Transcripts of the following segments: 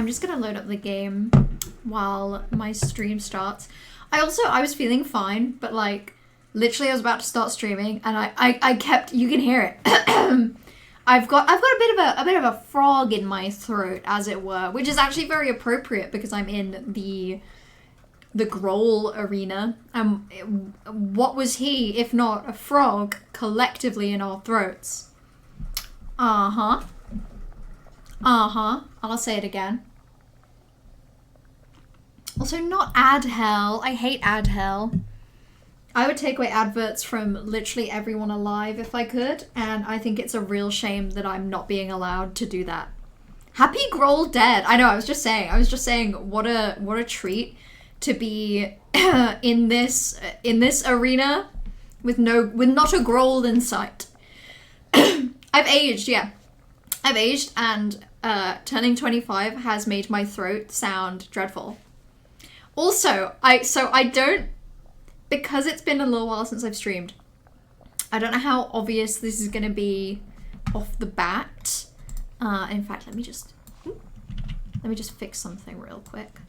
I'm just gonna load up the game while my stream starts. I was feeling fine, but like literally I was about to start streaming and I kept, you can hear it. I've got a bit of a frog in my throat, as it were, which is actually very appropriate because I'm in the growl arena. What was he if not a frog collectively in our throats? Uh-huh. Uh-huh. I'll say it again. Also, not ad hell. I hate ad hell. I would take away adverts from literally everyone alive if I could, and I think it's a real shame that I'm not being allowed to do that. Happy Growl dead. I know, I was just saying what a treat to be in this arena with not a Growl in sight. I've aged, yeah. I've aged, and turning 25 has made my throat sound dreadful. Also, I don't, because it's been a little while since I've streamed, I don't know how obvious this is going to be off the bat. In fact, let me just fix something real quick.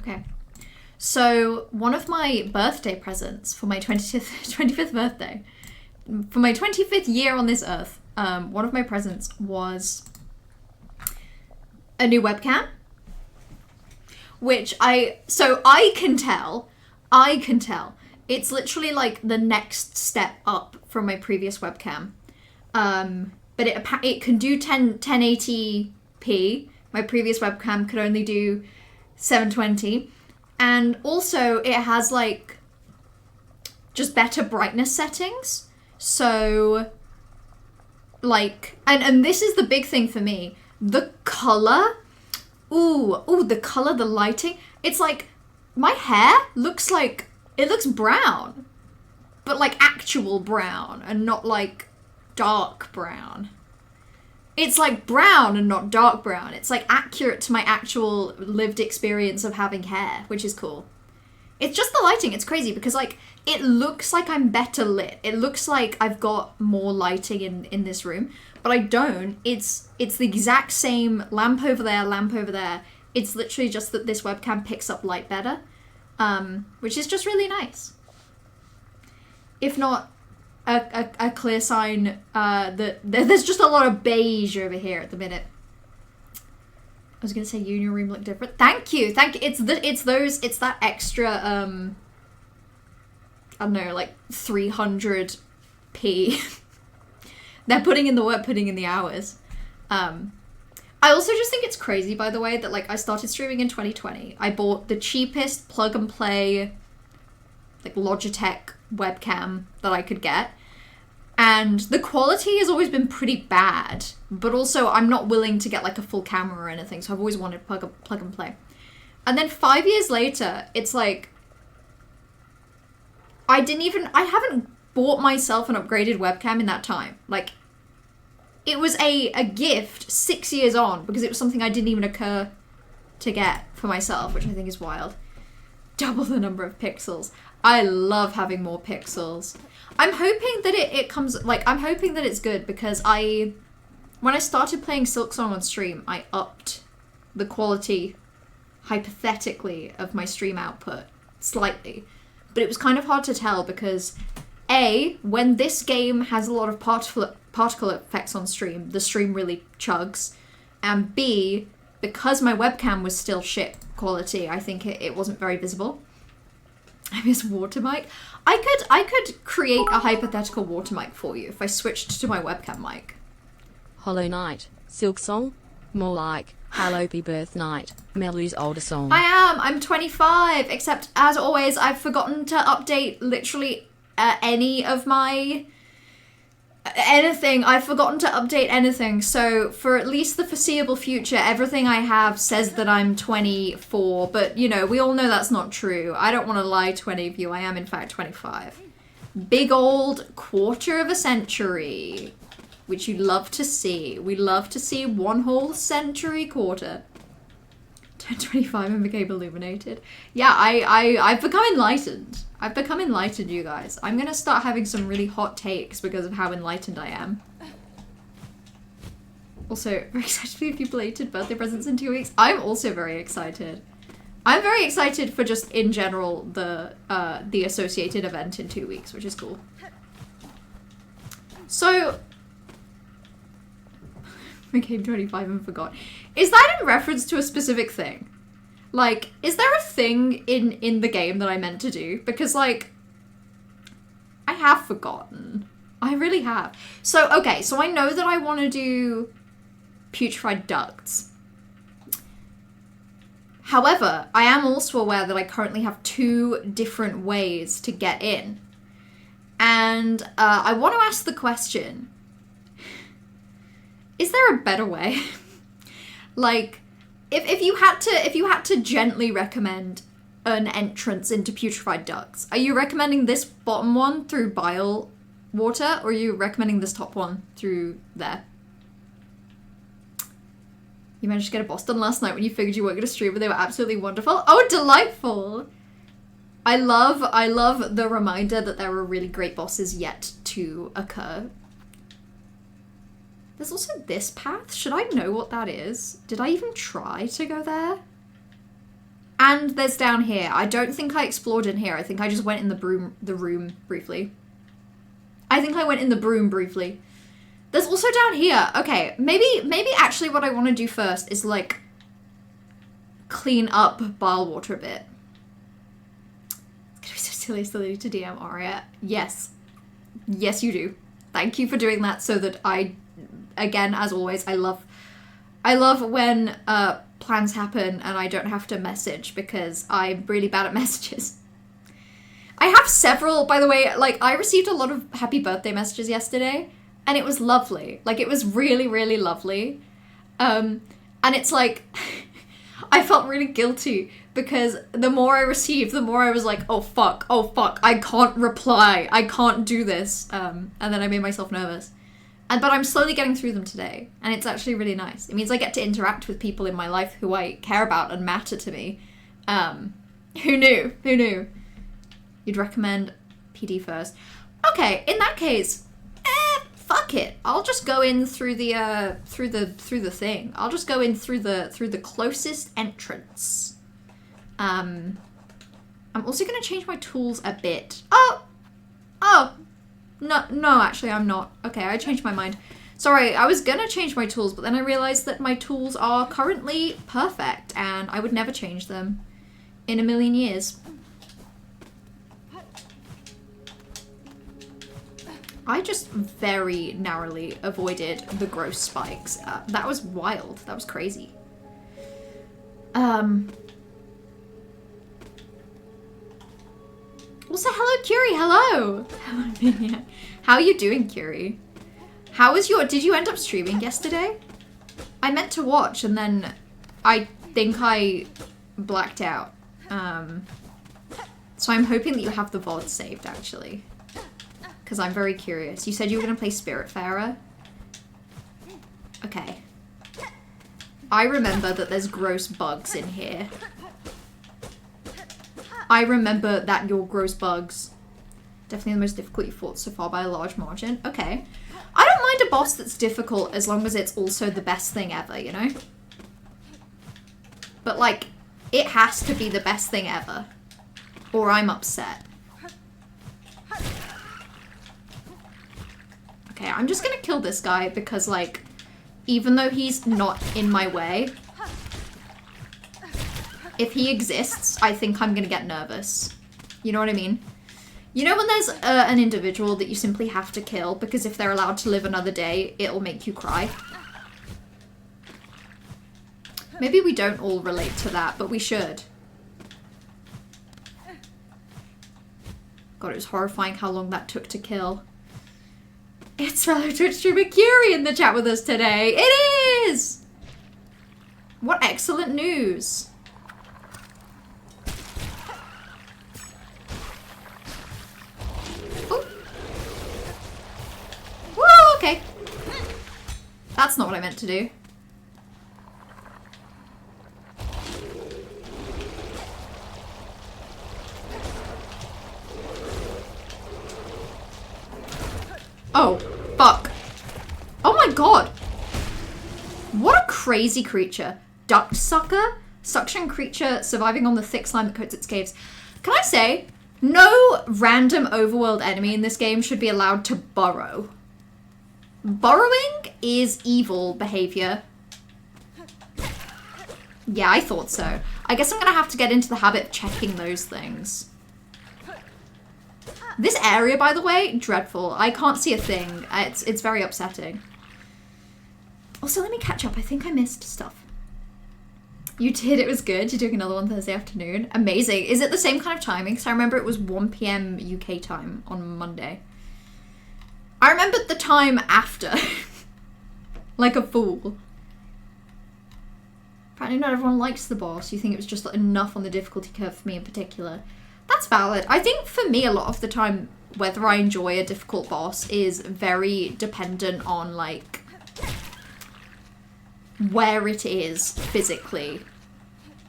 Okay. So, one of my birthday presents for my 25th birthday, for my 25th year on this earth, one of my presents was a new webcam, which I can tell, it's literally like the next step up from my previous webcam. But it can do 1080p. My previous webcam could only do 720. And also it has like just better brightness settings. So like, and this is the big thing for me. The color, the color, the lighting. It's like, my hair looks like, it looks brown, but like actual brown and not like dark brown. It's like brown and not dark brown. It's like accurate to my actual lived experience of having hair, which is cool. It's just the lighting, it's crazy because like, it looks like I'm better lit. It looks like I've got more lighting in this room, but I don't. It's the exact same lamp over there. It's literally just that this webcam picks up light better, which is just really nice. If not a clear sign that there's just a lot of beige over here at the minute. I was gonna say you and your room look different. Thank you. It's that extra I don't know, like 300p. They're putting in the work, putting in the hours. I also just think it's crazy, by the way, that like I started streaming in 2020. I bought the cheapest plug and play like Logitech webcam that I could get. And the quality has always been pretty bad, but also I'm not willing to get like a full camera or anything, so I've always wanted plug and play. And then 5 years later, it's like, I haven't bought myself an upgraded webcam in that time. Like, it was a gift 6 years on because it was something I didn't even occur to get for myself, which I think is wild. Double the number of pixels. I love having more pixels. I'm hoping that it comes, like, I'm hoping that it's good because when I started playing SILKSONG on stream, I upped the quality, hypothetically, of my stream output slightly. But it was kind of hard to tell because, A, when this game has a lot of particle effects on stream, the stream really chugs. And B, because my webcam was still shit quality, I think it wasn't very visible. I miss water mic. I could create a hypothetical water mic for you if I switched to my webcam mic. Hollow Knight, SILKSONG, more like Happy Birth Night, Melu's older song. I'm 25, except as always, I've forgotten to update literally anything. I've forgotten to update anything, so for at least the foreseeable future, everything I have says that I'm 24, but you know, we all know that's not true. I don't want to lie to any of you, I am in fact 25. Big old quarter of a century, which you love to see. We love to see one whole century quarter. Turned 25 and became illuminated. Yeah, I've become enlightened. I've become enlightened, you guys. I'm gonna start having some really hot takes because of how enlightened I am. Also, very excited for your belated birthday presents in 2 weeks. I'm also very excited. I'm very excited for just, in general, the associated event in 2 weeks, which is cool. So, became 25 and forgot. Is that in reference to a specific thing? Like, is there a thing in the game that I meant to do? Because, like, I have forgotten. I really have. So, okay, so I know that I want to do putrefied ducts. However, I am also aware that I currently have 2 different ways to get in. And I want to ask the question, is there a better way? Like, if you had to gently recommend an entrance into putrefied ducts, are you recommending this bottom one through bile water, or are you recommending this top one through there? You managed to get a boss done last night when you figured you weren't going to stream, but they were absolutely wonderful. Oh, delightful! I love the reminder that there are really great bosses yet to occur. There's also this path. Should I know what that is? Did I even try to go there? And there's down here. I don't think I explored in here. I think I just went in the room briefly. I think I went in the broom briefly. There's also down here. Okay, maybe actually what I want to do first is, like, clean up bile water a bit. It's gonna be so silly to DM Aria. Yes. Yes, you do. Thank you for doing that so that again, as always, I love when plans happen and I don't have to message because I'm really bad at messages. I have several, by the way, like, I received a lot of happy birthday messages yesterday. And it was lovely. Like, it was really, really lovely. And it's like, I felt really guilty because the more I received, the more I was like, oh fuck, I can't reply. I can't do this. And then I made myself nervous. But I'm slowly getting through them today. And it's actually really nice. It means I get to interact with people in my life who I care about and matter to me. Who knew? Who knew? You'd recommend PD first. Okay, in that case, fuck it. I'll just go in through the thing. I'll just go in through the closest entrance. I'm also gonna change my tools a bit. Oh, no, actually I'm not. Okay, I changed my mind. Sorry, I was gonna change my tools, but then I realized that my tools are currently perfect, and I would never change them in a million years. I just very narrowly avoided the gross spikes. That was wild. That was crazy. Also, hello, Curie. Hello. Hello. How are you doing, Curie? How was did you end up streaming yesterday? I meant to watch and then I think I blacked out. So I'm hoping that you have the VOD saved, actually. Because I'm very curious. You said you were going to play Spiritfarer? Okay. I remember that there's gross bugs in here. I remember that your gross bugs. Definitely the most difficult you've fought so far by a large margin. Okay. I don't mind a boss that's difficult as long as it's also the best thing ever, you know? But, like, it has to be the best thing ever. Or I'm upset. Okay, I'm just gonna kill this guy because, like, even though he's not in my way, if he exists, I think I'm gonna get nervous. You know what I mean? You know when there's an individual that you simply have to kill because if they're allowed to live another day, it'll make you cry? Maybe we don't all relate to that, but we should. God, it was horrifying how long that took to kill. It's fellow Twitch streamer Curie in the chat with us today. It is! What excellent news. Oh. Whoa, okay. That's not what I meant to do. Oh, fuck. Oh my god. What a crazy creature. Duct sucker? Suction creature surviving on the thick slime that coats its caves. Can I say, no random overworld enemy in this game should be allowed to burrow. Burrowing is evil behavior. Yeah, I thought so. I guess I'm gonna have to get into the habit of checking those things. This area, by the way, dreadful. I can't see a thing. It's very upsetting. Also, let me catch up. I think I missed stuff. You did. It was good. You're doing another one Thursday afternoon. Amazing. Is it the same kind of timing? Because I remember it was 1 p.m. UK time on Monday. I remembered the time after. Like a fool. Apparently not everyone likes the boss. You think it was just enough on the difficulty curve for me in particular. That's valid. I think for me, a lot of the time, whether I enjoy a difficult boss is very dependent on, like, where it is physically.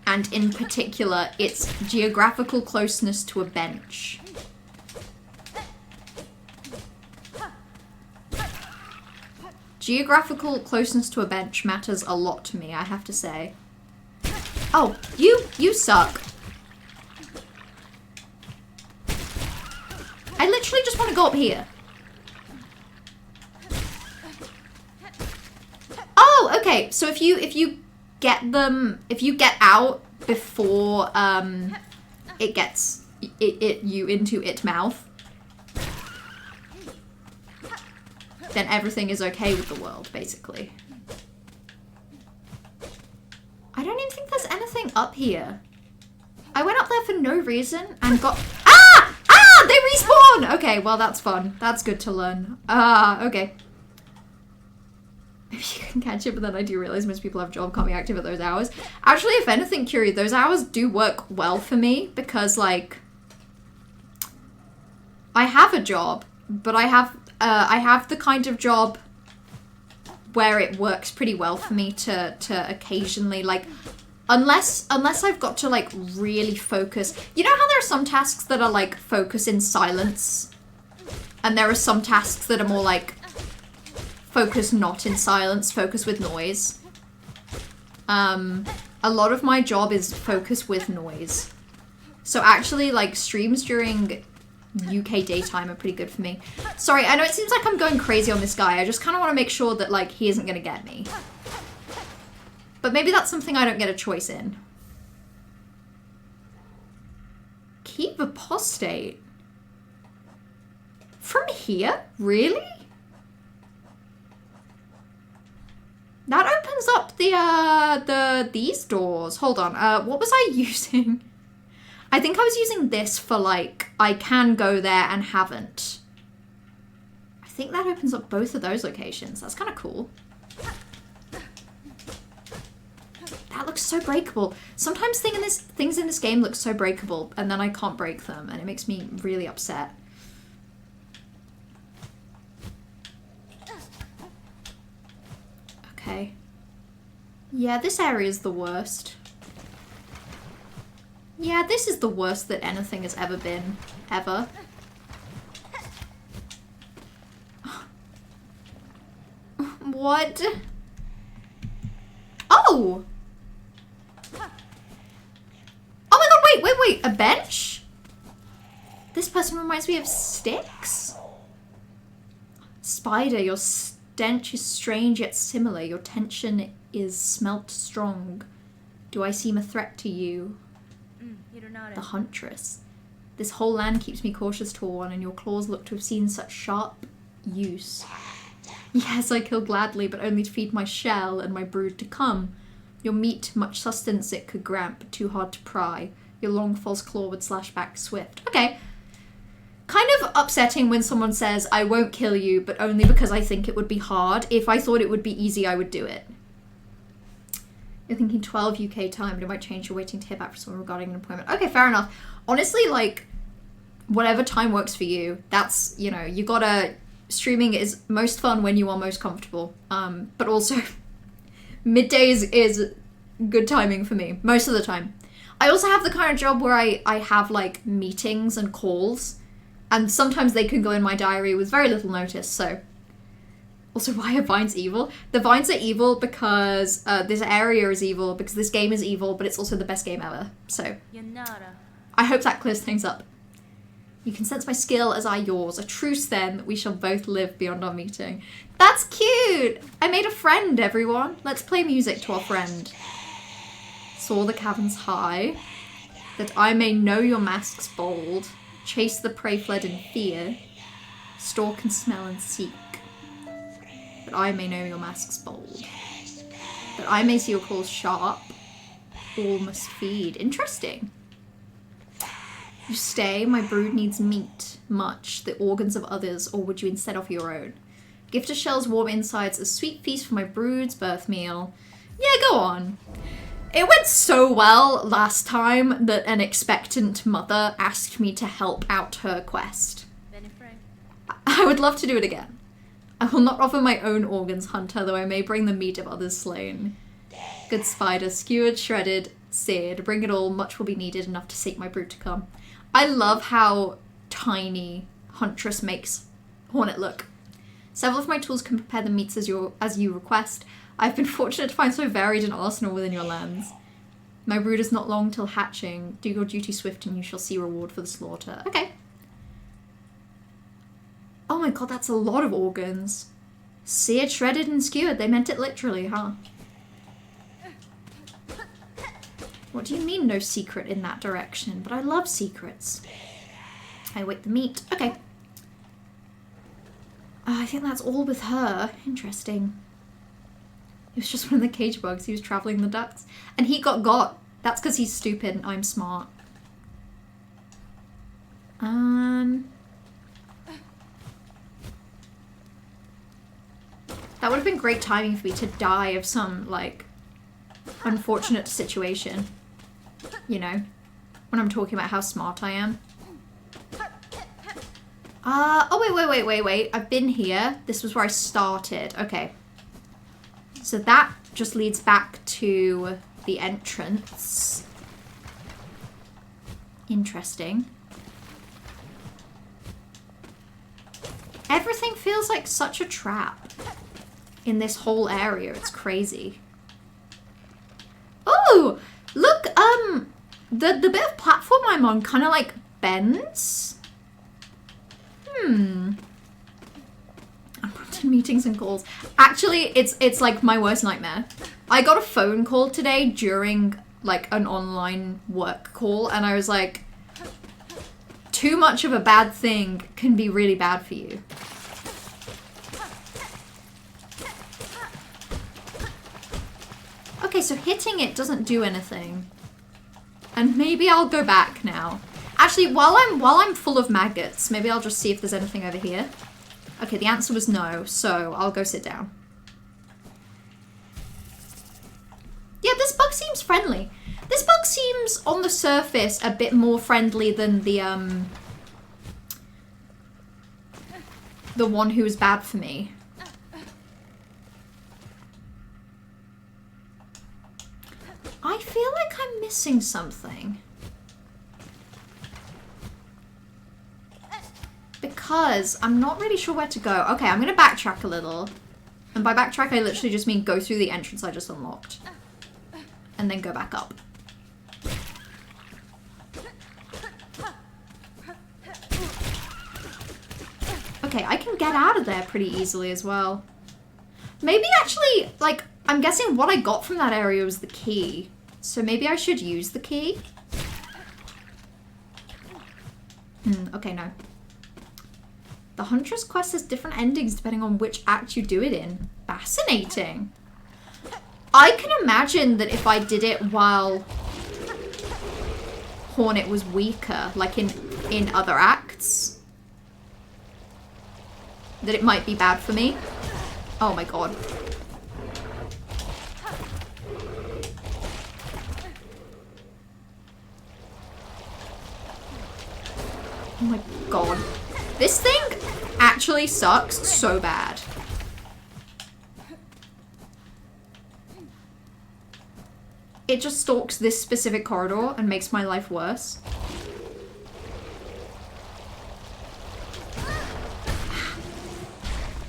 And in particular, its geographical closeness to a bench. Geographical closeness to a bench matters a lot to me, I have to say. Oh, you suck. I literally just want to go up here. Oh, okay. So if you get them, if you get out before it gets you into its mouth, then everything is okay with the world, basically. I don't even think there's anything up here. I went up there for no reason and got... Ah! Ah! They respawn! Okay, well, that's fun. That's good to learn. Okay. Maybe you can catch it, but then I do realize most people have a job, can't be active at those hours. Actually, if anything, Curie, those hours do work well for me because, like... I have a job, but I have the kind of job where it works pretty well for me to occasionally, like, unless I've got to, like, really focus. You know how there are some tasks that are, like, focus in silence? And there are some tasks that are more, like, focus not in silence, focus with noise. A lot of my job is focus with noise. So actually, like, streams during UK daytime are pretty good for me. Sorry, I know it seems like I'm going crazy on this guy. I just kind of want to make sure that, like, he isn't going to get me. But maybe that's something I don't get a choice in. Keep apostate. From here? Really? That opens up these doors. Hold on. What was I using? I think I was using this for, like, I can go there and haven't. I think that opens up both of those locations. That's kind of cool. That looks so breakable. Sometimes things in this game look so breakable, and then I can't break them, and it makes me really upset. Okay. Yeah, this area is the worst. Yeah, this is the worst that anything has ever been. Ever. What? Oh! Oh my god, wait! A bench? This person reminds me of Sticks. Spider, your stench is strange yet similar. Your tension is smelt strong. Do I seem a threat to you? The huntress. This whole land keeps me cautious toward one, and your claws look to have seen such sharp use. Yes, I kill gladly, but only to feed my shell and my brood to come. Your meat, much sustenance it could grant, but too hard to pry. Your long false claw would slash back swift. Okay. Kind of upsetting when someone says, I won't kill you, but only because I think it would be hard. If I thought it would be easy, I would do it. You're thinking 12 UK time, but it might change. You're waiting to hear back from someone regarding an appointment. Okay, fair enough. Honestly, like, whatever time works for you, that's, you know, you gotta... Streaming is most fun when you are most comfortable. But also, middays is good timing for me, most of the time. I also have the kind of job where I have, like, meetings and calls. And sometimes they can go in my diary with very little notice, so... Also, why are vines evil? The vines are evil because this area is evil, because this game is evil, but it's also the best game ever. So, I hope that clears things up. You can sense my skill as I yours. A truce then that we shall both live beyond our meeting. That's cute! I made a friend, everyone. Let's play music to our friend. Soar the caverns high, that I may know your masks bold. Chase the prey fled in fear. Stalk and smell and seek. That I may know your masks bold. That I may see your claws sharp. All must feed. Interesting. You stay, my brood needs meat, much, the organs of others, or would you instead offer your own? Gift a shell's warm insides, a sweet feast for my brood's birth meal. Yeah, go on. It went so well last time that an expectant mother asked me to help out her quest. I would love to do it again. I will not offer my own organs, hunter, though I may bring the meat of others slain. Good spider, skewered, shredded, seared, bring it all, much will be needed, enough to sate my brood to come. I love how tiny Huntress makes Hornet look. Several of my tools can prepare the meats as you request. I've been fortunate to find so varied an arsenal within your lands. My brood is not long till hatching. Do your duty swift and you shall see reward for the slaughter. Okay. Oh my god, that's a lot of organs. Seared, shredded, and skewered. They meant it literally, huh? What do you mean no secret in that direction? But I love secrets. I await the meat. Okay. I think that's all with her. Interesting. He was just one of the cage bugs. He was traveling the ducts. And he got. That's because he's stupid and I'm smart. That would have been great timing for me to die of some, like, unfortunate situation. You know? When I'm talking about how smart I am. Oh, wait. I've been here. This was where I started. Okay. So that just leads back to the entrance. Interesting. Everything feels like such a trap in this whole area. It's crazy. Oh, look, the bit of platform I'm on kind of like bends. Unwanted meetings and calls. Actually, it's like my worst nightmare. I got a phone call today during like an online work call and I was like, too much of a bad thing can be really bad for you. Okay, so hitting it doesn't do anything. And maybe I'll go back now. Actually, while I'm full of maggots, maybe I'll just see if there's anything over here. Okay, the answer was no, so I'll go sit down. Yeah, this bug seems friendly. This bug seems, on the surface, a bit more friendly than the one who was bad for me. I feel like I'm missing something. Because I'm not really sure where to go. Okay, I'm going to backtrack a little. And by backtrack, I literally just mean go through the entrance I just unlocked. And then go back up. Okay, I can get out of there pretty easily as well. Maybe actually, like, I'm guessing what I got from that area was the key. So maybe I should use the key? Okay, no. The Huntress quest has different endings depending on which act you do it in. Fascinating. I can imagine that if I did it while Hornet was weaker, like in other acts, that it might be bad for me. Oh my god. Oh my god. This thing actually sucks so bad. It just stalks this specific corridor and makes my life worse.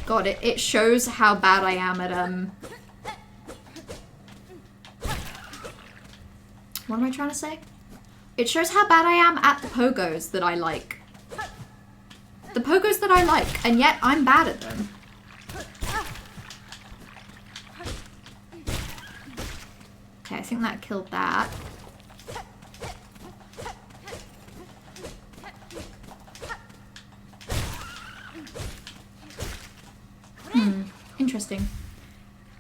God, it shows how bad I am at, what am I trying to say? It shows how bad I am at the pogos that I like. The pogos that I like, and yet I'm bad at them. Okay, I think that killed that. Interesting.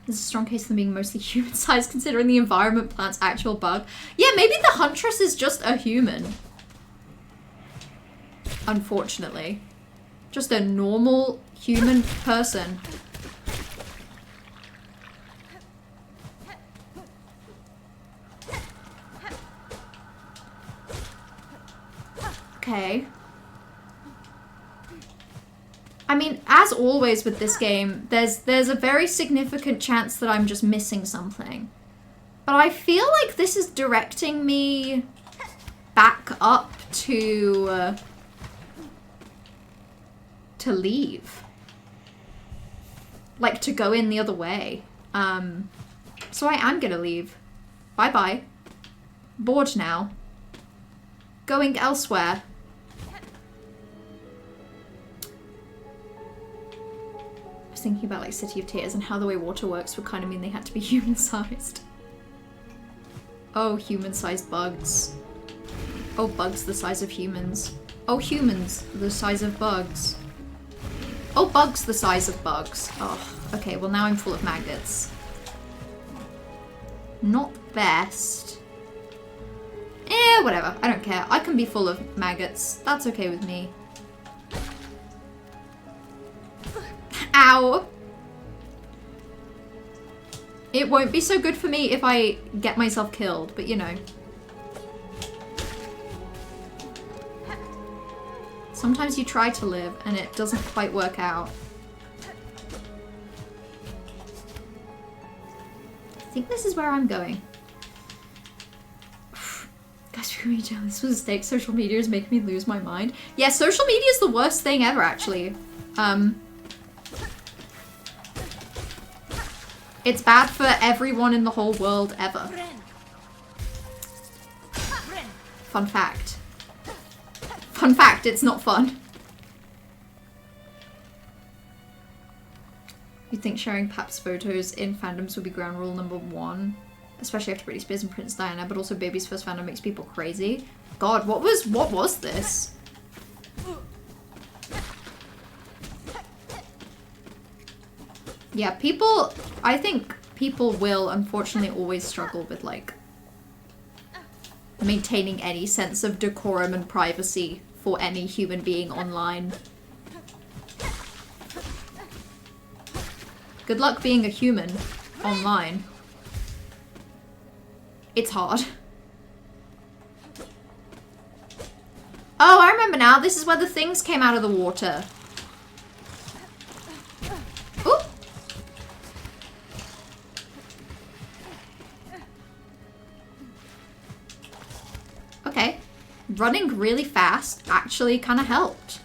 There's a strong case for them being mostly human-sized considering the environment plant's actual bug. Yeah, maybe the Huntress is just a human. Unfortunately. Just a normal human person. Okay. I mean, as always with this game, there's a very significant chance that I'm just missing something. But I feel like this is directing me back up to leave. Like, to go in the other way. So I am gonna leave. Bye-bye. Bored now. Going elsewhere. I was thinking about, like, City of Tears and how the way water works would kind of mean they had to be human-sized. Oh, human-sized bugs. Oh, bugs the size of humans. Oh, humans the size of bugs. Oh, bugs the size of bugs. Oh, okay, well now I'm full of maggots. Not best. Whatever. I don't care. I can be full of maggots. That's okay with me. Ow! It won't be so good for me if I get myself killed, but you know. Sometimes you try to live and it doesn't quite work out. I think this is where I'm going. Guys, really jealous. This was a mistake. Social media is making me lose my mind. Yeah, social media is the worst thing ever, actually. It's bad for everyone in the whole world ever. Fun fact. Fun fact, it's not fun. You'd think sharing Pap's photos in fandoms would be ground rule number 1. Especially after Britney Spears and Princess Diana, but also Baby's first fandom makes people crazy. God, what was this? Yeah, people, I think people will unfortunately always struggle with, like, maintaining any sense of decorum and privacy for any human being online. Good luck being a human online. It's hard. Oh, I remember now. This is where the things came out of the water. Ooh. Okay. Running really fast actually kind of helped.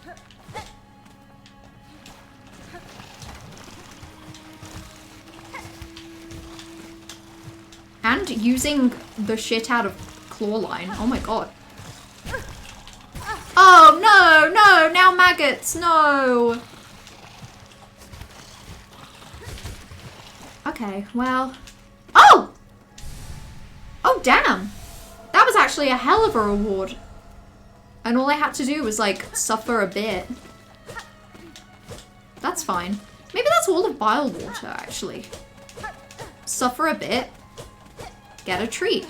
And using the shit out of claw line. Oh my god. Oh no, no, now maggots, no. Okay, well. Oh! Oh damn. That was actually a hell of a reward. And all I had to do was, like, suffer a bit. That's fine. Maybe that's all of bile water, actually. Suffer a bit. Get a treat.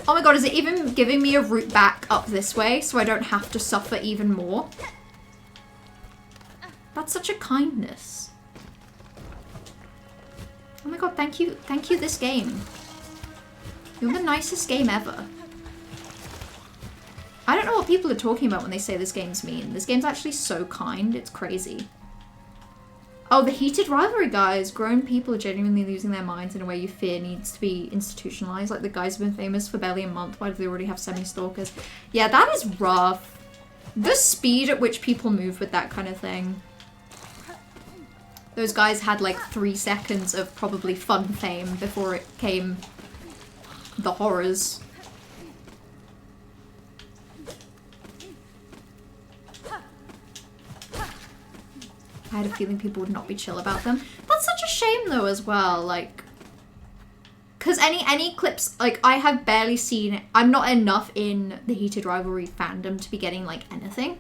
Oh my god, is it even giving me a route back up this way so I don't have to suffer even more? That's such a kindness. Oh my god, thank you this game. You're the nicest game ever. I don't know what people are talking about when they say this game's mean. This game's actually so kind, it's crazy. Oh, the heated rivalry, guys. Grown people are genuinely losing their minds in a way you fear needs to be institutionalized. Like, the guys have been famous for barely a month. Why do they already have semi-stalkers? Yeah, that is rough. The speed at which people move with that kind of thing. Those guys had like 3 seconds of probably fun fame before it came the horrors. I had a feeling people would not be chill about them. That's such a shame though as well, like, because any clips, like, I have barely seen, I'm not enough in the Heated Rivalry fandom to be getting like anything,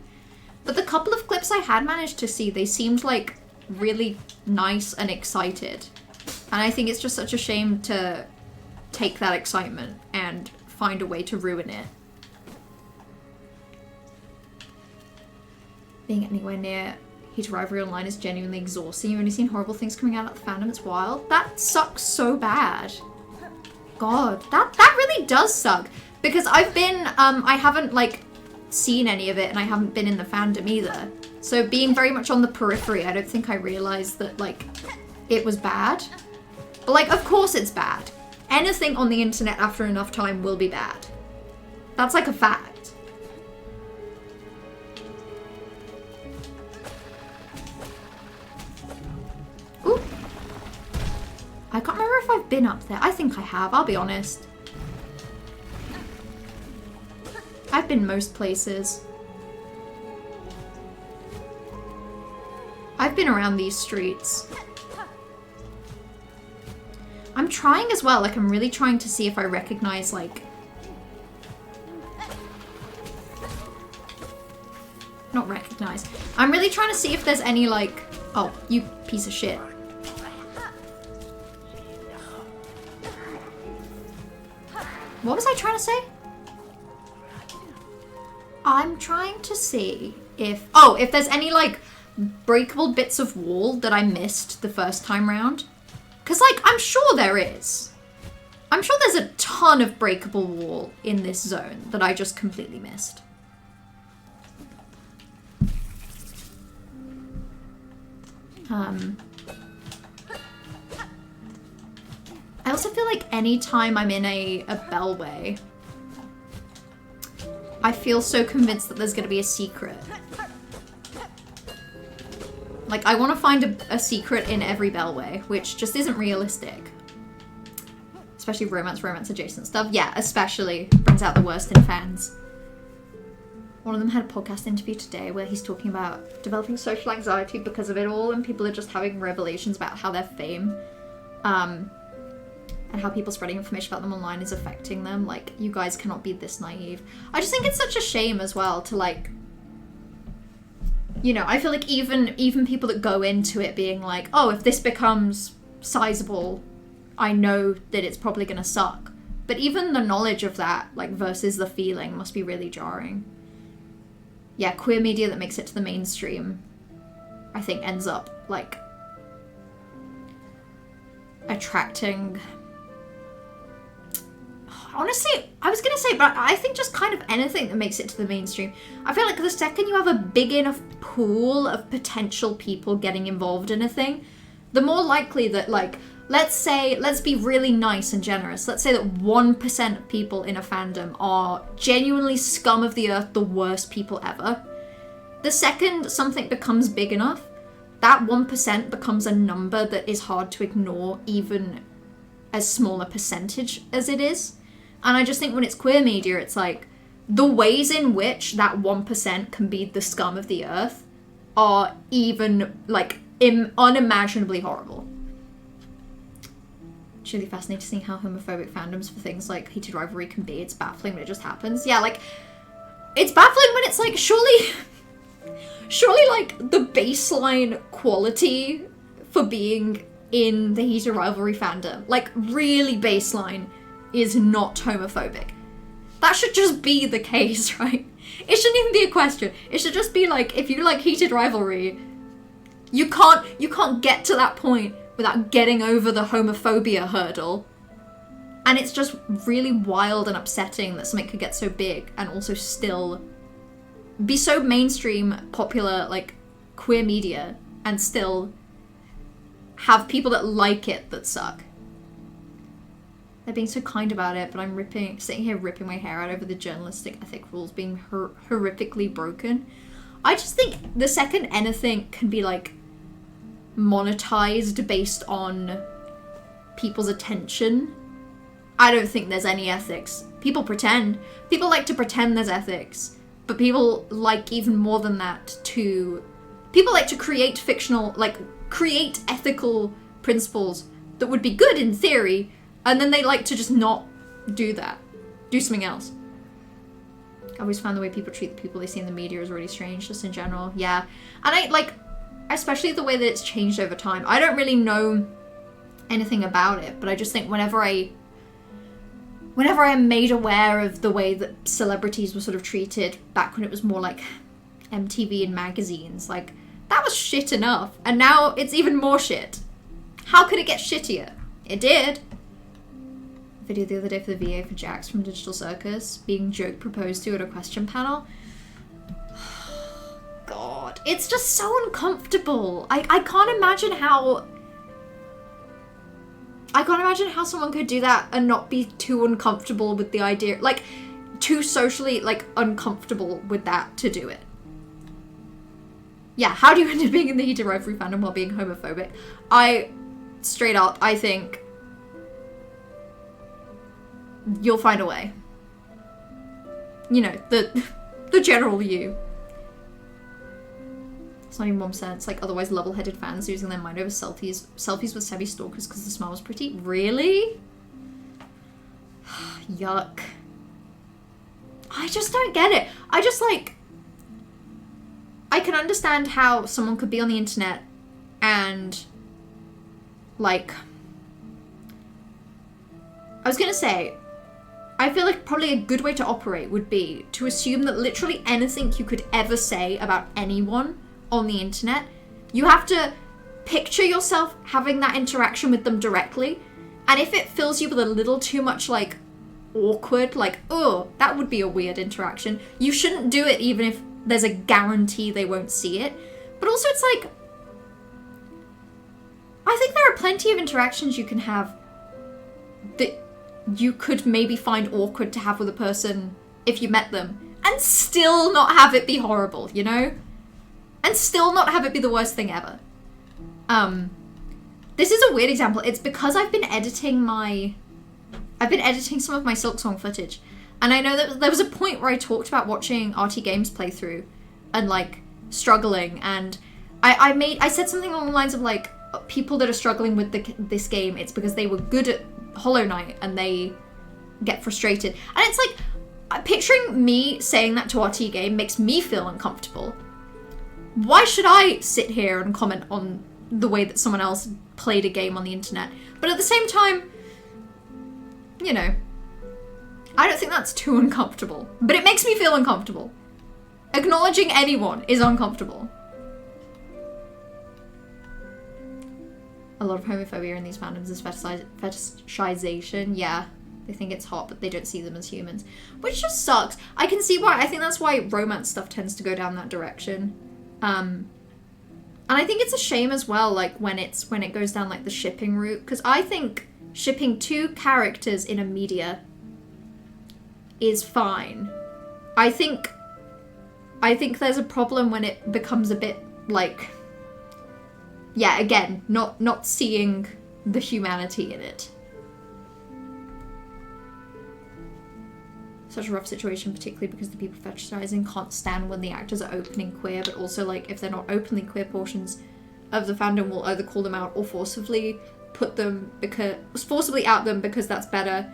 but the couple of clips I had managed to see, they seemed like really nice and excited, and I think it's just such a shame to take that excitement and find a way to ruin it. Being anywhere near Heated Rivalry Online is genuinely exhausting. You've only seen horrible things coming out of the fandom. It's wild. That sucks so bad. God, that really does suck. Because I've been, I haven't like seen any of it, and I haven't been in the fandom either. So being very much on the periphery, I don't think I realized that like it was bad. But like, of course it's bad. Anything on the internet after enough time will be bad. That's like a fact. Ooh. I can't remember if I've been up there. I think I have, I'll be honest. I've been most places. I've been around these streets. I'm trying as well, like I'm really trying to see if I recognize like... Not recognize. I'm really trying to see if there's any like... Oh, you piece of shit. What was I trying to say? I'm trying to see if... Oh, if there's any like breakable bits of wall that I missed the first time round. Because like, I'm sure there is. I'm sure there's a ton of breakable wall in this zone that I just completely missed. I also feel like anytime I'm in a bellway, I feel so convinced that there's going to be a secret. Like, I want to find a secret in every bellway, which just isn't realistic. Especially romance adjacent stuff. Yeah, especially brings out the worst in fans. One of them had a podcast interview today where he's talking about developing social anxiety because of it all, and people are just having revelations about how their fame, and how people spreading information about them online is affecting them. Like, you guys cannot be this naive. I just think it's such a shame as well to like, you know, I feel like even people that go into it being like, oh, if this becomes sizable, I know that it's probably gonna suck. But even the knowledge of that, like, versus the feeling must be really jarring. Yeah, queer media that makes it to the mainstream, I think ends up, like, attracting... Honestly, I was gonna say, but I think just kind of anything that makes it to the mainstream. I feel like the second you have a big enough pool of potential people getting involved in a thing, the more likely that, like, let's be really nice and generous. Let's say that 1% of people in a fandom are genuinely scum of the earth, the worst people ever. The second something becomes big enough, that 1% becomes a number that is hard to ignore, even as small a percentage as it is. And I just think when it's queer media, it's like, the ways in which that 1% can be the scum of the earth are even, like, unimaginably horrible. It's really fascinating seeing how homophobic fandoms for things like Heated Rivalry can be. It's baffling when it just happens. Yeah, like, it's baffling when it's like, surely, like, the baseline quality for being in the Heated Rivalry fandom, like, really baseline, is not homophobic. That should just be the case, right? It shouldn't even be a question. It should just be like, if you like Heated Rivalry, you can't get to that point without getting over the homophobia hurdle. And it's just really wild and upsetting that something could get so big and also still be so mainstream, popular, like, queer media, and still have people that like it that suck. They're being so kind about it, but I'm sitting here ripping my hair out over the journalistic ethic rules being horrifically broken. I just think the second anything can be, like, monetized based on people's attention. I don't think there's any ethics. People pretend. People like to pretend there's ethics. But people like even more than that to... People like to create fictional, like, create ethical principles that would be good in theory, and then they like to just not do that. Do something else. I always find the way people treat the people they see in the media is really strange, just in general. Yeah. And I, like, especially the way that it's changed over time. I don't really know anything about it, but I just think whenever I am made aware of the way that celebrities were sort of treated back when it was more like MTV and magazines, like, that was shit enough. And now it's even more shit. How could it get shittier? It did. Video the other day for the VA for Jax from Digital Circus being joke proposed to at a question panel. God, it's just so uncomfortable. I can't imagine how... I can't imagine how someone could do that and not be too uncomfortable with the idea, like, too socially, like, uncomfortable with that to do it. Yeah, how do you end up being in the heat of rivalry fandom while being homophobic? Straight up, I think you'll find a way. You know, the general you. It's not even 1%. Like, otherwise level-headed fans losing their mind over selfies with semi-stalkers because the smile was pretty. Really? Yuck. I just don't get it. I just, like... I can understand how someone could be on the internet and, like... I was gonna say, I feel like probably a good way to operate would be to assume that literally anything you could ever say about anyone on the internet, you have to picture yourself having that interaction with them directly, and if it fills you with a little too much, like, awkward, like, oh, that would be a weird interaction, you shouldn't do it even if there's a guarantee they won't see it. But also it's like, I think there are plenty of interactions you can have that you could maybe find awkward to have with a person if you met them, and still not have it be horrible, you know? And still not have it be the worst thing ever. This is a weird example. It's because I've been editing some of my SILKSONG footage. And I know that there was a point where I talked about watching RT Games playthrough and, like, struggling. And I said something along the lines of, like, people that are struggling with this game, it's because they were good at Hollow Knight and they get frustrated. And it's like, picturing me saying that to RT Game makes me feel uncomfortable. Why should I sit here and comment on the way that someone else played a game on the internet? But at the same time, you know, I don't think that's too uncomfortable. But it makes me feel uncomfortable. Acknowledging anyone is uncomfortable. A lot of homophobia in these fandoms is fetishization. Yeah, they think it's hot, but they don't see them as humans. Which just sucks. I can see why. I think that's why romance stuff tends to go down that direction. And I think it's a shame as well, like, when it goes down, like, the shipping route. Because I think shipping two characters in a media is fine. I think there's a problem when it becomes a bit, like... Yeah, again, not seeing the humanity in it. Such a rough situation, particularly because the people fetishizing can't stand when the actors are opening queer, but also, like, if they're not openly queer, portions of the fandom will either call them out or forcibly out them because that's better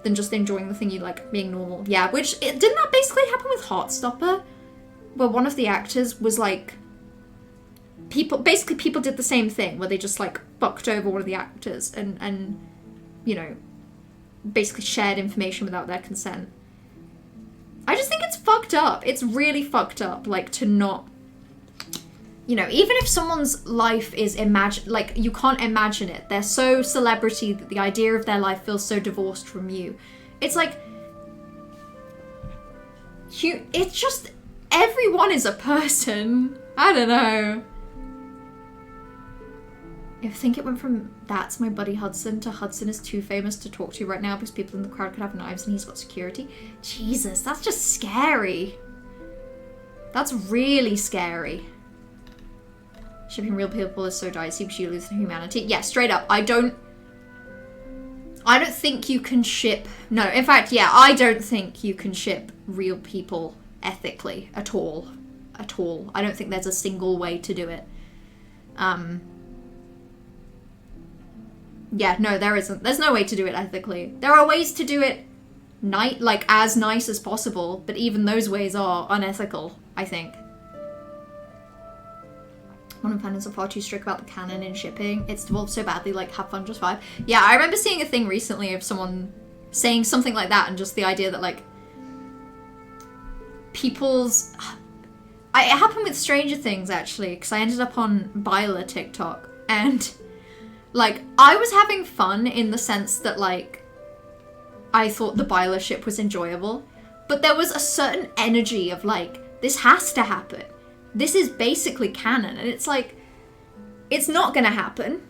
than just enjoying the thing you like being normal. Yeah, didn't that basically happen with Heartstopper? Where one of the actors was, like... People did the same thing, where they just, like, fucked over one of the actors and you know, basically shared information without their consent. I just think it's fucked up. It's really fucked up, like, to not... You know, even if someone's life is like, you can't imagine it. They're so celebrity that the idea of their life feels so divorced from you. It's like... It's just... Everyone is a person. I don't know. I think it went from that's my buddy Hudson to Hudson is too famous to talk to right now because people in the crowd could have knives and he's got security. Jesus, that's just scary. That's really scary. Shipping real people is so dicey because you lose humanity. Yeah, straight up. I don't think you can ship... No, in fact, yeah, I don't think you can ship real people ethically at all. At all. I don't think there's a single way to do it. Yeah, no, there isn't. There's no way to do it ethically. There are ways to do it as nice as possible, but even those ways are unethical, I think. Modern fandoms are far too strict about the canon in shipping. It's devolved so badly, like, have fun, just vibe. Yeah, I remember seeing a thing recently of someone saying something like that, and just the idea that, like, people's... it happened with Stranger Things, actually, because I ended up on Byla TikTok, and, like, I was having fun in the sense that, like, I thought the Byla ship was enjoyable, but there was a certain energy of, like, this has to happen. This is basically canon, and it's like, it's not gonna happen,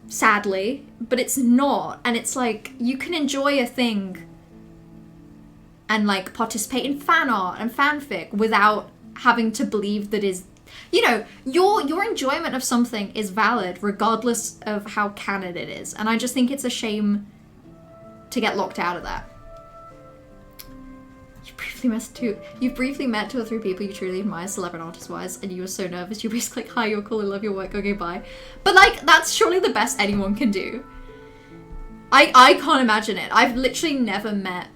sadly, but it's not, and it's like, you can enjoy a thing and, like, participate in fan art and fanfic without having to believe that is, you know, your enjoyment of something is valid regardless of how canon it is, and I just think it's a shame to get locked out of that. You've briefly met two or three people you truly admire, celeb and artist-wise, and you were so nervous. You were basically like, hi, you're cool, I love your work, okay, bye. But, like, that's surely the best anyone can do. I can't imagine it. I've literally never met,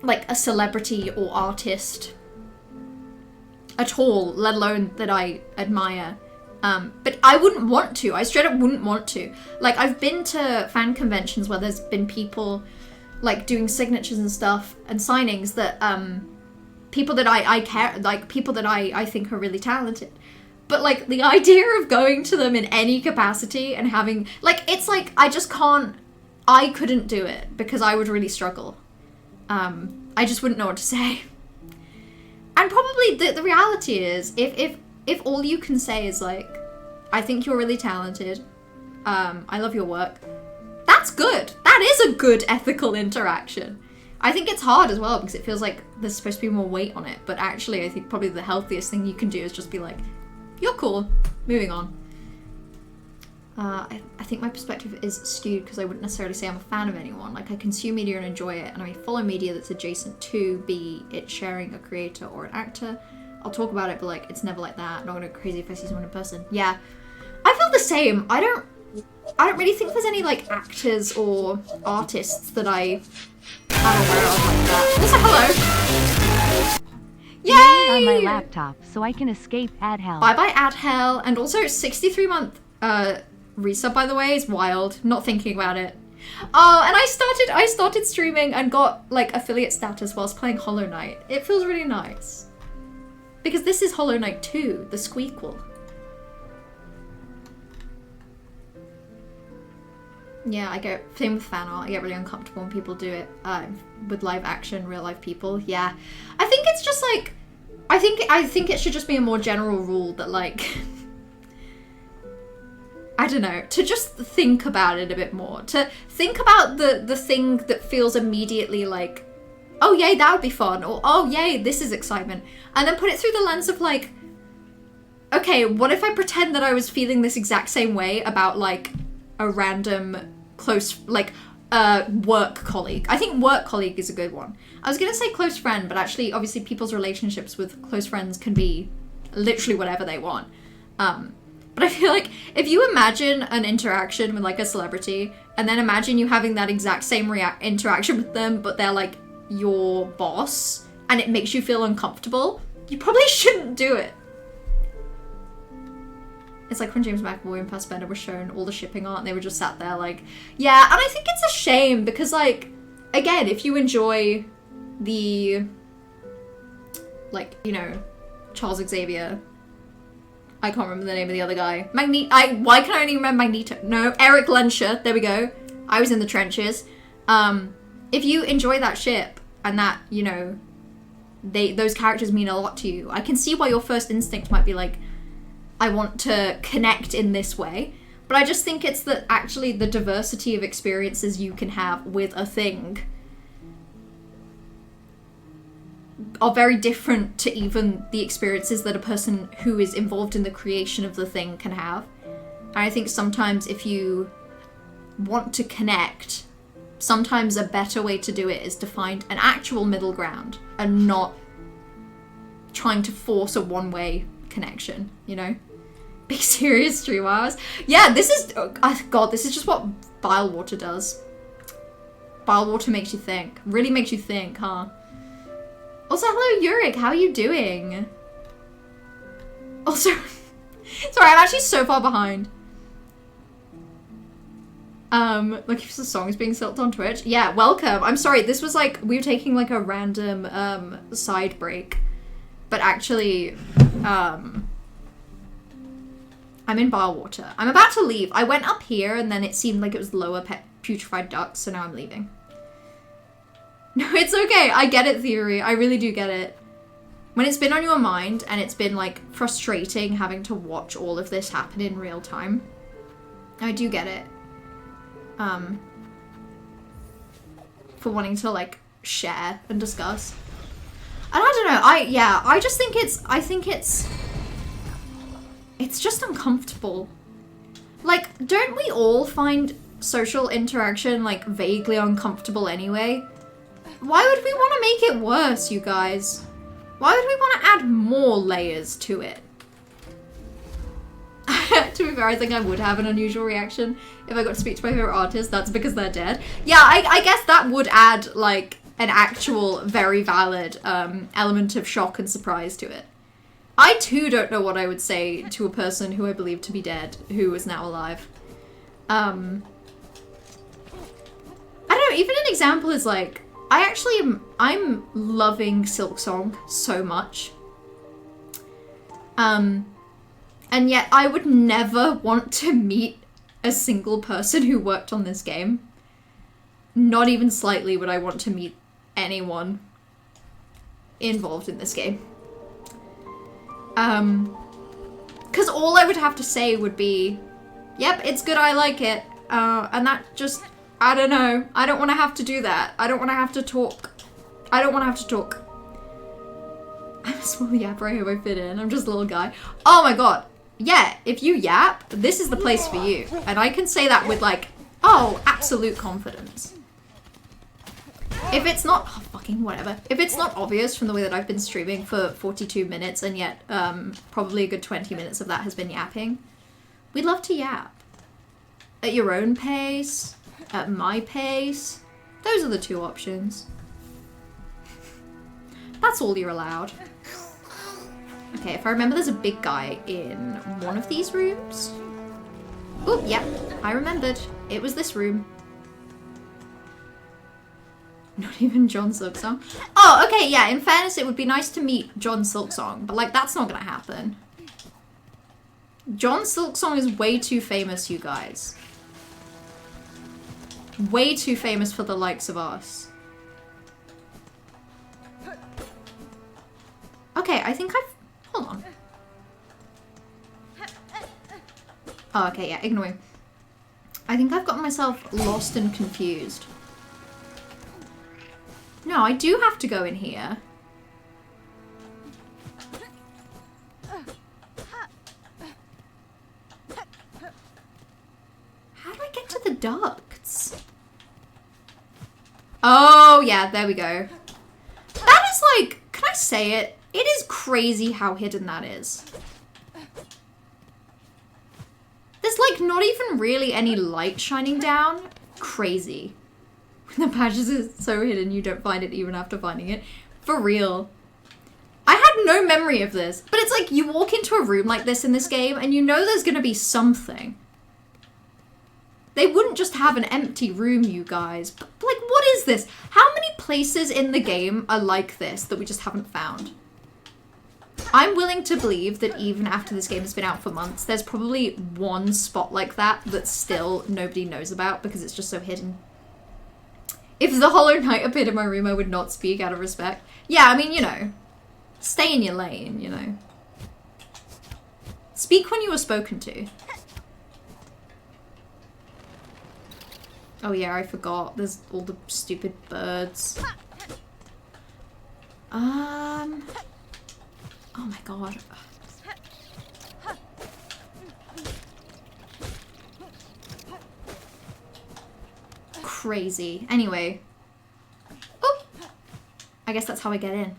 like, a celebrity or artist at all, let alone that I admire. But I wouldn't want to. I straight up wouldn't want to. Like, I've been to fan conventions where there's been people... like doing signatures and stuff and signings that people that I care, like people that I think are really talented, but like the idea of going to them in any capacity and having like, it's like I couldn't do it because I would really struggle. I just wouldn't know what to say. And probably the reality is if all you can say is like, I think you're really talented, I love your work, that's good. That is a good ethical interaction. I think it's hard as well because it feels like there's supposed to be more weight on it, but actually I think probably the healthiest thing you can do is just be like, you're cool, moving on. I think my perspective is skewed because I wouldn't necessarily say I'm a fan of anyone. Like, I consume media and enjoy it, and I follow media that's adjacent to, be it sharing a creator or an actor. I'll talk about it, but like, it's never like that. I'm not gonna go crazy if I see someone in person. Yeah, I feel the same. I don't really think there's any, like, actors or artists that I'm aware of like that. Also, hello! Yay! On my laptop, so I can escape ad hell. Bye-bye ad hell, and also 63-month resub, by the way, is wild. Not thinking about it. Oh, and I started streaming and got, like, affiliate status whilst playing Hollow Knight. It feels really nice. Because this is Hollow Knight 2, the squeakquel. Yeah, I get, same with fan art, I get really uncomfortable when people do it with live action, real life people, yeah. I think it's just like, I think it should just be a more general rule that like, I don't know, to just think about it a bit more. To think about the thing that feels immediately like, oh yay, that would be fun, or oh yay, this is excitement. And then put it through the lens of like, okay, what if I pretend that I was feeling this exact same way about like, a random close, like, work colleague. I think work colleague is a good one. I was gonna say close friend, but actually, obviously, people's relationships with close friends can be literally whatever they want. But I feel like if you imagine an interaction with, like, a celebrity, and then imagine you having that exact same interaction with them, but they're, like, your boss, and it makes you feel uncomfortable, you probably shouldn't do it. It's like when James McAvoy and Fassbender were shown all the shipping art and they were just sat there like, yeah, and I think it's a shame because like, again, if you enjoy the, like, you know, Charles Xavier, I can't remember the name of the other guy. Why can I only remember Magneto? No, Eric Lensher, there we go. I was in the trenches. If you enjoy that ship and that, you know, those characters mean a lot to you, I can see why your first instinct might be like, I want to connect in this way, but I just think it's that actually the diversity of experiences you can have with a thing are very different to even the experiences that a person who is involved in the creation of the thing can have. And I think sometimes if you want to connect, sometimes a better way to do it is to find an actual middle ground and not trying to force a one-way connection, you know? Big serious stream hours. Yeah, this is, oh, God, this is just what bile water does. Bile water makes you think. Really makes you think, huh? Also, hello, Yurik. How are you doing? Also, sorry, I'm actually so far behind. Looking for some songs being silked on Twitch. Yeah, welcome. I'm sorry, this was like, we were taking like a random, side break. But actually, I'm in bile water. I'm about to leave. I went up here and then it seemed like it was lower putrefied ducts, so now I'm leaving. No, it's okay. I get it, Theory. I really do get it. When it's been on your mind and it's been like frustrating having to watch all of this happen in real time, I do get it. For wanting to like share and discuss. And I don't know, I just think it's just uncomfortable. Like, don't we all find social interaction like vaguely uncomfortable anyway? Why would we want to make it worse, you guys? Why would we want to add more layers to it? To be fair, I think I would have an unusual reaction if I got to speak to my favorite artist. That's because they're dead. Yeah, I guess that would add like an actual very valid element of shock and surprise to it. I too don't know what I would say to a person who I believe to be dead, who is now alive. I don't know, even an example is like, I'm loving SILKSONG so much. And yet I would never want to meet a single person who worked on this game. Not even slightly would I want to meet anyone involved in this game. Because all I would have to say would be, yep, it's good, I like it. And that just, I don't know. I don't want to have to do that. I don't want to have to talk. I don't want to have to talk. I'm a small yapper, I hope I fit in. I'm just a little guy. Oh my god. Yeah, if you yap, this is the place for you. And I can say that with like, oh, absolute confidence. If it's not, oh, fucking whatever. If it's not obvious from the way that I've been streaming for 42 minutes and yet probably a good 20 minutes of that has been yapping, we'd love to yap. At your own pace, at my pace. Those are the two options. That's all you're allowed. Okay, if I remember, there's a big guy in one of these rooms. Oh, yep, I remembered. It was this room. Not even John SILKSONG. Oh, okay, yeah, in fairness, it would be nice to meet John SILKSONG, but like, that's not gonna happen. John SILKSONG is way too famous, you guys. Way too famous for the likes of us. Okay, I think I've... Hold on. Oh, okay, yeah, ignore me. I think I've gotten myself lost and confused. No, I do have to go in here. How do I get to the ducts? Oh, yeah, there we go. That is like, can I say it? It is crazy how hidden that is. There's like not even really any light shining down. Crazy. The patches is so hidden you don't find it even after finding it. For real. I had no memory of this, but it's like you walk into a room like this in this game and you know there's gonna be something. They wouldn't just have an empty room, you guys. But like, what is this? How many places in the game are like this that we just haven't found? I'm willing to believe that even after this game has been out for months, there's probably one spot like that that still nobody knows about because it's just so hidden. If the Hollow Knight appeared in my room, I would not speak out of respect. Yeah, I mean, you know, stay in your lane, you know. Speak when you are spoken to. Oh yeah, I forgot. There's all the stupid birds. Oh my god. Crazy. Anyway. Oop! I guess that's how I get in.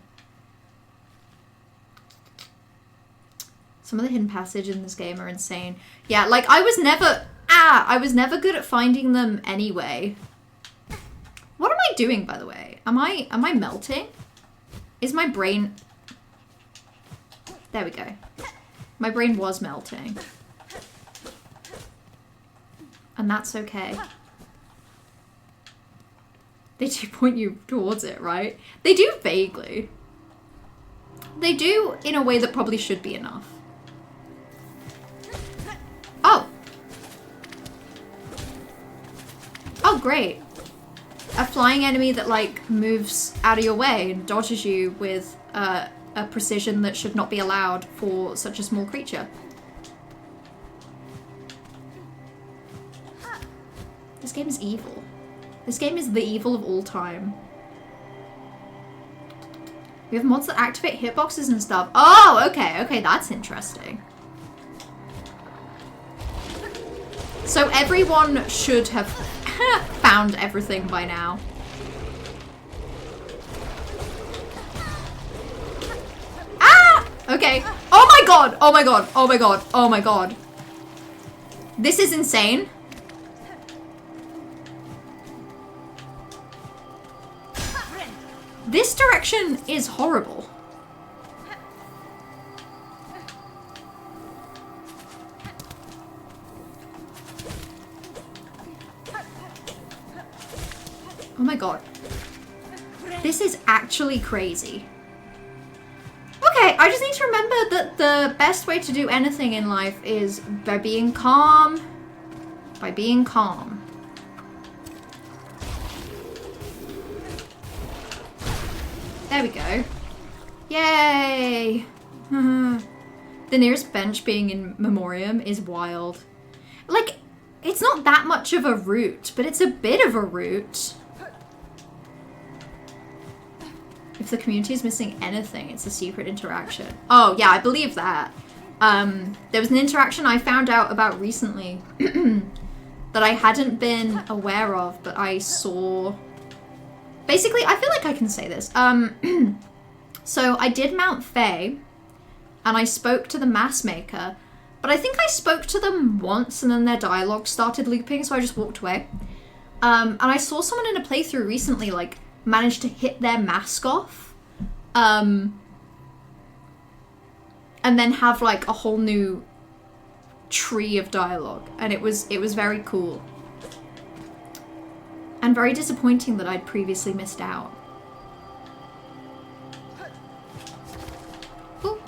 Some of the hidden passages in this game are insane. Yeah, like I was never good at finding them anyway. What am I doing, by the way? Am I melting? Is my brain... There we go. My brain was melting. And that's okay. They do point you towards it, right? They do vaguely. They do in a way that probably should be enough. Oh. Oh, great. A flying enemy that, like, moves out of your way and dodges you with a precision that should not be allowed for such a small creature. This game is evil. This game is the evil of all time. We have mods that activate hitboxes and stuff. Oh, okay, okay, that's interesting. So everyone should have found everything by now. Ah! Okay. Oh my god! Oh my god! Oh my god! Oh my god. This is insane. This direction is horrible. Oh my god. This is actually crazy. Okay, I just need to remember that the best way to do anything in life is by being calm. By being calm. There we go. Yay! The nearest bench being in Memoriam is wild. Like, it's not that much of a route, but it's a bit of a route. If the community is missing anything, it's a secret interaction. Oh, yeah, I believe that. There was an interaction I found out about recently that I hadn't been aware of, but I saw... Basically, I feel like I can say this. So I did Mount Fae, and I spoke to the mass maker, but I think I spoke to them once, and then their dialogue started looping, so I just walked away. And I saw someone in a playthrough recently, like, managed to hit their mask off, and then have, like, a whole new tree of dialogue, and it was very cool. And very disappointing that I'd previously missed out. Ooh.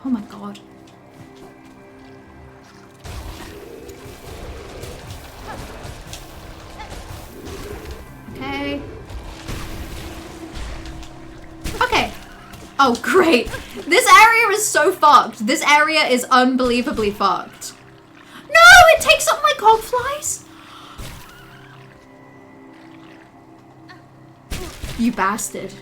Oh my god. Okay. Okay. Oh, great. This area is so fucked. This area is unbelievably fucked. No, it takes up my cog flies. You bastard.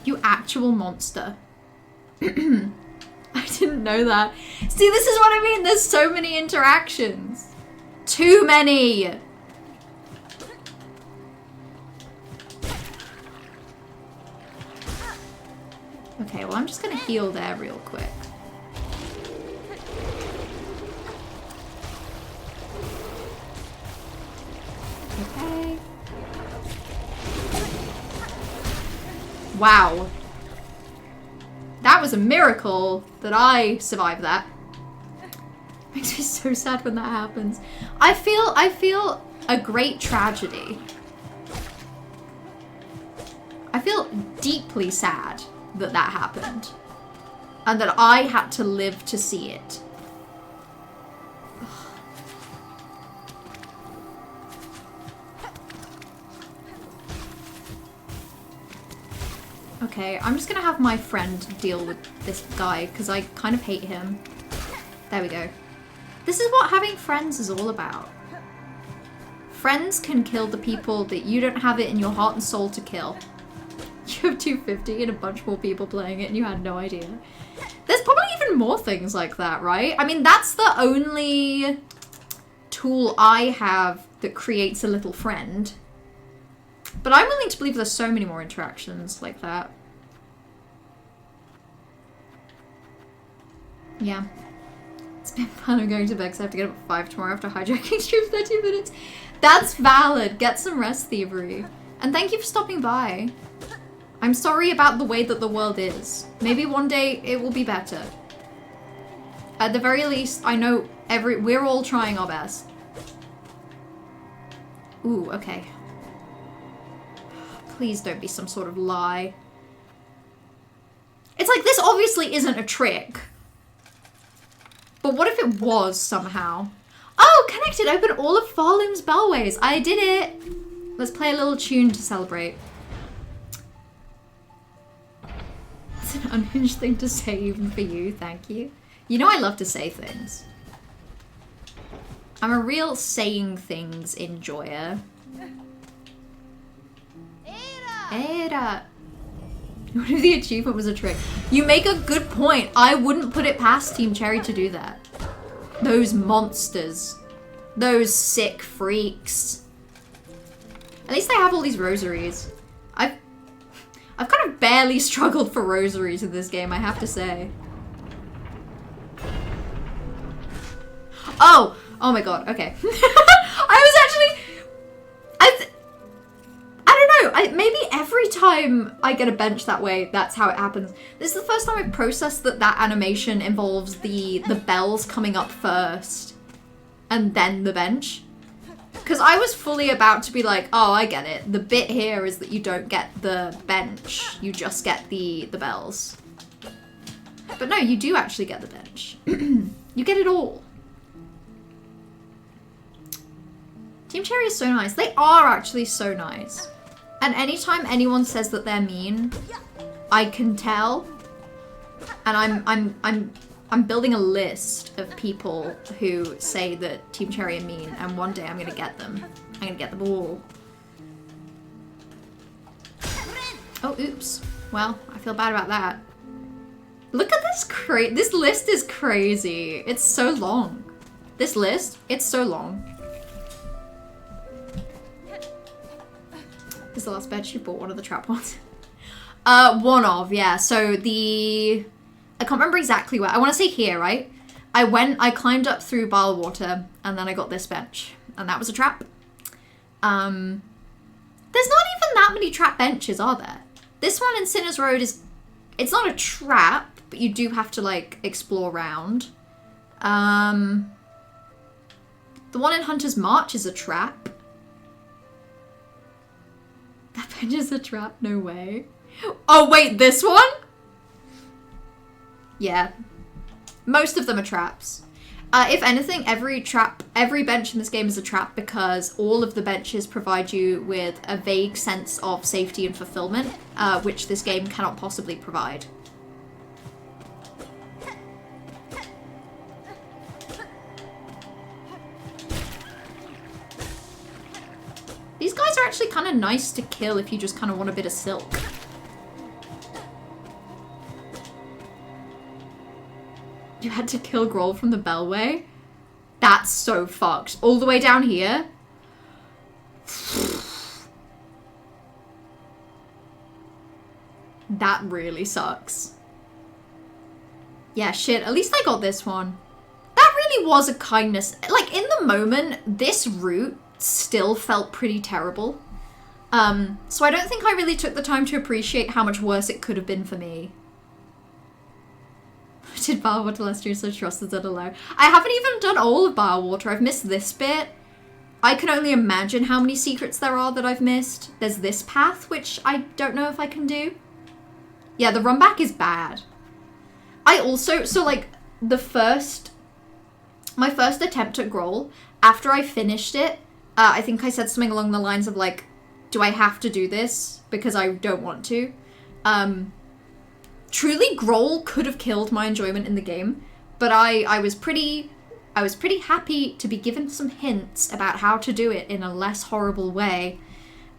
You actual monster. I didn't know that. See, this is what I mean. There's so many interactions. Too many. Okay, well, I'm just gonna heal there real quick. Okay. Wow. That was a miracle that I survived that. Makes me so sad when that happens. I feel a great tragedy. I feel deeply sad that that happened. And that I had to live to see it. okay. I'm just gonna have my friend deal with this guy because I kind of hate him. There we go. This is what having friends is all about. Friends can kill the people that you don't have it in your heart and soul to kill. You have 250 and a bunch more people playing it and you had no idea. There's probably even more things like that, right? I mean, that's the only tool I have that creates a little friend. But I'm willing to believe there's so many more interactions like that. Yeah. It's been fun. I'm going to bed because I have to get up at 5 tomorrow after hijacking stream 30 minutes. That's valid. Get some rest, Thievery. And thank you for stopping by. I'm sorry about the way that the world is. Maybe one day it will be better. At the very least, I know we're all trying our best. Ooh, okay. Please don't be some sort of lie. It's like, this obviously isn't a trick. But what if it was somehow? Oh, connected! Open all of Farloom's bellways. I did it! Let's play a little tune to celebrate. That's an unhinged thing to say even for you, thank you. You know I love to say things. I'm a real saying things enjoyer. Era! What if the achievement was a trick? You make a good point. I wouldn't put it past Team Cherry to do that. Those monsters. Those sick freaks. At least they have all these rosaries. I've kind of barely struggled for rosaries in this game, I have to say. Oh! Oh my god, okay. I was actually... I don't know, maybe every time I get a bench that way, that's how it happens. This is the first time I've processed that that animation involves the bells coming up first. And then the bench. Because I was fully about to be like, oh, I get it. The bit here is that you don't get the bench. You just get the bells. But no, you do actually get the bench. You get it all. Team Cherry is so nice. They are actually so nice. And anytime anyone says that they're mean, I can tell. And I'm building a list of people who say that Team Cherry are mean, and one day I'm gonna get them. I'm gonna get them all. Oh, oops. Well, I feel bad about that. Look at this this list is crazy. It's so long. This list, it's so long. This is the last bench you bought, one of the trap ones. One of, yeah. So I can't remember exactly where. I want to say here, right? I climbed up through Bile Water, and then I got this bench. And that was a trap. There's not even that many trap benches, are there? This one in Sinner's Road it's not a trap, but you do have to, like, explore around. The one in Hunter's March is a trap. That bench is a trap? No way. Oh, wait, this one? Yeah. Most of them are traps. If anything, every bench in this game is a trap because all of the benches provide you with a vague sense of safety and fulfillment, which this game cannot possibly provide. These guys are actually kind of nice to kill if you just kind of want a bit of silk. You had to kill Groll from the Bellway? That's so fucked. All the way down here? That really sucks. Yeah, shit. At least I got this one. That really was a kindness. Like, in the moment, this route still felt pretty terrible. So I don't think I really took the time to appreciate how much worse it could have been for me. Did Bar Water last year, so trusted at a low. I haven't even done all of Bar Water. I've missed this bit. I can only imagine how many secrets there are that I've missed. There's this path, which I don't know if I can do. Yeah, the run back is bad. I also, so like, my first attempt at Groll, after I finished it, I think I said something along the lines of like, do I have to do this? Because I don't want to. Truly, Growl could have killed my enjoyment in the game, but I was pretty happy to be given some hints about how to do it in a less horrible way.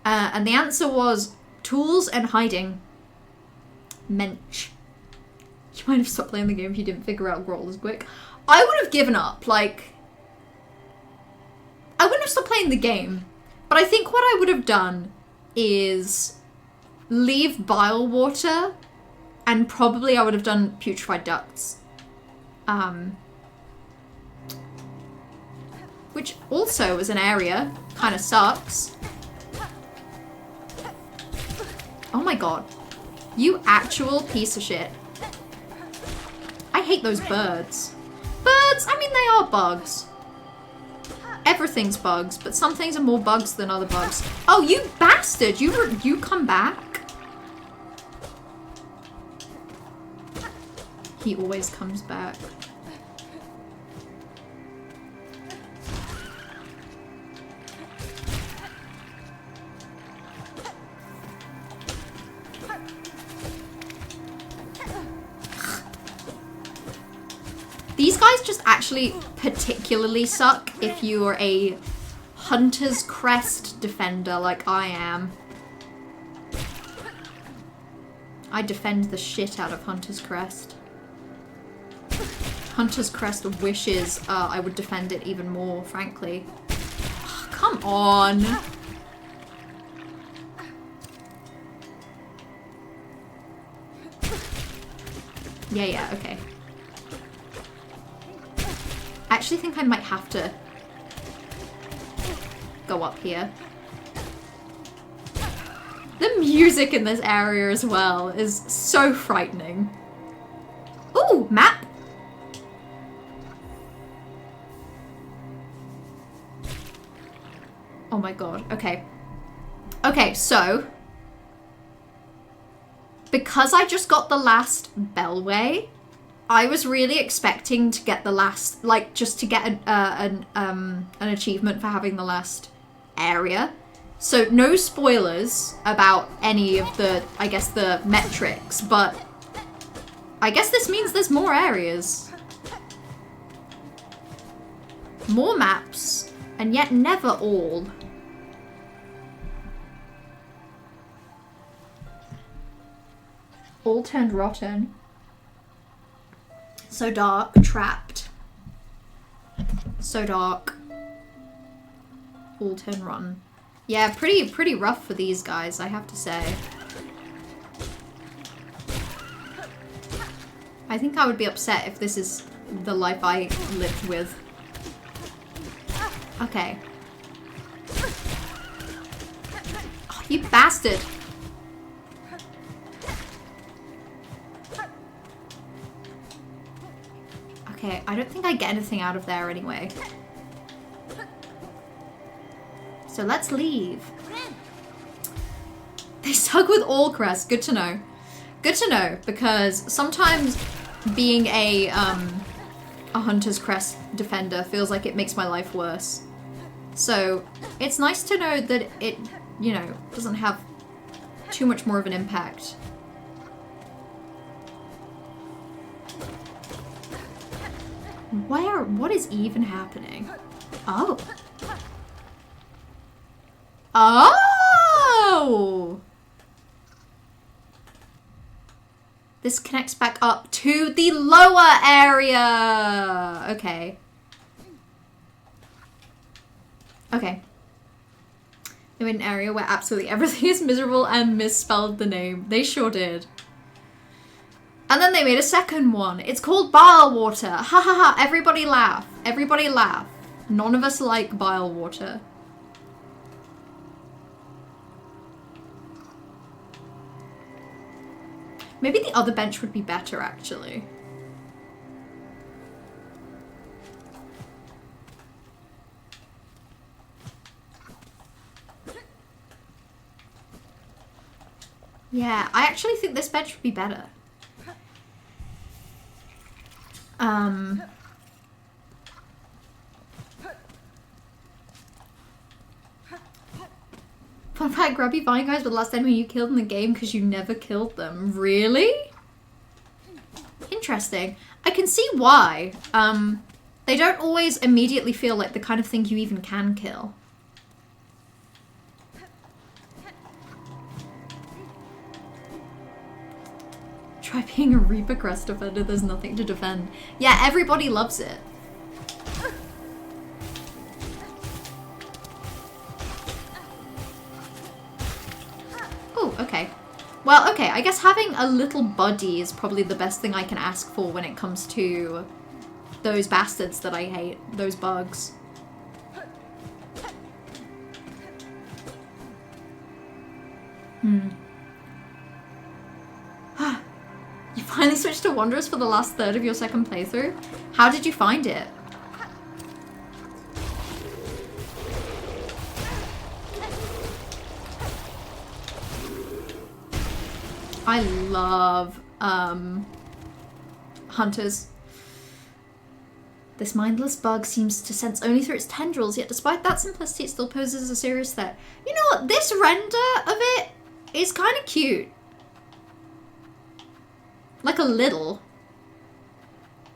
And the answer was tools and hiding. Mensch. You might have stopped playing the game if you didn't figure out Growl as quick. I would have given up, like... I wouldn't have stopped playing the game, but I think what I would have done is leave bile water, and probably I would have done putrefied ducts. Which also is an area, kind of sucks. Oh my god. You actual piece of shit. I hate those birds. Birds, I mean, they are bugs. Everything's bugs, but some things are more bugs than other bugs. Oh, you bastard! You come back? He always comes back. These guys just actually particularly suck if you are a Hunter's Crest defender like I am. I defend the shit out of Hunter's Crest. Hunter's Crest wishes I would defend it even more, frankly. Oh, come on! Yeah, okay. I actually think I might have to go up here. The music in this area as well is so frightening. Ooh, map! Oh my god, okay. Okay, so... because I just got the last Bellway, I was really expecting to get the last, like, just to get an achievement for having the last area. So no spoilers about any of the, I guess, the metrics, but I guess this means there's more areas. More maps, and yet never all. All turned rotten. So dark, trapped. So dark. All turn rotten. Yeah, pretty rough for these guys, I have to say. I think I would be upset if this is the life I lived with. Okay. Oh, you bastard! Okay, I don't think I get anything out of there anyway. So let's leave. They suck with all crests. Good to know. Good to know, because sometimes being a Hunter's Crest defender feels like it makes my life worse. So it's nice to know that it, you know, doesn't have too much more of an impact. What is even happening? Oh. Oh! This connects back up to the lower area! Okay. Okay. They made an area where absolutely everything is miserable and misspelled the name. They sure did. And then they made a second one. It's called Bile Water. Ha ha ha. Everybody laugh. Everybody laugh. None of us like bile water. Maybe the other bench would be better, actually. Yeah, I actually think this bench would be better. Fun fact, that grubby vine guys were the last enemy you killed in the game because you never killed them. Really? Interesting. I can see why. They don't always immediately feel like the kind of thing you even can kill. Try being a Reaper crest defender, there's nothing to defend. Yeah, everybody loves it. Oh, okay. Well, okay, I guess having a little buddy is probably the best thing I can ask for when it comes to those bastards that I hate, those bugs. You finally switched to Wanderers for the last third of your second playthrough? How did you find it? I love hunters. This mindless bug seems to sense only through its tendrils, yet despite that simplicity it still poses a serious threat. You know what, this render of it is kind of cute. Like a little.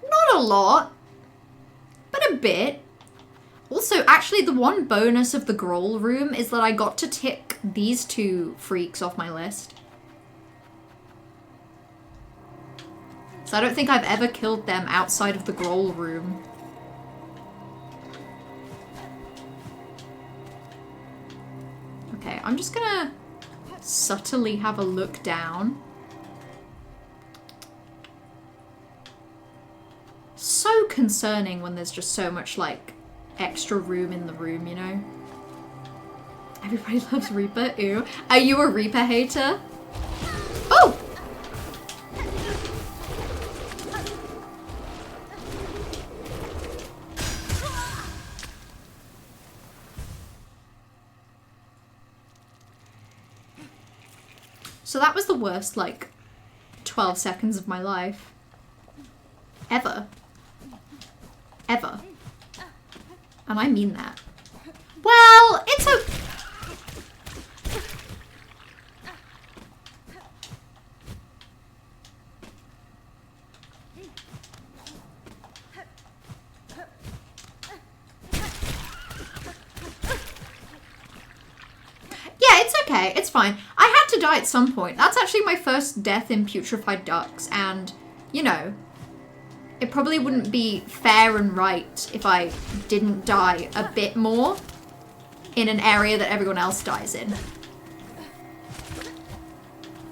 Not a lot, but a bit. Also, actually the one bonus of the Growl room is that I got to tick these two freaks off my list. So I don't think I've ever killed them outside of the Growl room. Okay, I'm just gonna subtly have a look down. So concerning when there's just so much, like, extra room in the room, you know? Everybody loves Reaper, ew. Are you a Reaper hater? Oh! So that was the worst, like, 12 seconds of my life. Ever. Ever. And I mean that. Well, it's a... Yeah, it's okay. It's fine. I had to die at some point. That's actually my first death in Putrefied Ducks, and, you know, it probably wouldn't be fair and right if I didn't die a bit more in an area that everyone else dies in.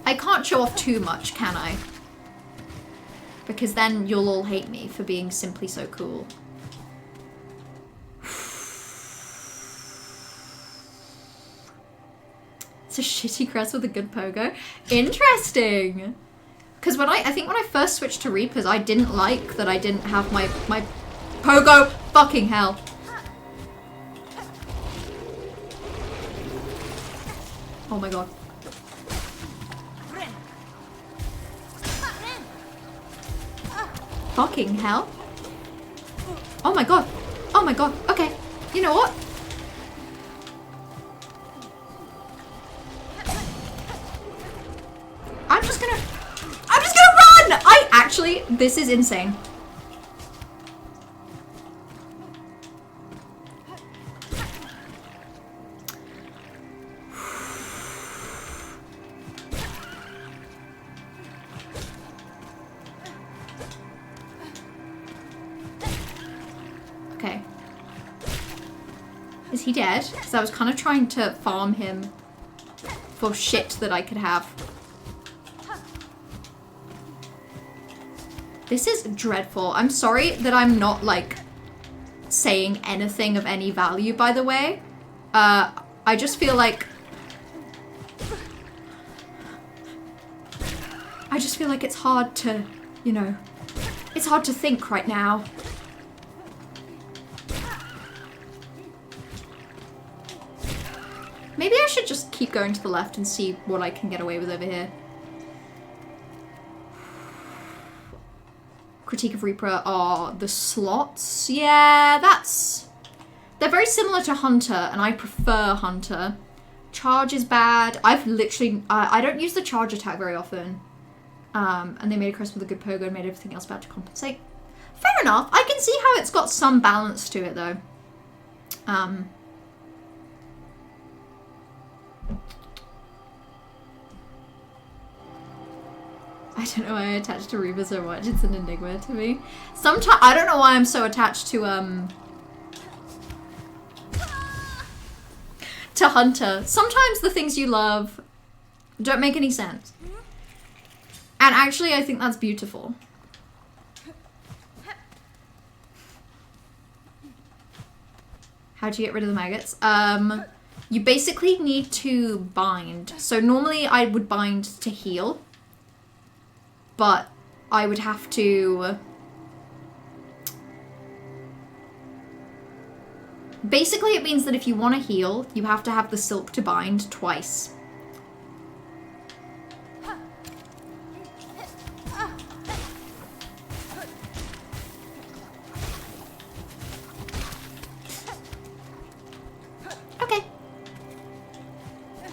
I can't show off too much, can I? Because then you'll all hate me for being simply so cool. It's a shitty crest with a good pogo. Interesting! Because when I think when I first switched to Reapers, I didn't like that I didn't have my pogo. Fucking hell. Oh my god. Fucking hell. Oh my god. Oh my god. Okay. You know what? I'm just gonna run! Actually, this is insane. Okay. Is he dead? Because I was kind of trying to farm him for shit that I could have. This is dreadful. I'm sorry that I'm not, like, saying anything of any value, by the way. I just feel like... it's hard to, you know... It's hard to think right now. Maybe I should just keep going to the left and see what I can get away with over here. Critique of Reaper are the slots. Yeah, they're very similar to Hunter, and I prefer Hunter. Charge is bad. I've literally... I don't use the charge attack very often. And they made a crest with a good pogo and made everything else bad to compensate. Fair enough. I can see how it's got some balance to it, though. I don't know why I attached to Reba so much. It's an enigma to me. Sometimes I don't know why I'm so attached to Hunter. Sometimes the things you love don't make any sense. And actually, I think that's beautiful. How do you get rid of the maggots? You basically need to bind. So normally I would bind to heal. But I would have to... Basically, it means that if you want to heal, you have to have the silk to bind twice. Okay.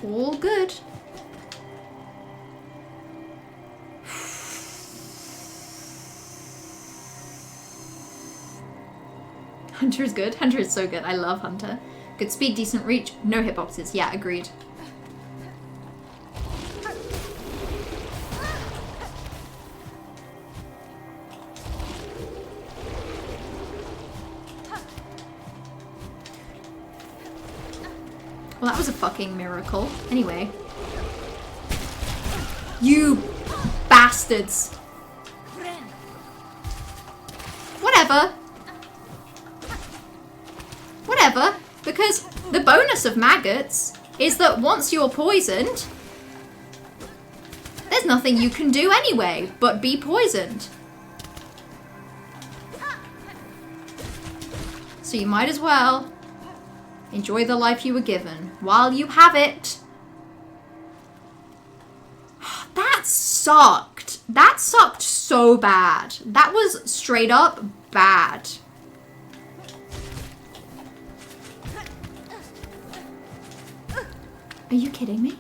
All good. Hunter is good. Hunter is so good. I love Hunter. Good speed, decent reach, no hitboxes. Yeah, agreed. Well, that was a fucking miracle. Anyway. You bastards. Whatever. Whatever, because the bonus of maggots is that once you're poisoned, there's nothing you can do anyway but be poisoned. So you might as well enjoy the life you were given while you have it. That sucked. That sucked so bad. That was straight up bad. Are you kidding me?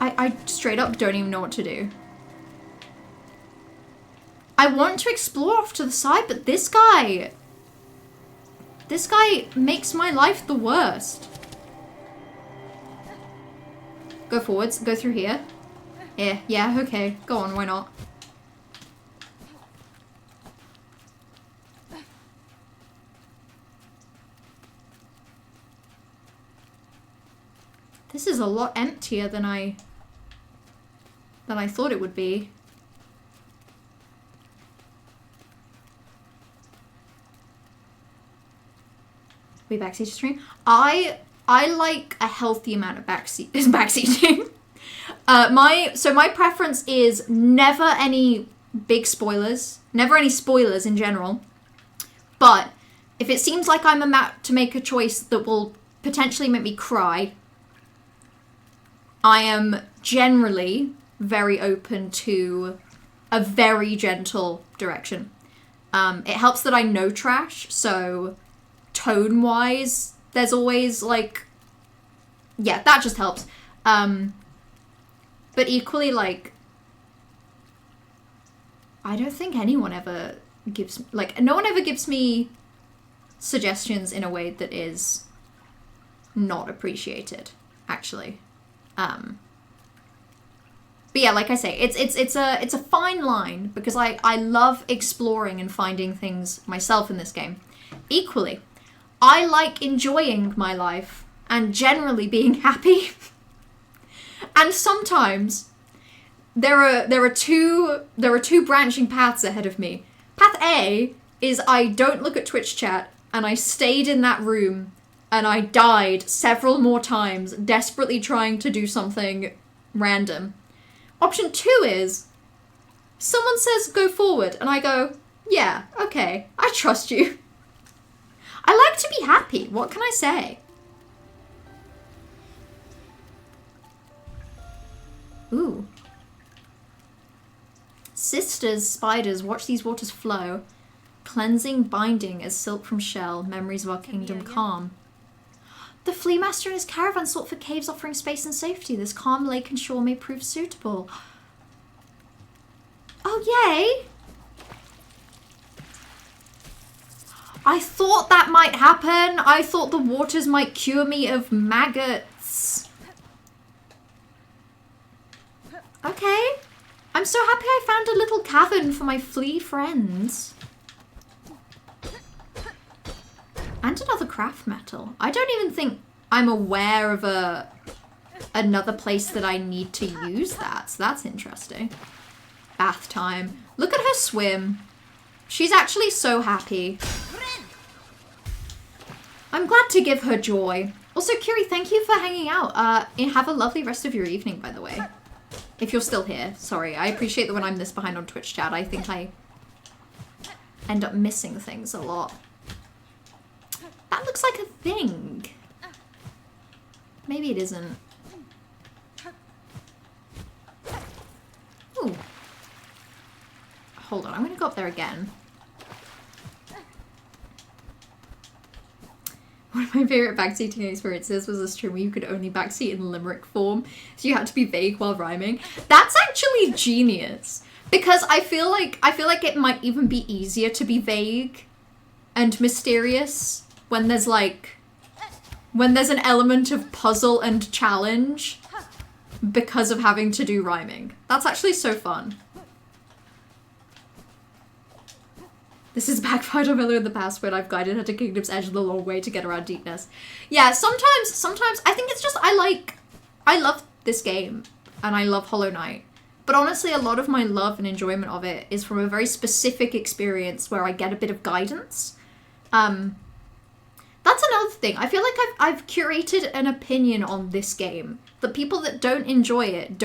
I straight up don't even know what to do. I want to explore off to the side, but this guy makes my life the worst. Go forwards, go through here. Yeah, okay, go on, why not? This is a lot emptier than I thought it would be. We backseat stream. I like a healthy amount of backseating. My preference is never any big spoilers, never any spoilers in general. But if it seems like I'm about to make a choice that will potentially make me cry, I am generally very open to a very gentle direction. It helps that I know trash, so tone-wise, there's always, like... Yeah, that just helps. But equally, like... I don't think anyone ever gives... Like, no one ever gives me suggestions in a way that is not appreciated, actually. But yeah, like I say, it's a fine line because I love exploring and finding things myself in this game. Equally, I like enjoying my life and generally being happy. And sometimes there are two branching paths ahead of me. Path A is I don't look at Twitch chat and I stayed in that room and I died several more times, desperately trying to do something random. Option 2 is, someone says go forward, and I go, yeah, okay, I trust you. I like to be happy, what can I say? Ooh. Sisters, spiders, watch these waters flow. cleansing binding as silk from shell, memories of our kingdom calm. The flea master and his caravan sought for caves offering space and safety. This calm lake and shore may prove suitable. Oh, yay! I thought that might happen. I thought the waters might cure me of maggots. Okay. I'm so happy I found a little cavern for my flea friends. And another craft metal. I don't even think I'm aware of another place that I need to use that. So that's interesting. Bath time. Look at her swim. She's actually so happy. I'm glad to give her joy. Also, Kiri, thank you for hanging out. Have a lovely rest of your evening, by the way. If you're still here. Sorry, I appreciate that when I'm this behind on Twitch chat, I think I end up missing things a lot. That looks like a thing. Maybe it isn't. Ooh. Hold on, I'm gonna go up there again. One of my favourite backseating experiences was a stream where you could only backseat in limerick form, so you had to be vague while rhyming. That's actually genius, because I feel like it might even be easier to be vague and mysterious when there's an element of puzzle and challenge because of having to do rhyming. That's actually so fun. This is backfired on earlier in the past when I've guided her to Kingdom's Edge the long way to get around deepness. Yeah, sometimes I think it's just I love this game and I love Hollow Knight. But honestly, a lot of my love and enjoyment of it is from a very specific experience where I get a bit of guidance. That's another thing. I feel like I've curated an opinion on this game. The people that don't enjoy it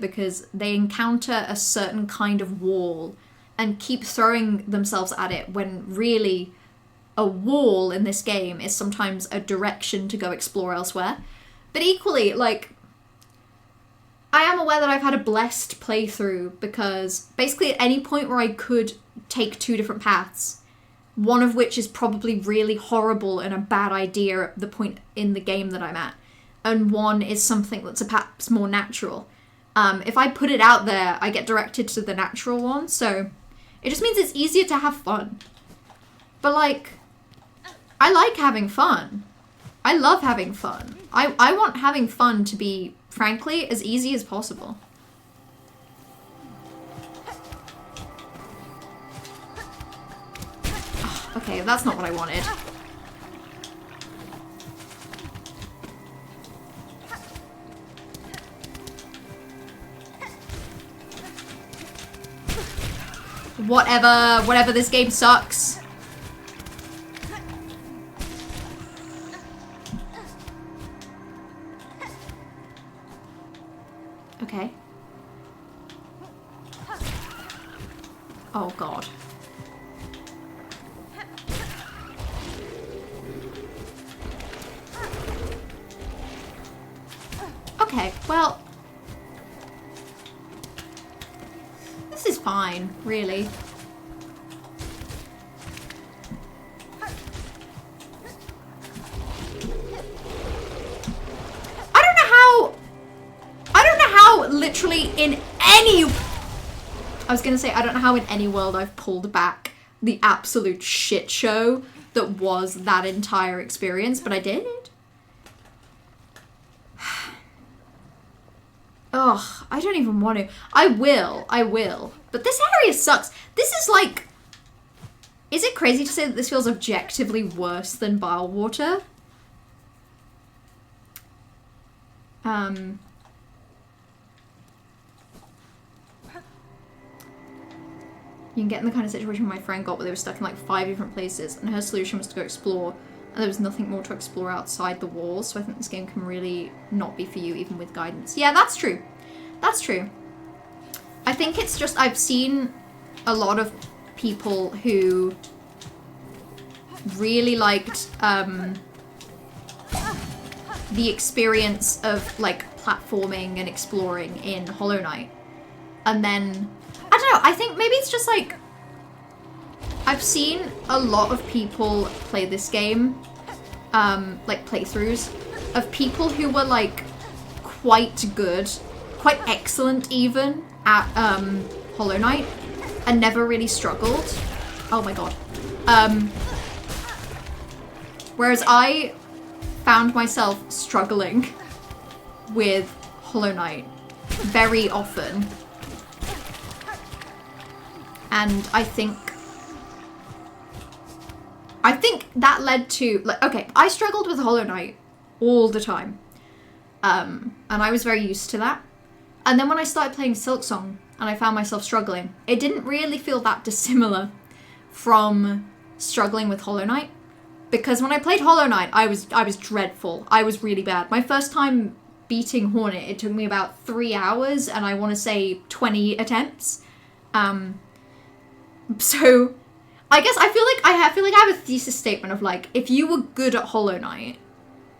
because they encounter a certain kind of wall and keep throwing themselves at it when really a wall in this game is sometimes a direction to go explore elsewhere. But equally, like, I am aware that I've had a blessed playthrough because basically at any point where I could take two different paths, one of which is probably really horrible and a bad idea at the point in the game that I'm at, and one is something that's perhaps more natural. If I put it out there, I get directed to the natural one, so it just means it's easier to have fun. But like, I like having fun. I love having fun. I want having fun to be, frankly, as easy as possible. Oh, okay, that's not what I wanted. Whatever, this game sucks. Okay. Oh god. Okay, well, this is fine, really. Literally in any... I was gonna say, I don't know how in any world I've pulled back the absolute shit show that was that entire experience, but I did. Ugh, I don't even want to. I will. But this area sucks. This is like... Is it crazy to say that this feels objectively worse than Bilewater? You can get in the kind of situation where my friend got where they were stuck in like 5 different places and her solution was to go explore and there was nothing more to explore outside the walls, so I think this game can really not be for you even with guidance. Yeah, that's true. That's true. I think it's just I've seen a lot of people who really liked the experience of like platforming and exploring in Hollow Knight, and then I don't know, I think maybe it's just like I've seen a lot of people play this game, like playthroughs, of people who were like quite good, quite excellent even, at Hollow Knight, and never really struggled. Oh my god. Whereas I found myself struggling with Hollow Knight very often. And I think that led to, like, okay, I struggled with Hollow Knight all the time. And I was very used to that. And then when I started playing SILKSONG and I found myself struggling, it didn't really feel that dissimilar from struggling with Hollow Knight. Because when I played Hollow Knight, I was dreadful. I was really bad. My first time beating Hornet, it took me about 3 hours and I want to say 20 attempts. So I guess I feel like I have a thesis statement of like, if you were good at Hollow Knight,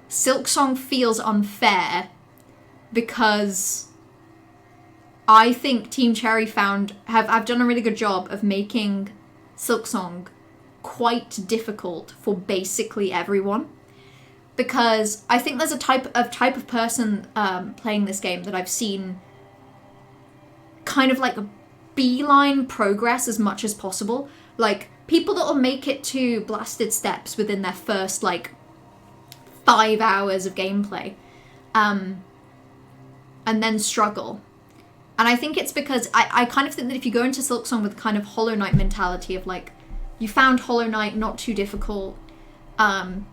SILKSONG feels unfair because I think Team Cherry have done a really good job of making SILKSONG quite difficult for basically everyone. Because I think there's a type of person playing this game that I've seen kind of like beeline progress as much as possible. Like, people that will make it to Blasted Steps within their first, like, 5 hours of gameplay. And then struggle. And I think it's because I kind of think that if you go into SILKSONG with kind of Hollow Knight mentality of, like, you found Hollow Knight not too difficult,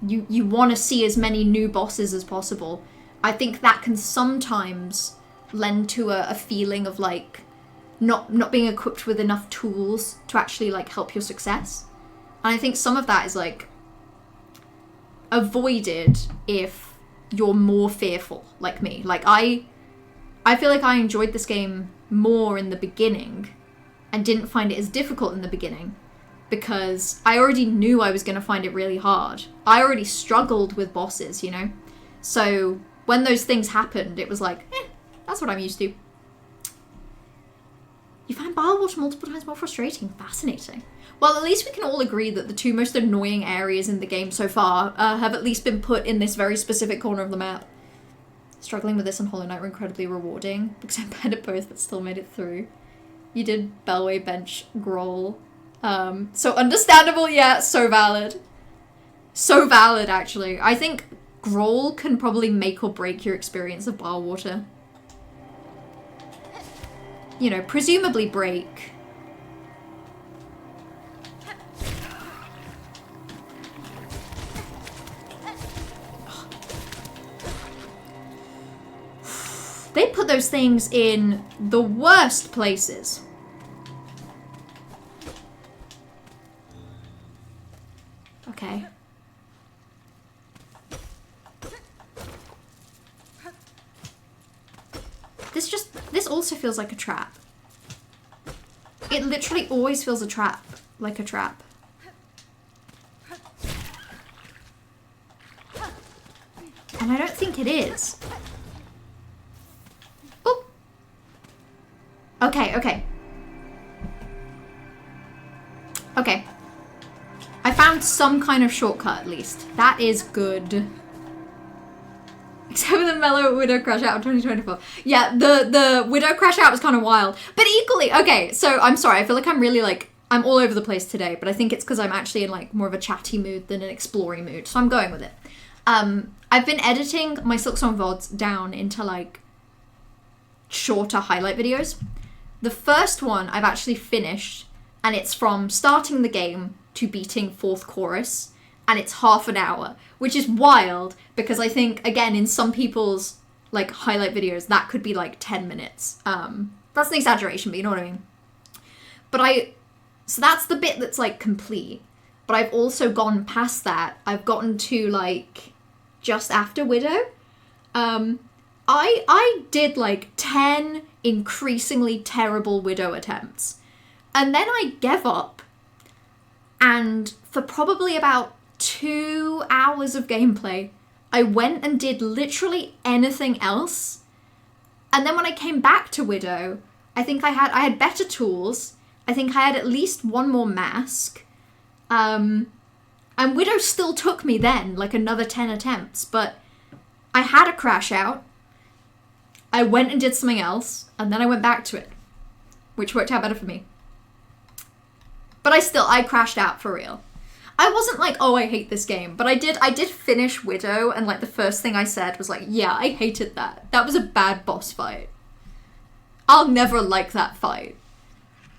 you want to see as many new bosses as possible, I think that can sometimes lend to a feeling of, like, not being equipped with enough tools to actually, like, help your success. And I think some of that is, like, avoided if you're more fearful, like me. Like, I feel like I enjoyed this game more in the beginning and didn't find it as difficult in the beginning because I already knew I was going to find it really hard. I already struggled with bosses, you know? So when those things happened, it was like, that's what I'm used to. You find bile water multiple times more frustrating. Fascinating. Well, at least we can all agree that the two most annoying areas in the game so far have at least been put in this very specific corner of the map. Struggling with this and Hollow Knight were incredibly rewarding because I played at both but still made it through. You did Bellway Bench Growl. So understandable, yeah, so valid. So valid, actually. I think Growl can probably make or break your experience of bile water. You know, presumably break. They put those things in the worst places. Okay. This also feels like a trap. It literally always feels like a trap. And I don't think it is. Oh. Okay. Okay. I found some kind of shortcut at least. That is good. Except for the Mellow Widow Crash Out of 2024. Yeah, the Widow Crash Out was kind of wild. But equally, okay, so I'm sorry. I feel like I'm really, like, I'm all over the place today. But I think it's because I'm actually in, like, more of a chatty mood than an exploring mood. So I'm going with it. I've been editing my SILKSONG VODs down into, like, shorter highlight videos. The first one I've actually finished. And it's from starting the game to beating 4th chorus. And it's half an hour, which is wild because I think, again, in some people's, like, highlight videos, that could be, like, 10 minutes. That's an exaggeration, but you know what I mean. So that's the bit that's, like, complete. But I've also gone past that. I've gotten to, like, just after Widow. I did, like, 10 increasingly terrible Widow attempts. And then I gave up. And for probably about 2 hours of gameplay, I went and did literally anything else. And then when I came back to Widow, I think I had better tools. I think I had at least one more mask. And Widow still took me then, like another 10 attempts, but I had a crash out. I went and did something else, and then I went back to it, which worked out better for me. But I crashed out for real. I wasn't like, oh, I hate this game, but I did finish Widow, and like the first thing I said was like, yeah, I hated that. That was a bad boss fight. I'll never like that fight.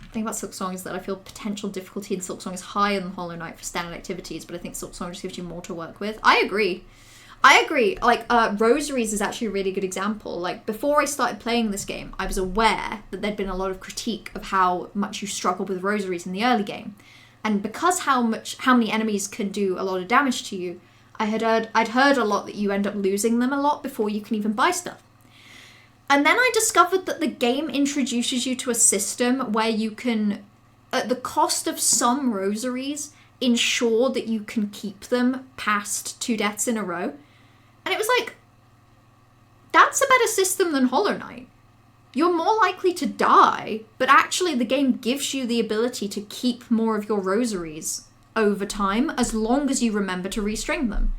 The thing about SILKSONG is that I feel potential difficulty in SILKSONG is higher than Hollow Knight for standard activities, but I think SILKSONG just gives you more to work with. I agree. Like, Rosaries is actually a really good example. Like, before I started playing this game, I was aware that there'd been a lot of critique of how much you struggle with Rosaries in the early game. And because how many enemies can do a lot of damage to you, I'd heard a lot that you end up losing them a lot before you can even buy stuff. And then I discovered that the game introduces you to a system where you can, at the cost of some Rosaries, ensure that you can keep them past 2 deaths in a row. And it was like, that's a better system than Hollow Knight. You're more likely to die, but actually the game gives you the ability to keep more of your Rosaries over time, as long as you remember to restring them.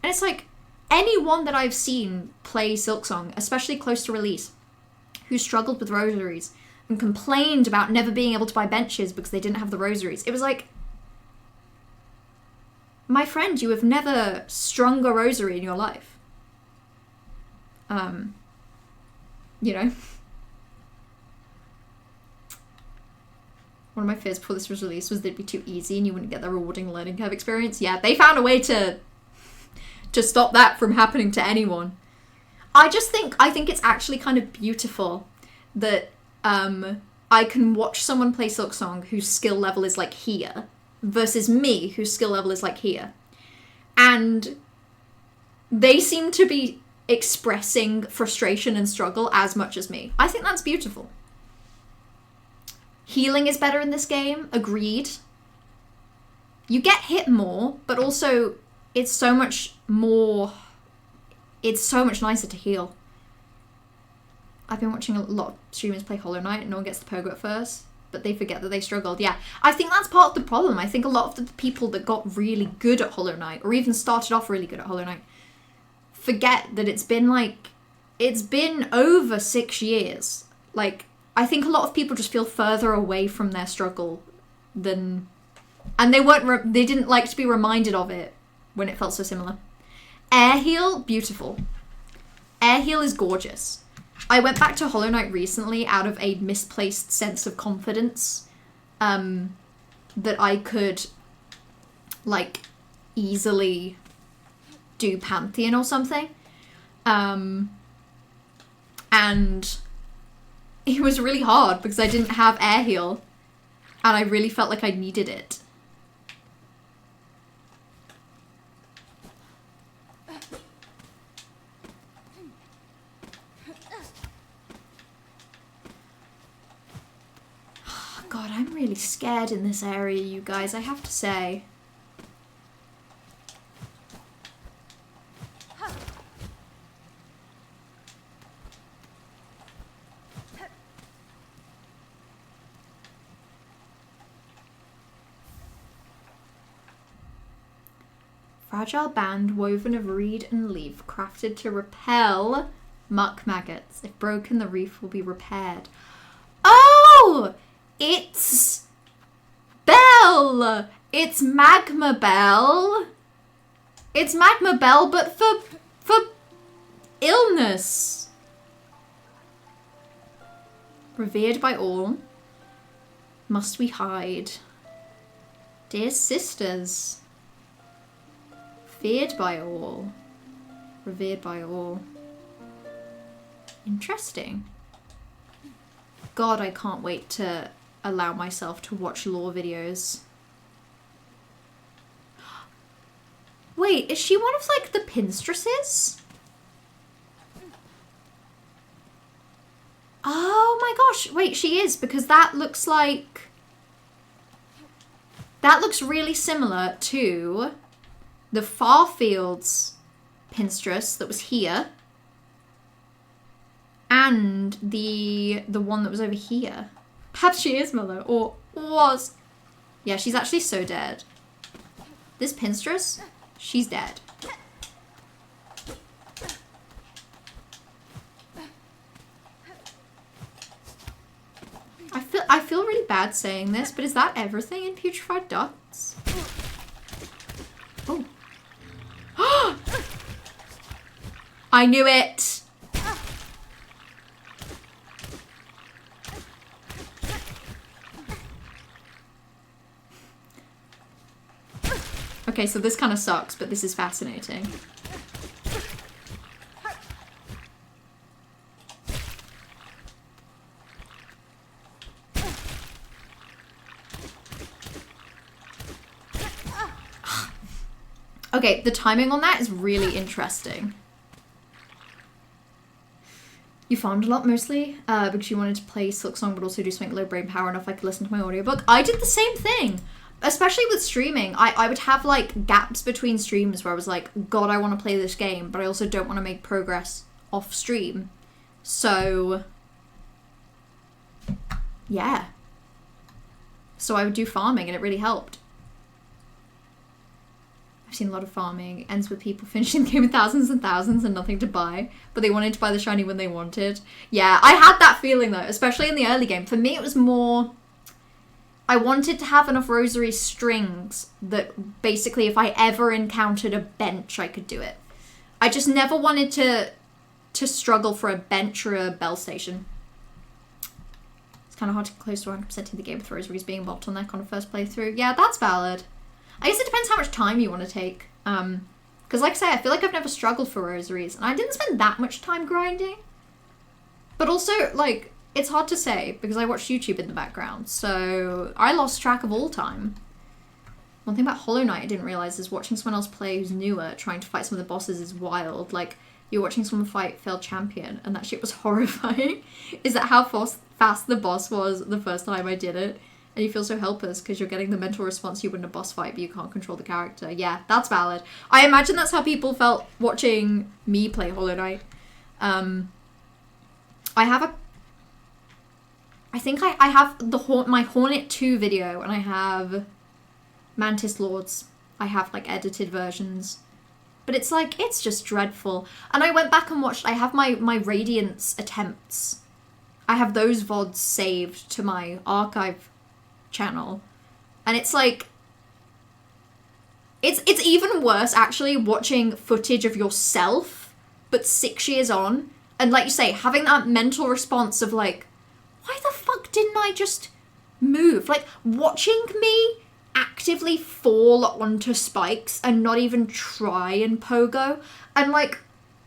And it's like, anyone that I've seen play SILKSONG, especially close to release, who struggled with Rosaries and complained about never being able to buy benches because they didn't have the Rosaries, it was like, my friend, you have never strung a rosary in your life. You know? One of my fears before this was released was that it'd be too easy and you wouldn't get the rewarding learning curve experience. Yeah, they found a way to stop that from happening to anyone. I think it's actually kind of beautiful that I can watch someone play SILKSONG whose skill level is like here, versus me, whose skill level is like here. And they seem to be expressing frustration and struggle as much as me. I think that's beautiful. Healing is better in this game, agreed. You get hit more, but also it's so much nicer to heal. I've been watching a lot of streamers play Hollow Knight and no one gets the pogo at first, but they forget that they struggled. Yeah, I think that's part of the problem. I think a lot of the people that got really good at Hollow Knight, or even started off really good at Hollow Knight, forget that it's been over 6 years. Like, I think a lot of people just feel further away from their struggle than, and they didn't like to be reminded of it when it felt so similar. Air heal, beautiful. Air heal is gorgeous. I went back to Hollow Knight recently out of a misplaced sense of confidence that I could, like, easily do Pantheon or something. And it was really hard because I didn't have air heal and I really felt like I needed it. God, I'm really scared in this area, you guys, I have to say. Fragile band woven of reed and leaf, crafted to repel muck maggots. If broken, the reef will be repaired. Oh! It's Bell! It's Magma Bell. It's Magma Bell, but for illness. Revered by all, must we hide? Dear sisters, feared by all, revered by all. Interesting. God, I can't wait to allow myself to watch lore videos. Wait, is she one of, like, the pinstresses? Oh my gosh, wait, she is, because that looks like... That looks really similar to the Farfields pinstress that was here. And the one that was over here. Perhaps she is Mother, or was. Yeah, she's actually so dead. This pinstress, she's dead. I feel really bad saying this, but is that everything in Putrefied Ducts? Oh. I knew it! Okay, so this kind of sucks, but this is fascinating. Okay, the timing on that is really interesting. You farmed a lot mostly because you wanted to play SILKSONG but also do something low brain power enough I could listen to my audiobook. I did the same thing, especially with streaming. I would have like gaps between streams where I was like, God, I want to play this game, but I also don't want to make progress off stream. So, yeah. So I would do farming and it really helped. I've seen a lot of farming. It ends with people finishing the game with thousands and thousands and nothing to buy, but they wanted to buy the shiny when they wanted. Yeah, I had that feeling though, especially in the early game. For me, it was more, I wanted to have enough rosary strings that basically if I ever encountered a bench, I could do it. I just never wanted to struggle for a bench or a bell station. It's kind of hard to get close to 100%ing the game with rosaries being a bottleneck on a first playthrough. Yeah, that's valid. I guess it depends how much time you want to take. Because like I say, I feel like I've never struggled for rosaries. And I didn't spend that much time grinding. But also, like, it's hard to say because I watch YouTube in the background. So I lost track of all time. One thing about Hollow Knight I didn't realize is watching someone else play who's newer, trying to fight some of the bosses is wild. Like, you're watching someone fight Failed Champion and that shit was horrifying. Is that how fast the boss was the first time I did it? And you feel so helpless because you're getting the mental response you would in a boss fight, but you can't control the character. Yeah, that's valid. I imagine that's how people felt watching me play Hollow Knight. I think I have my Hornet 2 video, and I have Mantis Lords. I have like edited versions. But it's like, it's just dreadful. And I went back and watched, I have my Radiance attempts. I have those VODs saved to my archive channel, and it's like it's even worse actually watching footage of yourself but 6 years on, and like you say, having that mental response of like, why the fuck didn't I just move? Like watching me actively fall onto spikes and not even try and pogo, and like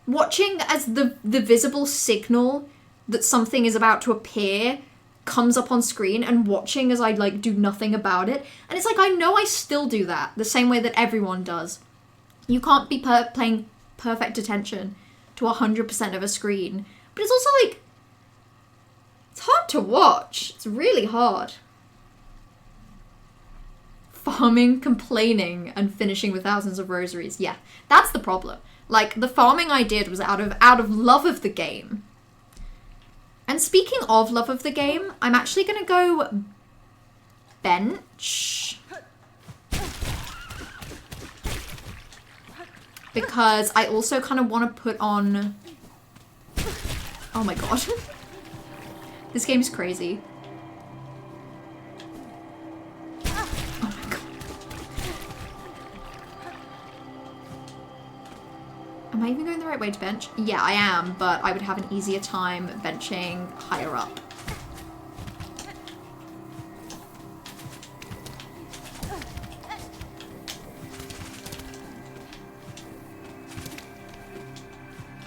watching as the visible signal that something is about to appear comes up on screen, and watching as I like do nothing about it. And it's like, I know I still do that the same way that everyone does. You can't be paying perfect attention to 100% of a screen, but it's also like, it's hard to watch. It's really hard. Farming, complaining, and finishing with thousands of rosaries. Yeah, that's the problem. Like, the farming I did was out of love of the game. And speaking of love of the game, I'm actually going to go bench. Because I also kind of want to put on... Oh my god. This game's crazy. Oh my god. Am I even going the right way to bench? Yeah, I am, but I would have an easier time benching higher up.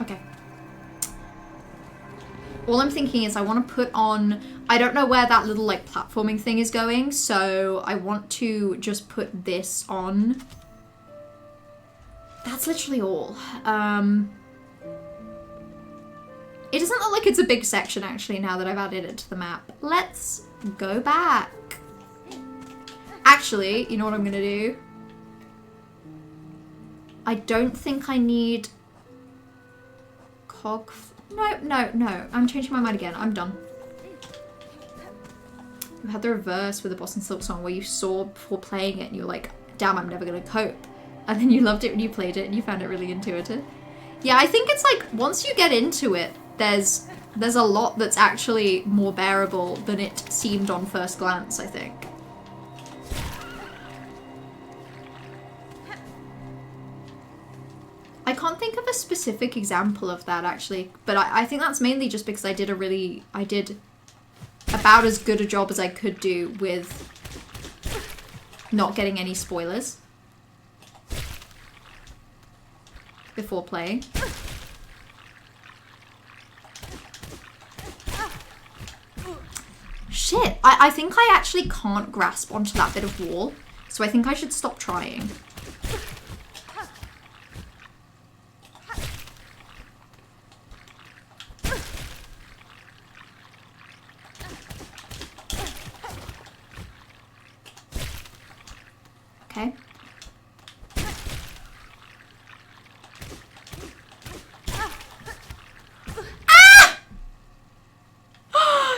Okay. All I'm thinking is I want to put on... I don't know where that little, like, platforming thing is going, so I want to just put this on. That's literally all. It doesn't look like it's a big section, actually, now that I've added it to the map. Let's go back. Actually, you know what I'm going to do? I don't think I need... No. I'm changing my mind again. I'm done. You had the reverse with the boss in Silksong where you saw before playing it and you're like, damn, I'm never gonna cope. And then you loved it when you played it and you found it really intuitive. Yeah, I think it's like, once you get into it, there's a lot that's actually more bearable than it seemed on first glance, I think. I can't think of a specific example of that, actually, but I think that's mainly just because I did about as good a job as I could do with not getting any spoilers before playing. Shit, I think I actually can't grasp onto that bit of wall, so I think I should stop trying. Okay.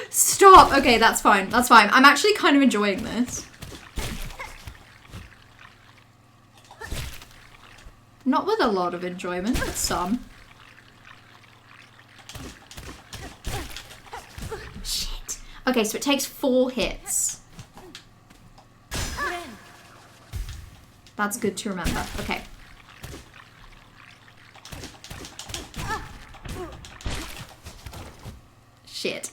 Stop! Okay, that's fine. That's fine. I'm actually kind of enjoying this. Not with a lot of enjoyment, but some. Shit. Okay, so it takes 4 hits. That's good to remember. Okay. Shit.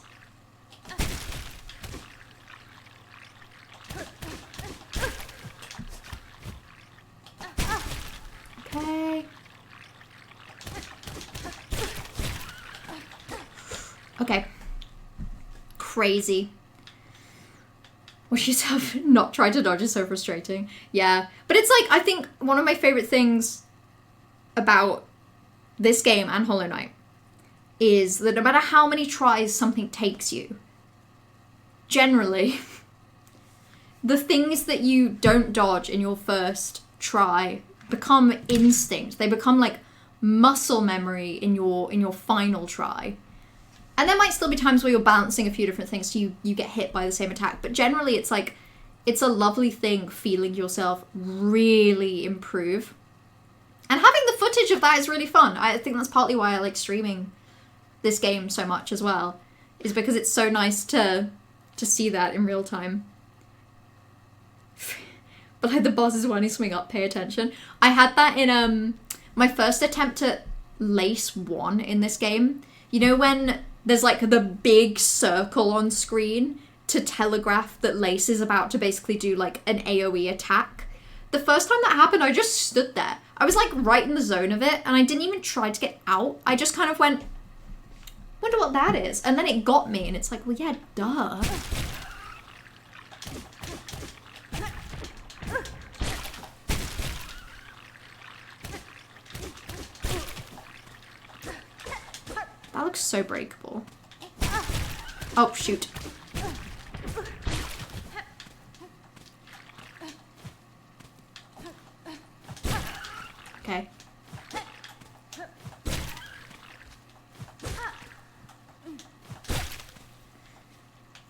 Okay. Okay. Crazy. Wish yourself not trying to dodge is so frustrating. Yeah. But it's like, I think one of my favorite things about this game and Hollow Knight is that no matter how many tries something takes you, generally, the things that you don't dodge in your first try become instinct. They become like muscle memory in your final try. And there might still be times where you're balancing a few different things so you get hit by the same attack. But generally it's like, it's a lovely thing feeling yourself really improve. And having the footage of that is really fun. I think that's partly why I like streaming this game so much as well. Is because it's so nice to see that in real time. But like the bosses when you swing up, pay attention. I had that in my first attempt at Lace 1 in this game. You know when there's like the big circle on screen to telegraph that Lace is about to basically do like an AoE attack? The first time that happened, I just stood there. I was like right in the zone of it and I didn't even try to get out. I just kind of went, wonder what that is. And then it got me and it's like, well, yeah, duh. That looks so breakable. Oh, shoot. Okay.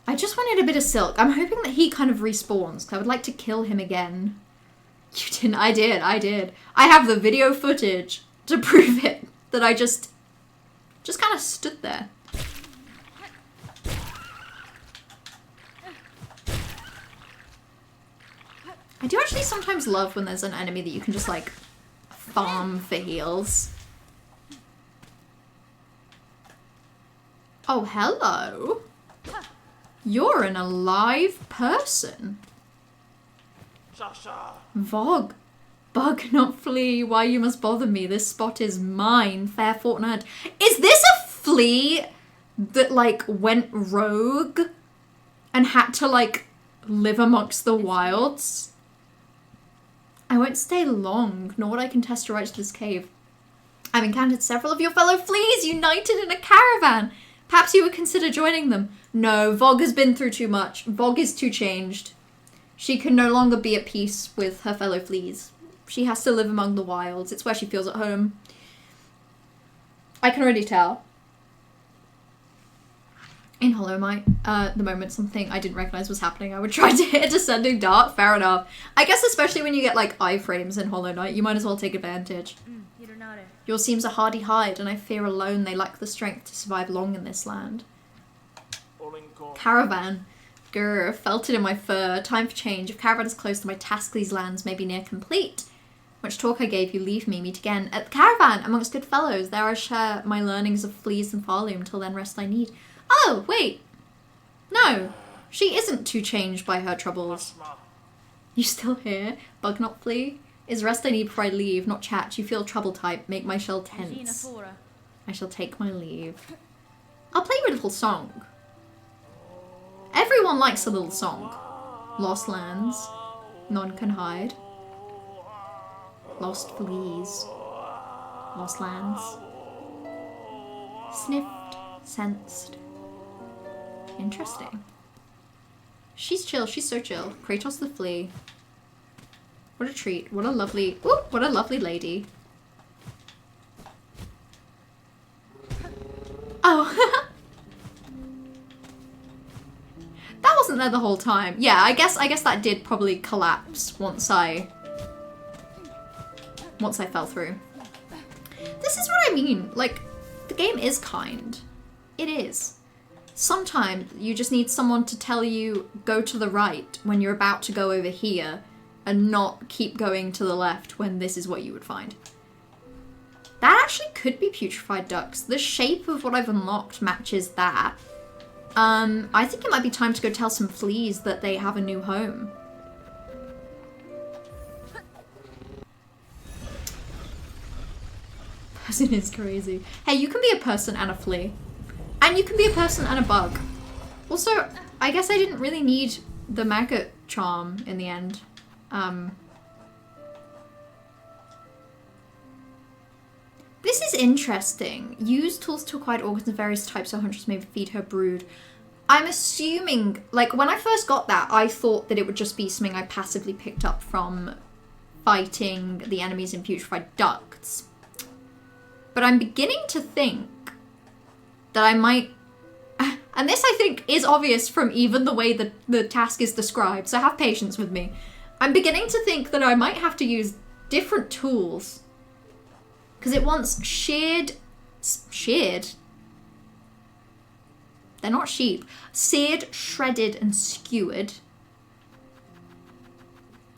I just wanted a bit of Silk. I'm hoping that he kind of respawns, because I would like to kill him again. You didn't? I did. I have the video footage to prove it, that I just kind of stood there. I do actually sometimes love when there's an enemy that you can just like farm for heals. Oh, hello. You're an alive person. Vog. Bug, not flea. Why you must bother me? This spot is mine. Fair fortnight. Is this a flea that like went rogue and had to like live amongst the wilds? I won't stay long, nor would I contest your right to this cave. I've encountered several of your fellow fleas united in a caravan. Perhaps you would consider joining them. No, Vog has been through too much. Vog is too changed. She can no longer be at peace with her fellow fleas. She has to live among the wilds. It's where she feels at home. I can already tell. In Hollow Knight, the moment something I didn't recognize was happening, I would try to hit a descending dart. Fair enough. I guess especially when you get like iframes in Hollow Knight, you might as well take advantage. Yours seems a hardy hide, and I fear alone they lack the strength to survive long in this land. Caravan. Grr, felt it in my fur. Time for change. If caravan is close to my task, these lands may be near complete. Much talk I gave you, leave me, meet again. At the caravan, amongst good fellows, there I share my learnings of fleas and farloom, till then rest I need. Oh, wait. No, she isn't too changed by her troubles. You still here? Bug not flea? Is rest I need before I leave, not chat. You feel trouble type, make my shell tense. I shall take my leave. I'll play you a little song. Everyone likes a little song. Lost lands. None can hide. Lost fleas. Lost lands. Sniffed. Sensed. Interesting. She's chill. She's so chill. Kratos the flea. What a treat. What a lovely... Ooh, what a lovely lady. Oh. That wasn't there the whole time. Yeah, I guess that did probably collapse once I fell through. This is what I mean. Like, the game is kind. It is. Sometimes you just need someone to tell you go to the right when you're about to go over here and not keep going to the left when this is what you would find. That actually could be putrefied ducks. The shape of what I've unlocked matches that. I think it might be time to go tell some fleas that they have a new home. Person is crazy. Hey, you can be a person and a flea. And you can be a person and a bug. Also, I guess I didn't really need the maggot charm in the end. This is interesting. Use tools to acquire organs of various types so hunters may feed her brood. I'm assuming, like, when I first got that, I thought that it would just be something I passively picked up from fighting the enemies in putrefied ducts. But I'm beginning to think that I might... And this, I think, is obvious from even the way that the task is described, so have patience with me. I'm beginning to think that I might have to use different tools. Because it wants sheared... They're not sheep. Seared, shredded, and skewered.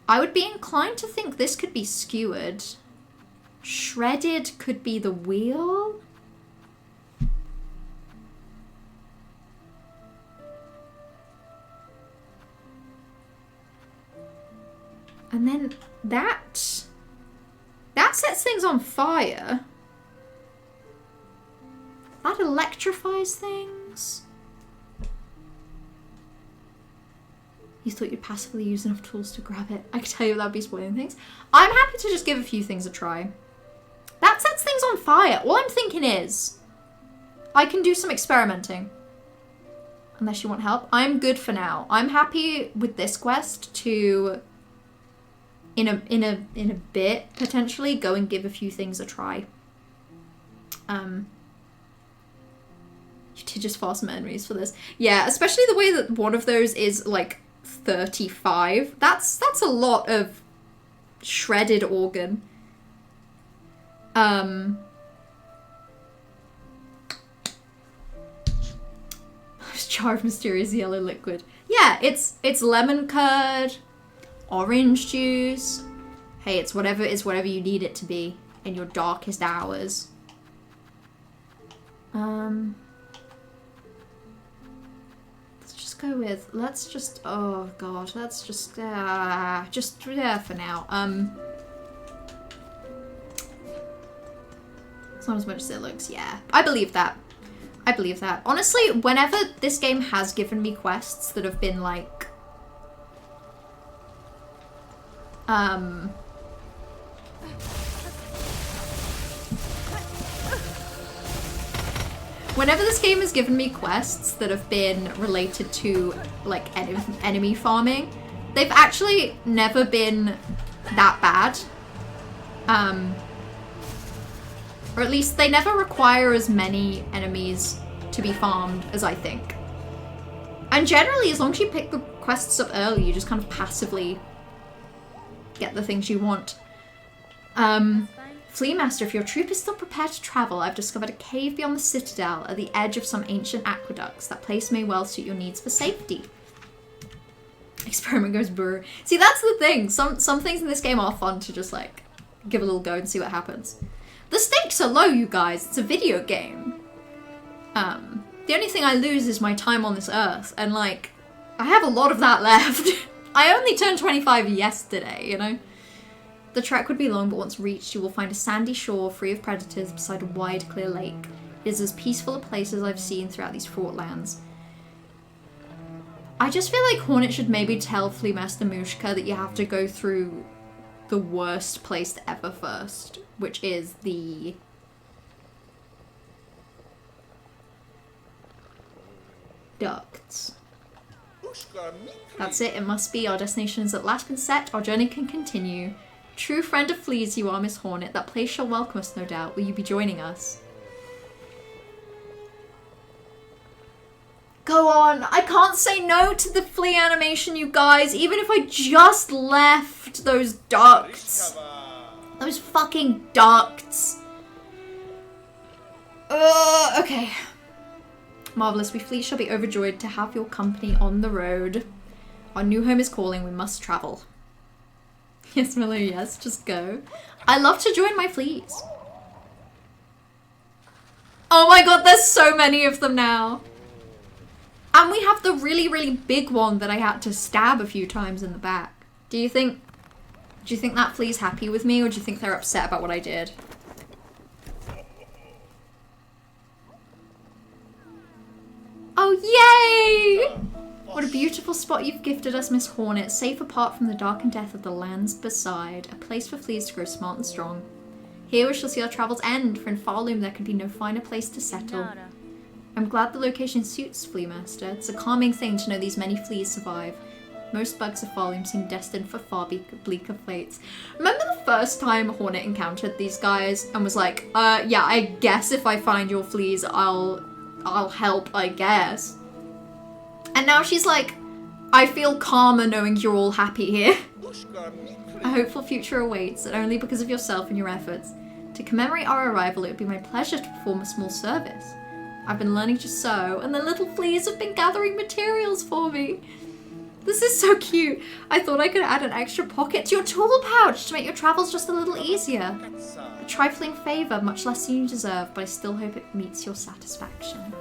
I would be inclined to think this could be skewered. Shredded could be the wheel. And then that sets things on fire. That electrifies things. You thought you'd passively use enough tools to grab it. I can tell you that would be spoiling things. I'm happy to just give a few things a try. That sets things on fire. All I'm thinking is, I can do some experimenting. Unless you want help. I'm good for now. I'm happy with this quest to, in a bit, potentially, go and give a few things a try. You did just fast some enemies for this. Yeah, especially the way that one of those is, like, 35. That's a lot of shredded organ. Jar of mysterious yellow liquid. Yeah, it's lemon curd, orange juice. Hey, it's whatever you need it to be in your darkest hours. Let's just oh god, let's just for now. It's not as much as it looks. Yeah, I believe that. I believe that. Honestly, whenever this game has given me quests that have been like whenever this game has given me quests that have been related to, like, enemy farming, they've actually never been that bad. Or at least they never require as many enemies to be farmed as I think. And generally, as long as you pick the quests up early, you just kind of passively get the things you want. Flea Master, if your troop is still prepared to travel, I've discovered a cave beyond the citadel at the edge of some ancient aqueducts. That place may well suit your needs for safety. Experiment goes brr. See, that's the thing. Some things in this game are fun to just like give a little go and see what happens. The stakes are low, you guys. It's a video game. The only thing I lose is my time on this earth, and like, I have a lot of that left. I only turned 25 yesterday, you know? The trek would be long, but once reached, you will find a sandy shore free of predators beside a wide, clear lake. It is as peaceful a place as I've seen throughout these fraught lands. I just feel like Hornet should maybe tell Flea Master Mushka that you have to go through the worst place ever first, which is the... ducts. That's it, it must be. Our destination has at last been set. Our journey can continue. True friend of fleas you are, Miss Hornet. That place shall welcome us, no doubt. Will you be joining us? Go on. I can't say no to the flea animation, you guys. Even if I just left those ducts. Those fucking ducts. Okay. Marvellous, we fleet shall be overjoyed to have your company on the road. Our new home is calling, we must travel. Yes, Miller, yes, just go. I love to join my fleas. Oh my god, there's so many of them now. And we have the really, really big one that I had to stab a few times in the back. Do you think that flea's happy with me, or do you think they're upset about what I did? Oh, yay! What a beautiful spot you've gifted us, Miss Hornet. Safe apart from the dark and death of the lands beside. A place for fleas to grow smart and strong. Here we shall see our travels end, for in Farloom there can be no finer place to settle. I'm glad the location suits Flea Master. It's a calming thing to know these many fleas survive. Most bugs of Farloom seem destined for far bleaker fates. Remember the first time Hornet encountered these guys and was like, yeah, I guess if I find your fleas, I'll help, I guess. And now she's like, I feel calmer knowing you're all happy here. A hopeful future awaits, and only because of yourself and your efforts. To commemorate our arrival, it would be my pleasure to perform a small service. I've been learning to sew, and the little fleas have been gathering materials for me. This is so cute. I thought I could add an extra pocket to your tool pouch to make your travels just a little easier. A trifling favour, much less than you deserve, but I still hope it meets your satisfaction.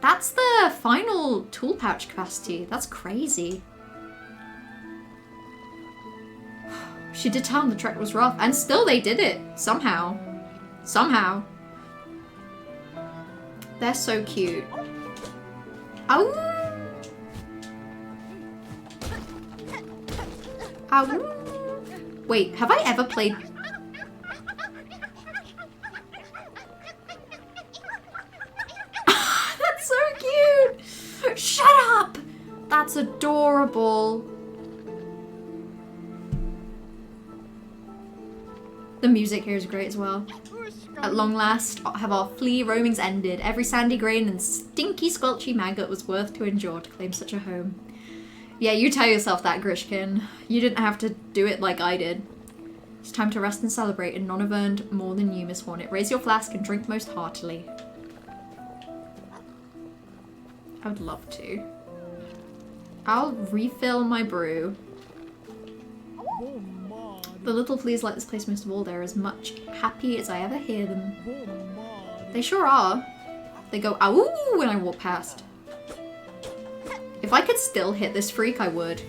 That's the final tool pouch capacity. That's crazy. She did tell him the trek was rough, and still they did it. Somehow. Somehow. They're so cute. Ow! Ow! Wait, have I ever played... That's so cute! Shut up! That's adorable. The music here is great as well. At long last, have our flea roamings ended. Every sandy grain and stinky squelchy maggot was worth to endure to claim such a home. Yeah, you tell yourself that, Grishkin. You didn't have to do it like I did. It's time to rest and celebrate, and none have earned more than you, Miss Hornet. Raise your flask and drink most heartily. I would love to. I'll refill my brew. The little fleas like this place most of all. They're as much happy as I ever hear them. They sure are. They go ow when I walk past. If I could still hit this freak, I would.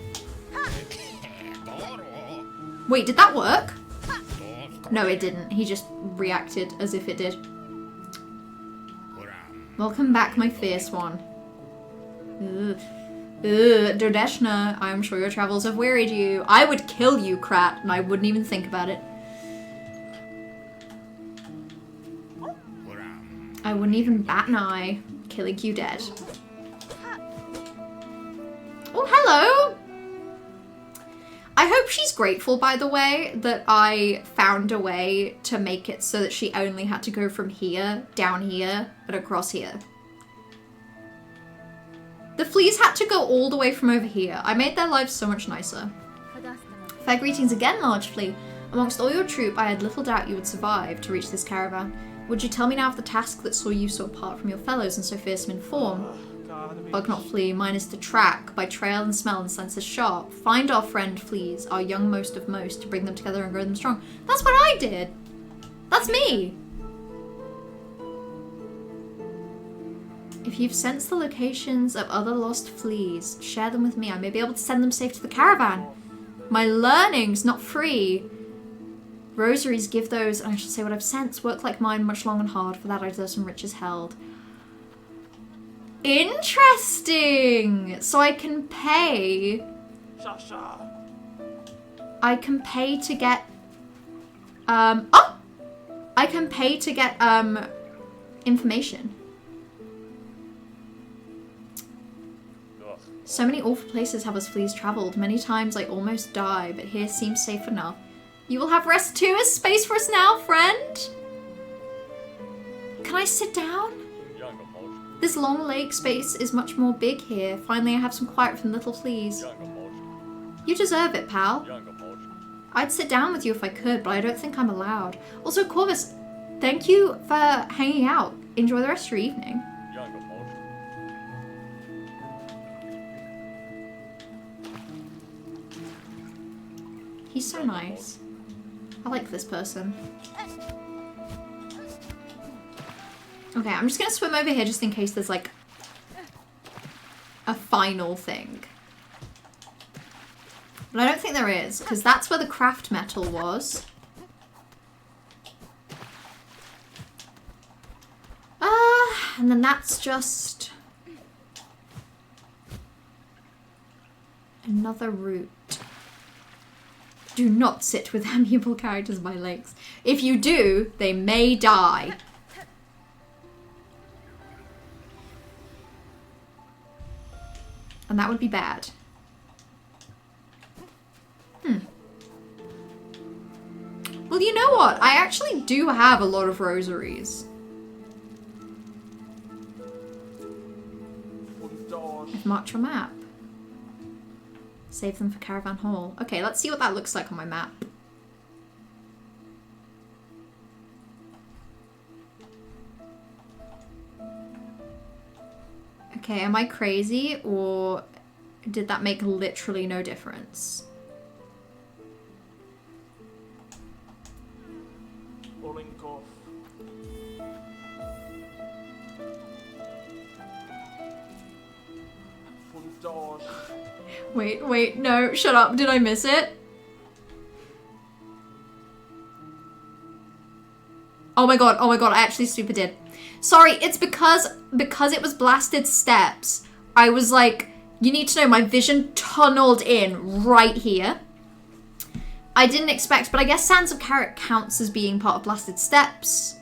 Wait, did that work? No, it didn't. He just reacted as if it did. Welcome back, my fierce one. Ugh. Dodeshna, I'm sure your travels have wearied you. I would kill you, Krat, and I wouldn't even think about it. I wouldn't even bat an eye, killing you dead. Oh, hello! I hope she's grateful, by the way, that I found a way to make it so that she only had to go from here, down here, and across here. The fleas had to go all the way from over here. I made their lives so much nicer. Fair greetings again, large flea. Amongst all your troop, I had little doubt you would survive to reach this caravan. Would you tell me now of the task that saw you so apart from your fellows and so fearsome in form? Bug not flea, mine is to track, by trail and smell and senses sharp. Find our friend fleas, our young most of most, to bring them together and grow them strong. That's what I did! That's me! If you've sensed the locations of other lost fleas, share them with me. I may be able to send them safe to the caravan. My learnings, not free. Rosaries give those, and I shall say what I've sensed. Work like mine, much long and hard. For that I deserve some riches held. Interesting! So I can pay... I can pay to get... Oh! I can pay to get, information. So many awful places have us fleas travelled. Many times I almost die, but here seems safe enough. You will have rest too. Is space for us now, friend? Can I sit down? This long lake space is much more big here. Finally, I have some quiet from little fleas. You deserve it, pal. I'd sit down with you if I could, but I don't think I'm allowed. Also, Corvus, thank you for hanging out. Enjoy the rest of your evening. He's so nice. I like this person. Okay, I'm just gonna swim over here just in case there's like a final thing. But I don't think there is, because that's where the craft metal was. And then that's just another route. Do not sit with amiable characters by lakes. If you do, they may die. And that would be bad. Well, you know what? I actually do have a lot of rosaries. I've marked your map. Save them for Caravan Hall. Okay, let's see what that looks like on my map. Okay, am I crazy or did that make literally no difference? Wait, no, shut up. Did I miss it? Oh my god, I actually super did. Sorry, it's because it was blasted steps. I was like, you need to know my vision tunneled in right here. I didn't expect, but I guess Sands of Carrot counts as being part of blasted steps.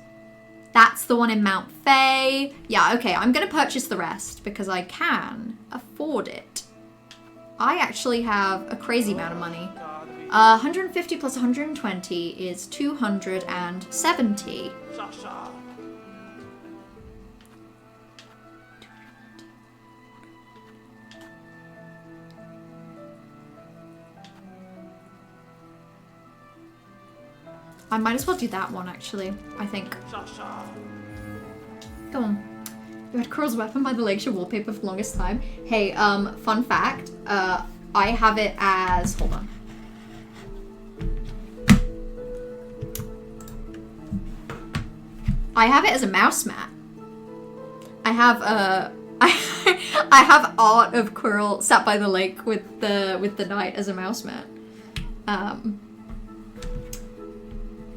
That's the one in Mount Faye. Yeah, okay, I'm gonna purchase the rest because I can afford it. I actually have a crazy amount of money. 150 plus 120 is 270. I might as well do that one, actually, I think. Go on. You had Coral's weapon by the Lakeshore wallpaper for the longest time. Hey, fun fact, I have it as, hold on. I have it as a mouse mat. I have, I have art of Coral sat by the lake with the knight as a mouse mat.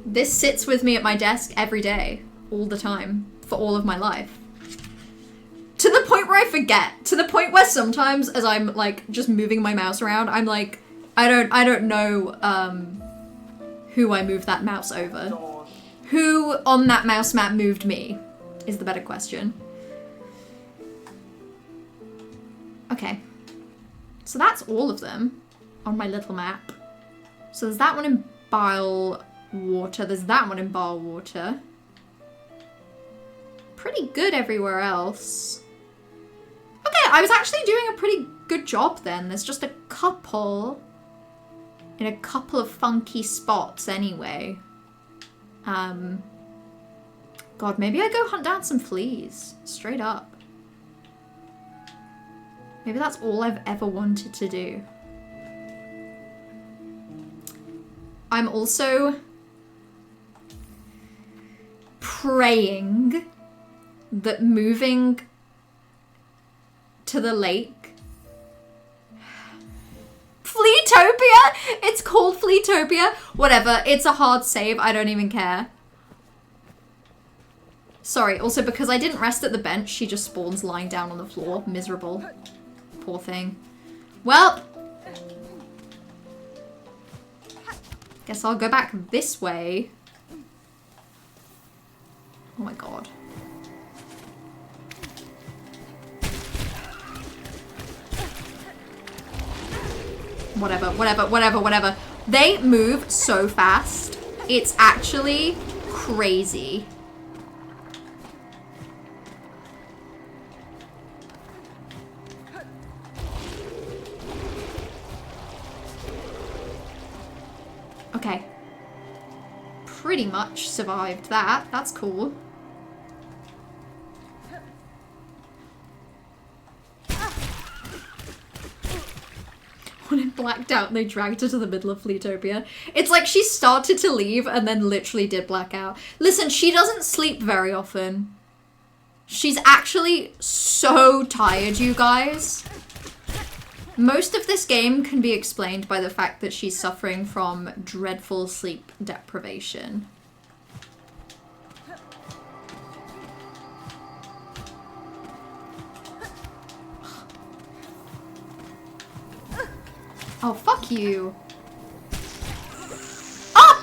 This sits with me at my desk every day, all the time, for all of my life. To the point where I forget. To the point where sometimes, as I'm like just moving my mouse around, I'm like, I don't know who I moved that mouse over. Who on that mouse mat moved me is the better question. Okay, so that's all of them on my little map. So there's that one in Bile Water. There's that one in Bar Water. Pretty good everywhere else. Okay, I was actually doing a pretty good job then. There's just a couple in a couple of funky spots anyway. God, maybe I go hunt down some fleas. Straight up. Maybe that's all I've ever wanted to do. I'm also praying that moving to the lake... Fleatopia? It's called Fleatopia? Whatever, it's a hard save, I don't even care. Sorry, also because I didn't rest at the bench, she just spawns lying down on the floor. Miserable. Poor thing. Well, guess I'll go back this way. Oh my god. Whatever. They move so fast. It's actually crazy. Okay. Pretty much survived that. That's cool. When it blacked out, they dragged her to the middle of Fleatopia. It's like she started to leave and then literally did black out. Listen, she doesn't sleep very often. She's actually so tired, you guys. Most of this game can be explained by the fact that she's suffering from dreadful sleep deprivation. Oh, fuck you. Ah!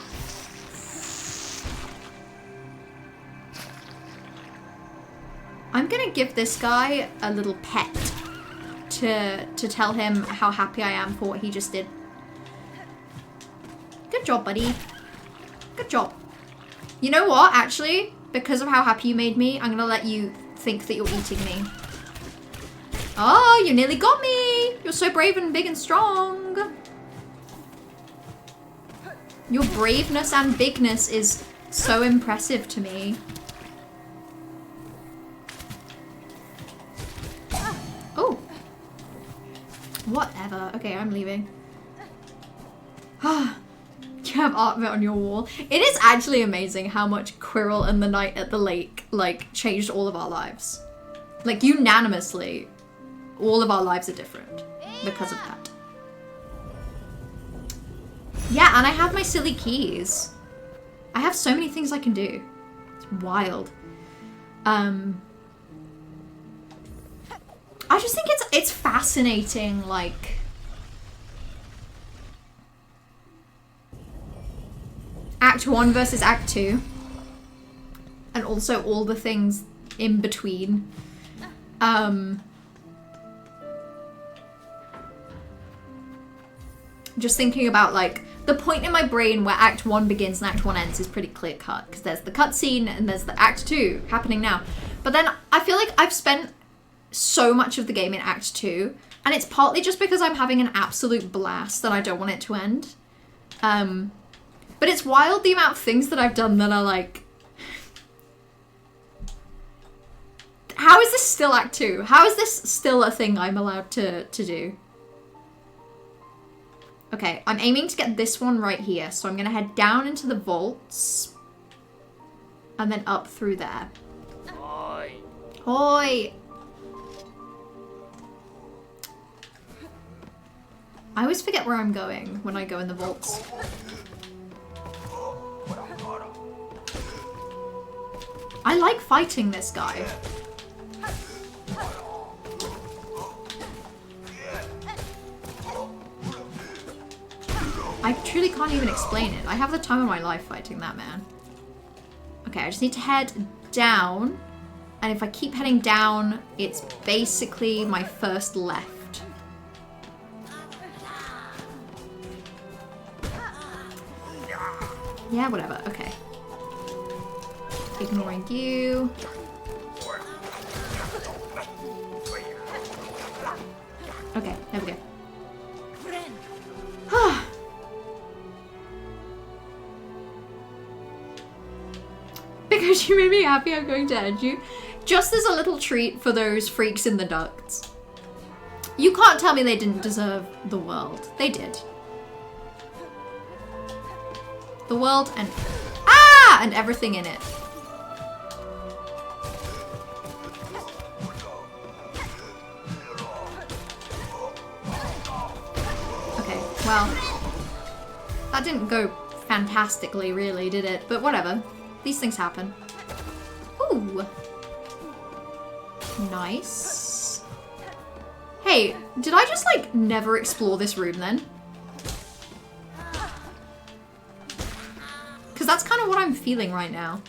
I'm gonna give this guy a little pet to tell him how happy I am for what he just did. Good job, buddy. Good job. You know what, actually? Because of how happy you made me, I'm gonna let you think that you're eating me. Oh, you nearly got me! You're so brave and big and strong. Your braveness and bigness is so impressive to me. Oh. Whatever. Okay, I'm leaving. You have art of it on your wall. It is actually amazing how much Quirrell and the night at the lake, like, changed all of our lives. Like, unanimously, all of our lives are different because of that. Yeah, and I have my silly keys. I have so many things I can do. It's wild. I just think it's fascinating, like, Act 1 versus Act 2. And also all the things in between. Just thinking about, like, the point in my brain where Act 1 begins and Act 1 ends is pretty clear cut. Because there's the cutscene and there's the Act 2 happening now. But then I feel like I've spent so much of the game in Act 2. And it's partly just because I'm having an absolute blast that I don't want it to end. But it's wild the amount of things that I've done that are like... How is this still Act 2? How is this still a thing I'm allowed to do? Okay, I'm aiming to get this one right here. So I'm going to head down into the vaults. And then up through there. Hoi! Hoi! I always forget where I'm going when I go in the vaults. I like fighting this guy. I truly can't even explain it. I have the time of my life fighting that man. Okay, I just need to head down. And if I keep heading down, it's basically my first left. Yeah, whatever. Okay. Ignoring you. There we go. Because you made me happy, I'm going to end you. Just as a little treat for those freaks in the ducts. You can't tell me they didn't deserve the world. They did. The world and... Ah! And everything in it. Okay, well... That didn't go fantastically, really, did it? But whatever. These things happen. Ooh. Nice. Hey, did I just, like, never explore this room then? Because that's kind of what I'm feeling right now.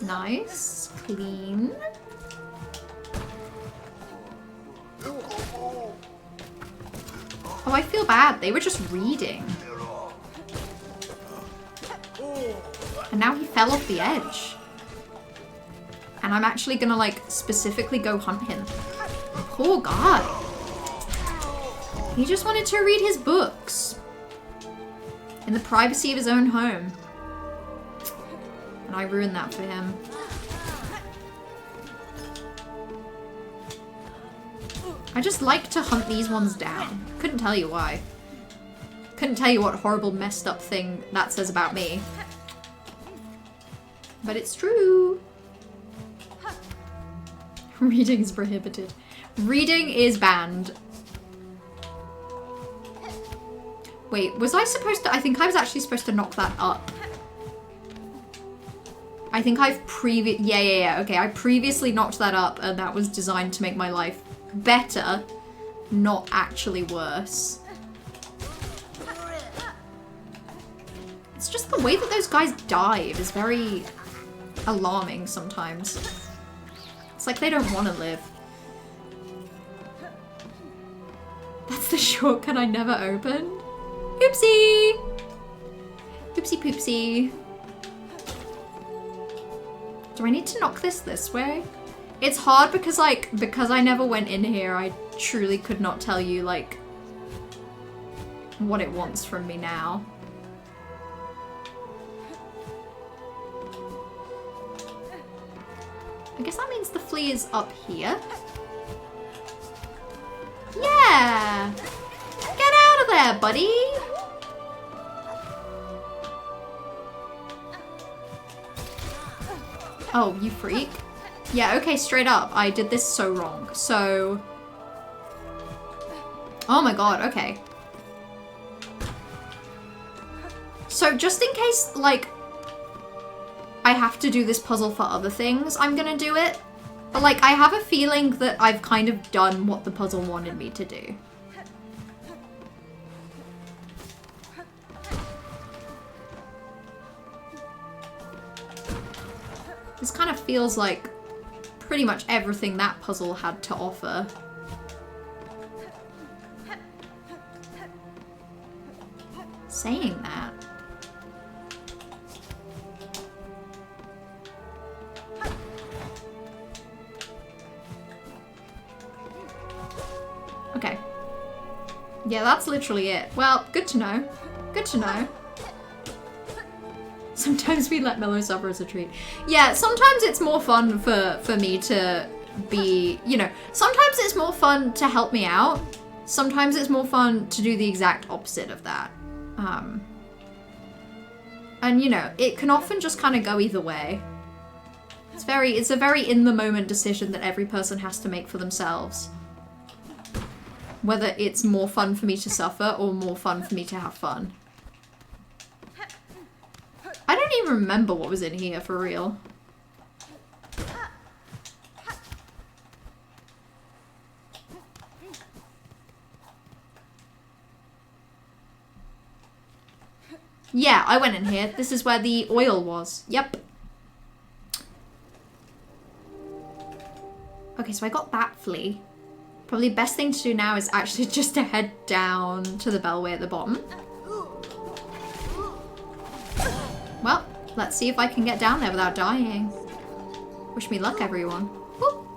Nice. Clean. Oh, I feel bad. They were just reading. And now he fell off the edge. And I'm actually gonna, like, specifically go hunt him. Poor guy. He just wanted to read his books. In the privacy of his own home. And I ruined that for him. I just like to hunt these ones down. Couldn't tell you why. Couldn't tell you what horrible messed up thing that says about me. But it's true. Reading is prohibited. Reading is banned. Wait, was I supposed to... I think I was actually supposed to knock that up. I think I've Yeah. Okay, I previously knocked that up and that was designed to make my life better, not actually worse. It's just the way that those guys dive is very alarming sometimes. It's like they don't want to live. That's the shortcut I never opened. Oopsie! Oopsie poopsie. Do I need to knock this way? It's hard because, like, because I never went in here, I truly could not tell you, like, what it wants from me now. I guess that means the flea is up here. Yeah! Get out of there, buddy! Oh, you freak. Yeah, okay, straight up. I did this so wrong. So... Oh my god, okay. So just in case, like, I have to do this puzzle for other things, I'm gonna do it. But, like, I have a feeling that I've kind of done what the puzzle wanted me to do. This kind of feels like pretty much everything that puzzle had to offer. Saying that. Okay. Yeah, that's literally it. Well, good to know. Good to know. Sometimes we let Mellow suffer as a treat. Yeah, sometimes it's more fun for me to be, you know, sometimes it's more fun to help me out. Sometimes it's more fun to do the exact opposite of that. And, you know, it can often just kind of go either way. It's a very in-the-moment decision that every person has to make for themselves. Whether it's more fun for me to suffer or more fun for me to have fun. I don't even remember what was in here for real. Yeah, I went in here. This is where the oil was. Yep. Okay, so I got that flea. Probably the best thing to do now is actually just to head down to the bellway at the bottom. Well, Let's see if I can get down there without dying. Wish me luck, everyone. Whoop.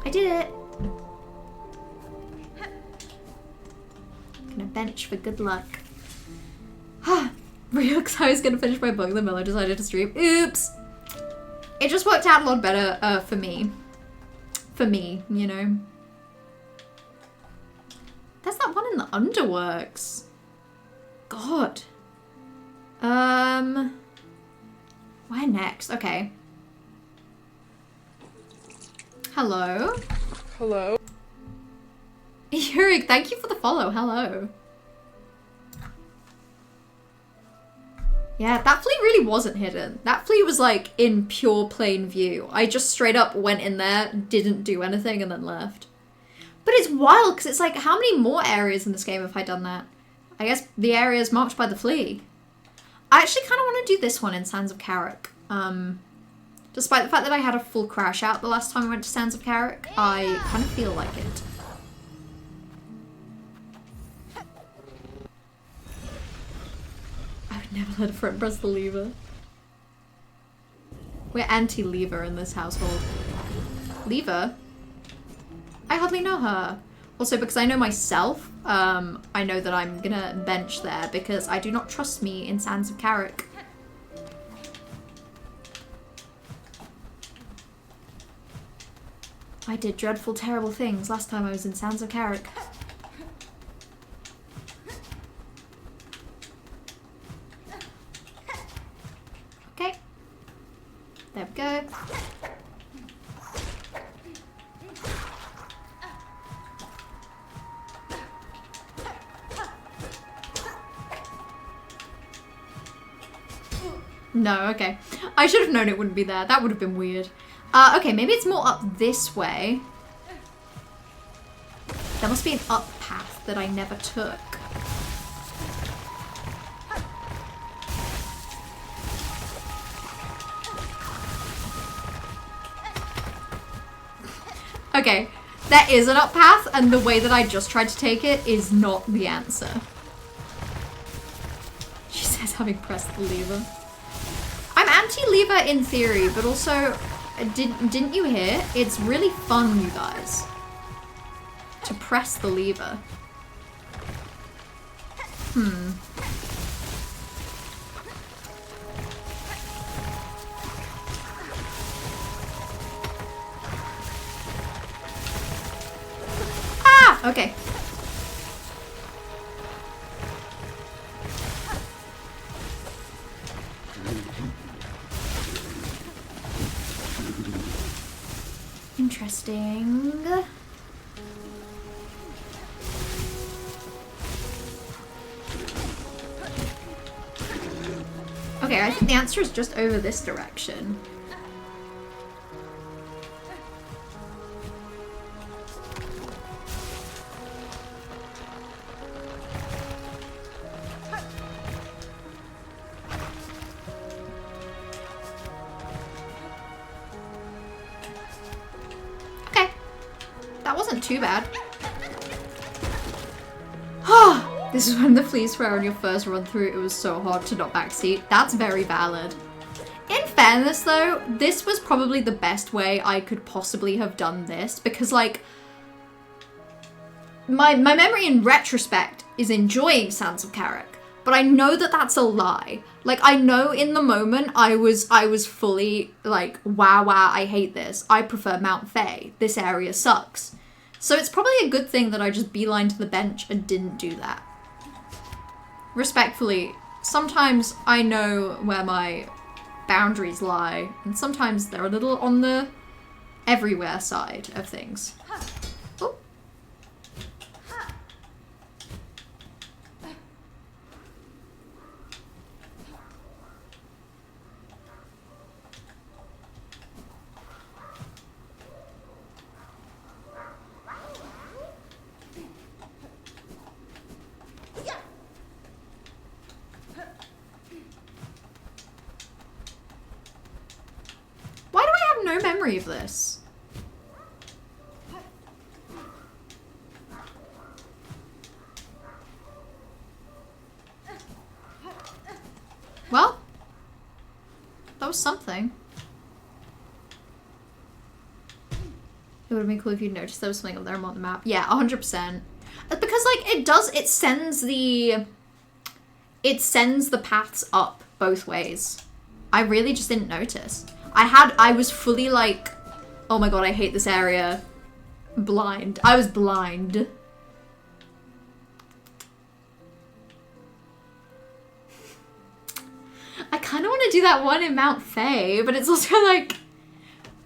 I did it. Gonna bench for good luck. Real, because I was gonna finish my book, the Miller decided to stream. Oops! It just worked out a lot better for me. For me, you know. There's that one in the Underworks. God. Where next? Okay. Hello? Hello? Yurik, thank you for the follow. Hello. Yeah, that flea really wasn't hidden. That flea was like in pure plain view. I just straight up went in there, didn't do anything, and then left. But it's wild, because it's like, how many more areas in this game have I done that? I guess the areas marked by the flea. I actually kind of want to do this one in Sands of Carrick. Despite the fact that I had a full crash out the last time I went to Sands of Carrick, I kind of feel like it. I would never let a friend press the lever. We're anti-lever in this household. Lever? I hardly know her. Also, because I know myself, I know that I'm gonna bench there because I do not trust me in Sands of Carrick. I did dreadful, terrible things last time I was in Sands of Carrick. Okay. There we go. No, okay. I should have known it wouldn't be there. That would have been weird. Okay, maybe it's more up this way. There must be an up path that I never took. Okay, there is an up path, and the way that I just tried to take it is not the answer. She says having pressed the lever. I'm anti-lever in theory, but also, didn't you hear? It's really fun, you guys, to press the lever. Ah! Okay. Interesting. Okay, I think the answer is just over this direction. Too bad. This is when the fleas were on your first run through. It was so hard to not backseat. That's very valid. In fairness though, this was probably the best way I could possibly have done this, because like my memory in retrospect is enjoying Sands of Carrick, but I know that that's a lie. Like, I know in the moment I was fully like, wow, I hate this. I prefer Mount Faye. This area sucks. So it's probably a good thing that I just beeline to the bench and didn't do that. Respectfully, sometimes I know where my boundaries lie, and sometimes they're a little on the everywhere side of things. Ooh. No memory of this. Well, something. It would have been cool if you'd noticed there was something up there on the map. Yeah, 100%. Because, like, it sends the paths up both ways. I really just didn't notice. I was fully like, oh my god, I hate this area. Blind. I was blind. I kind of want to do that one in Mount Faye, but it's also like,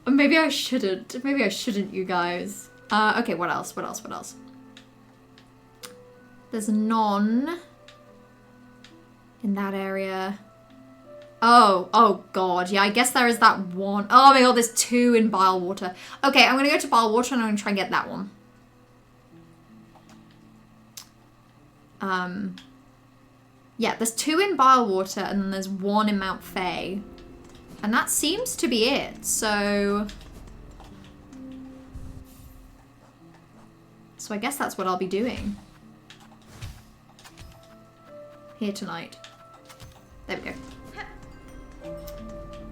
maybe I shouldn't. Maybe I shouldn't, you guys. Okay, what else? What else? What else? There's none in that area. Oh god, yeah, I guess there is that one. Oh my god, there's 2 in Bilewater. Okay, I'm gonna go to Bilewater and I'm gonna try and get that one. Yeah, there's 2 in Bilewater and then there's 1 in Mount Faye. And that seems to be it, so... So I guess that's what I'll be doing. Here tonight. There we go.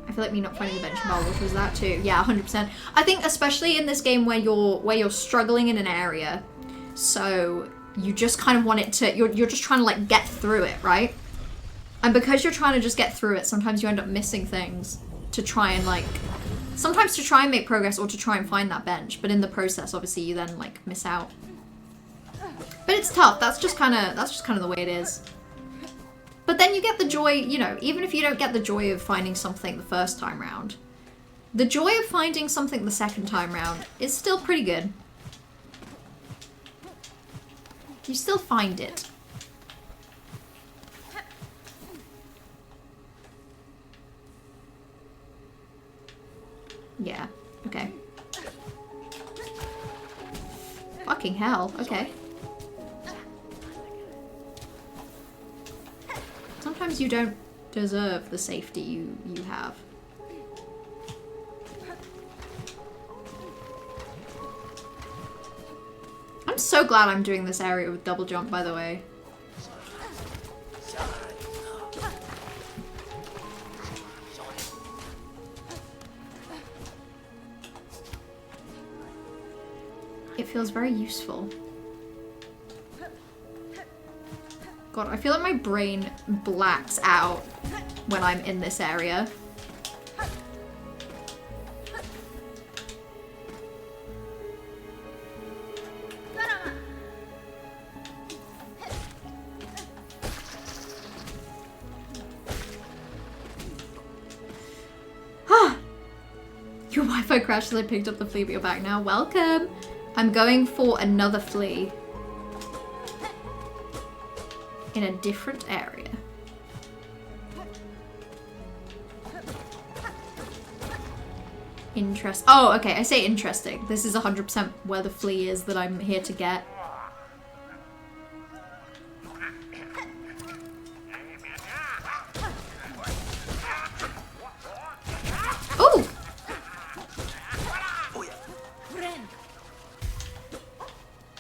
I feel like me not finding the bench in Bilewater was that too. Yeah, 100%. I think especially in this game where you're struggling in an area, so you just kind of want it to, you're just trying to like get through it, right? And because you're trying to just get through it, sometimes you end up missing things to try and like, sometimes to try and make progress or to try and find that bench, but in the process, obviously, you then like miss out. But it's tough. That's just kind of the way it is. But then you get the joy, you know, even if you don't get the joy of finding something the first time round, the joy of finding something the second time round is still pretty good. You still find it. Yeah, okay. Fucking hell, okay. Sometimes you don't deserve the safety you have. I'm so glad I'm doing this area with double jump, by the way. It feels very useful. God, I feel like my brain blacks out when I'm in this area. Your Wi-Fi crashed as I picked up the flea, but you're back now. Welcome! I'm going for another flea. In a different area. Oh, okay, I say interesting. This is 100% where the flea is that I'm here to get. Ooh!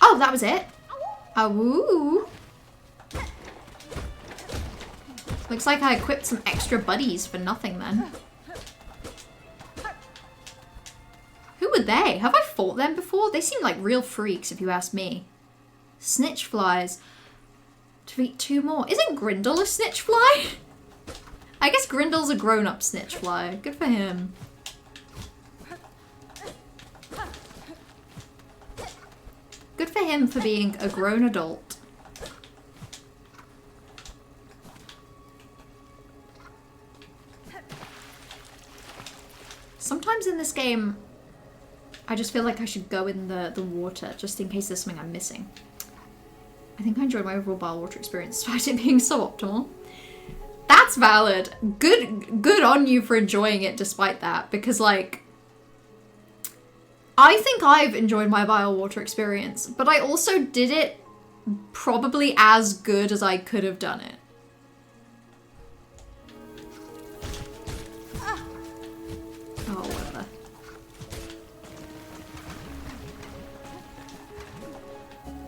Oh, that was it? Oh, woo! Looks like I equipped some extra buddies for nothing then. Who were they? Have I fought them before? They seem like real freaks if you ask me. Snitch flies. To eat 2 more. Isn't Grindel a snitch fly? I guess Grindel's a grown-up snitch fly. Good for him. Good for him for being a grown adult. Sometimes in this game, I just feel like I should go in the water, just in case there's something I'm missing. I think I enjoyed my overall Bilewater experience, despite it being so optimal. That's valid. Good on you for enjoying it despite that, because, like, I think I've enjoyed my Bilewater experience, but I also did it probably as good as I could have done it. Oh, whatever.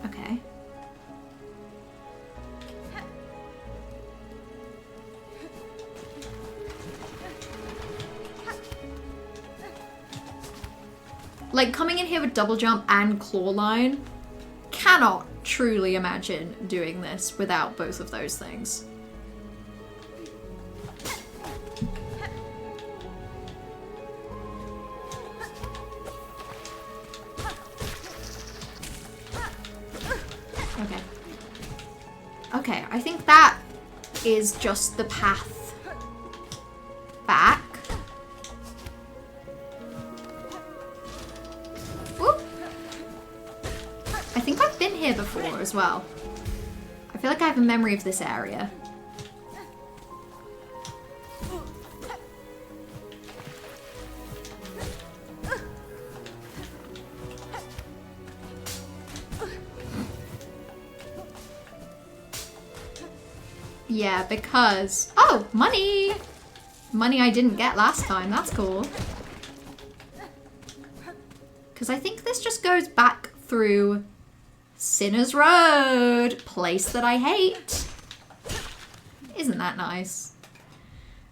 Okay. Like, coming in here with double jump and claw line, cannot truly imagine doing this without both of those things. Okay. Okay, I think that is just the path back. Whoop. I think I've been here before as well. I feel like I have a memory of this area. Yeah, because... Oh, money! Money I didn't get last time. That's cool. Because I think this just goes back through Sinner's Road. Place that I hate. Isn't that nice?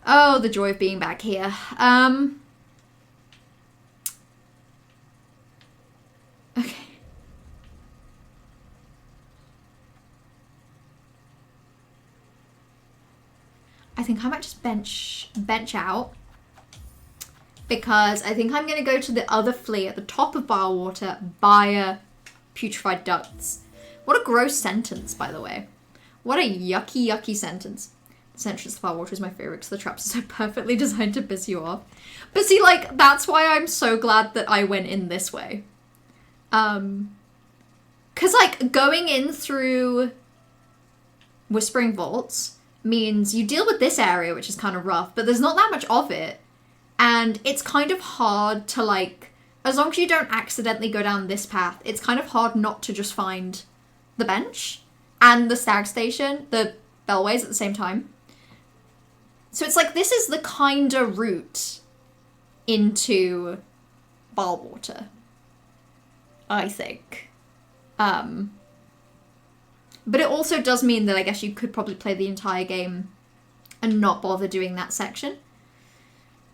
Oh, the joy of being back here. Okay. I think I might just bench out, because I think I'm going to go to the other flea at the top of Bilewater via Putrefied Ducts. What a gross sentence, by the way. What a yucky, yucky sentence. This entrance to Bilewater is my favourite because the traps are so perfectly designed to piss you off. But see, like, that's why I'm so glad that I went in this way. Because, like, going in through Whispering Vaults means you deal with this area, which is kind of rough, but there's not that much of it. And it's kind of hard to, like, as long as you don't accidentally go down this path, it's kind of hard not to just find the bench and the stag station, the bellways at the same time. So it's like, this is the kinder route into Bilewater, I think. But it also does mean that I guess you could probably play the entire game and not bother doing that section.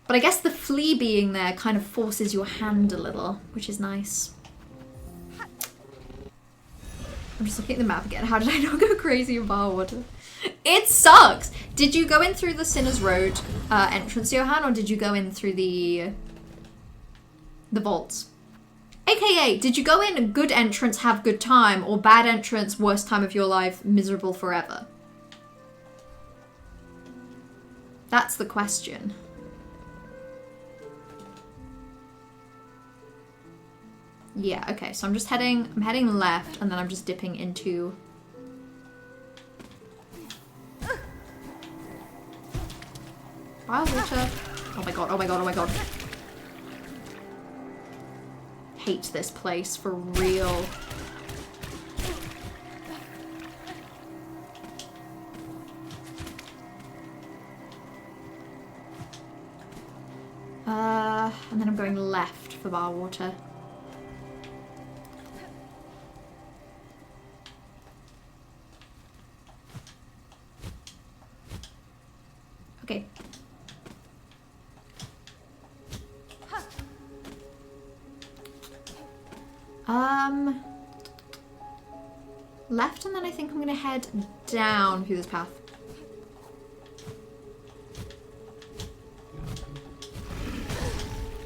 But I guess the flea being there kind of forces your hand a little, which is nice. I'm just looking at the map again. How did I not go crazy in Bilewater? It sucks! Did you go in through the Sinner's Road entrance, Johan, or did you go in through the vaults? AKA, did you go in good entrance, have good time, or bad entrance, worst time of your life, miserable forever? That's the question. Yeah, okay, so I'm heading left, and then I'm just dipping into... Bilewater. Oh my god, oh my god, oh my god. Hate this place for real. And then I'm going left for Bilewater. Okay. Left, and then I think I'm gonna head down through this path.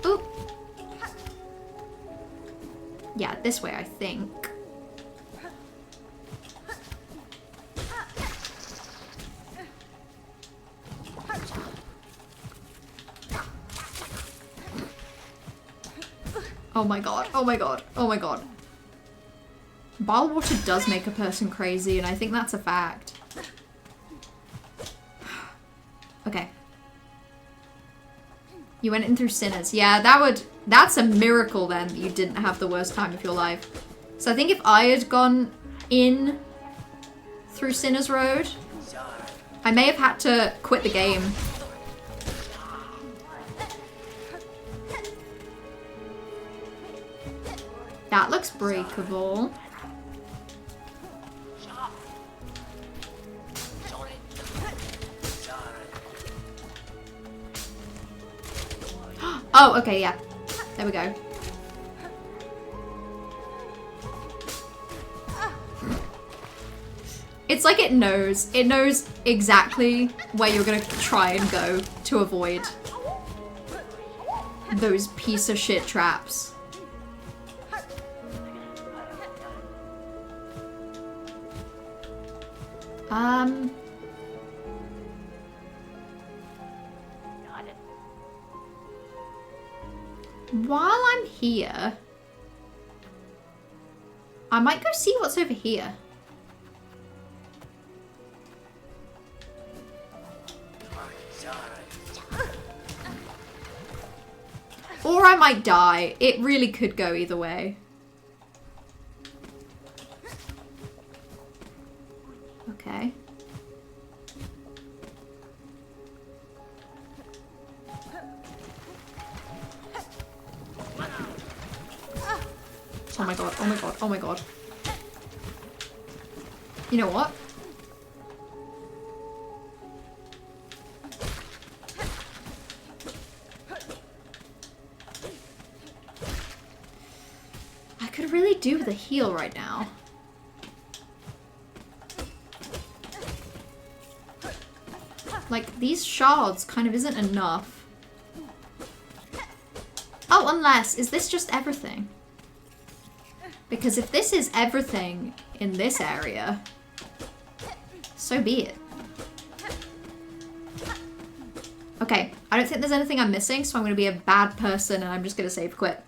Oop. Yeah, this way, I think. Oh my god, oh my god, oh my god. Bilewater does make a person crazy, and I think that's a fact. Okay. You went in through Sinners. Yeah, that's a miracle then that you didn't have the worst time of your life. So I think if I had gone in through Sinners Road, I may have had to quit the game. That looks breakable. Oh, okay, yeah. There we go. It's like it knows. It knows exactly where you're gonna try and go to avoid those piece of shit traps. While I'm here, I might go see what's over here. Or I might die. It really could go either way. Okay. Oh my god, oh my god, oh my god. You know what? I could really do with a heal right now. Like, these shards kind of isn't enough. Oh, unless, is this just everything? Because if this is everything in this area, so be it. Okay, I don't think there's anything I'm missing, so I'm going to be a bad person and I'm just going to save quit.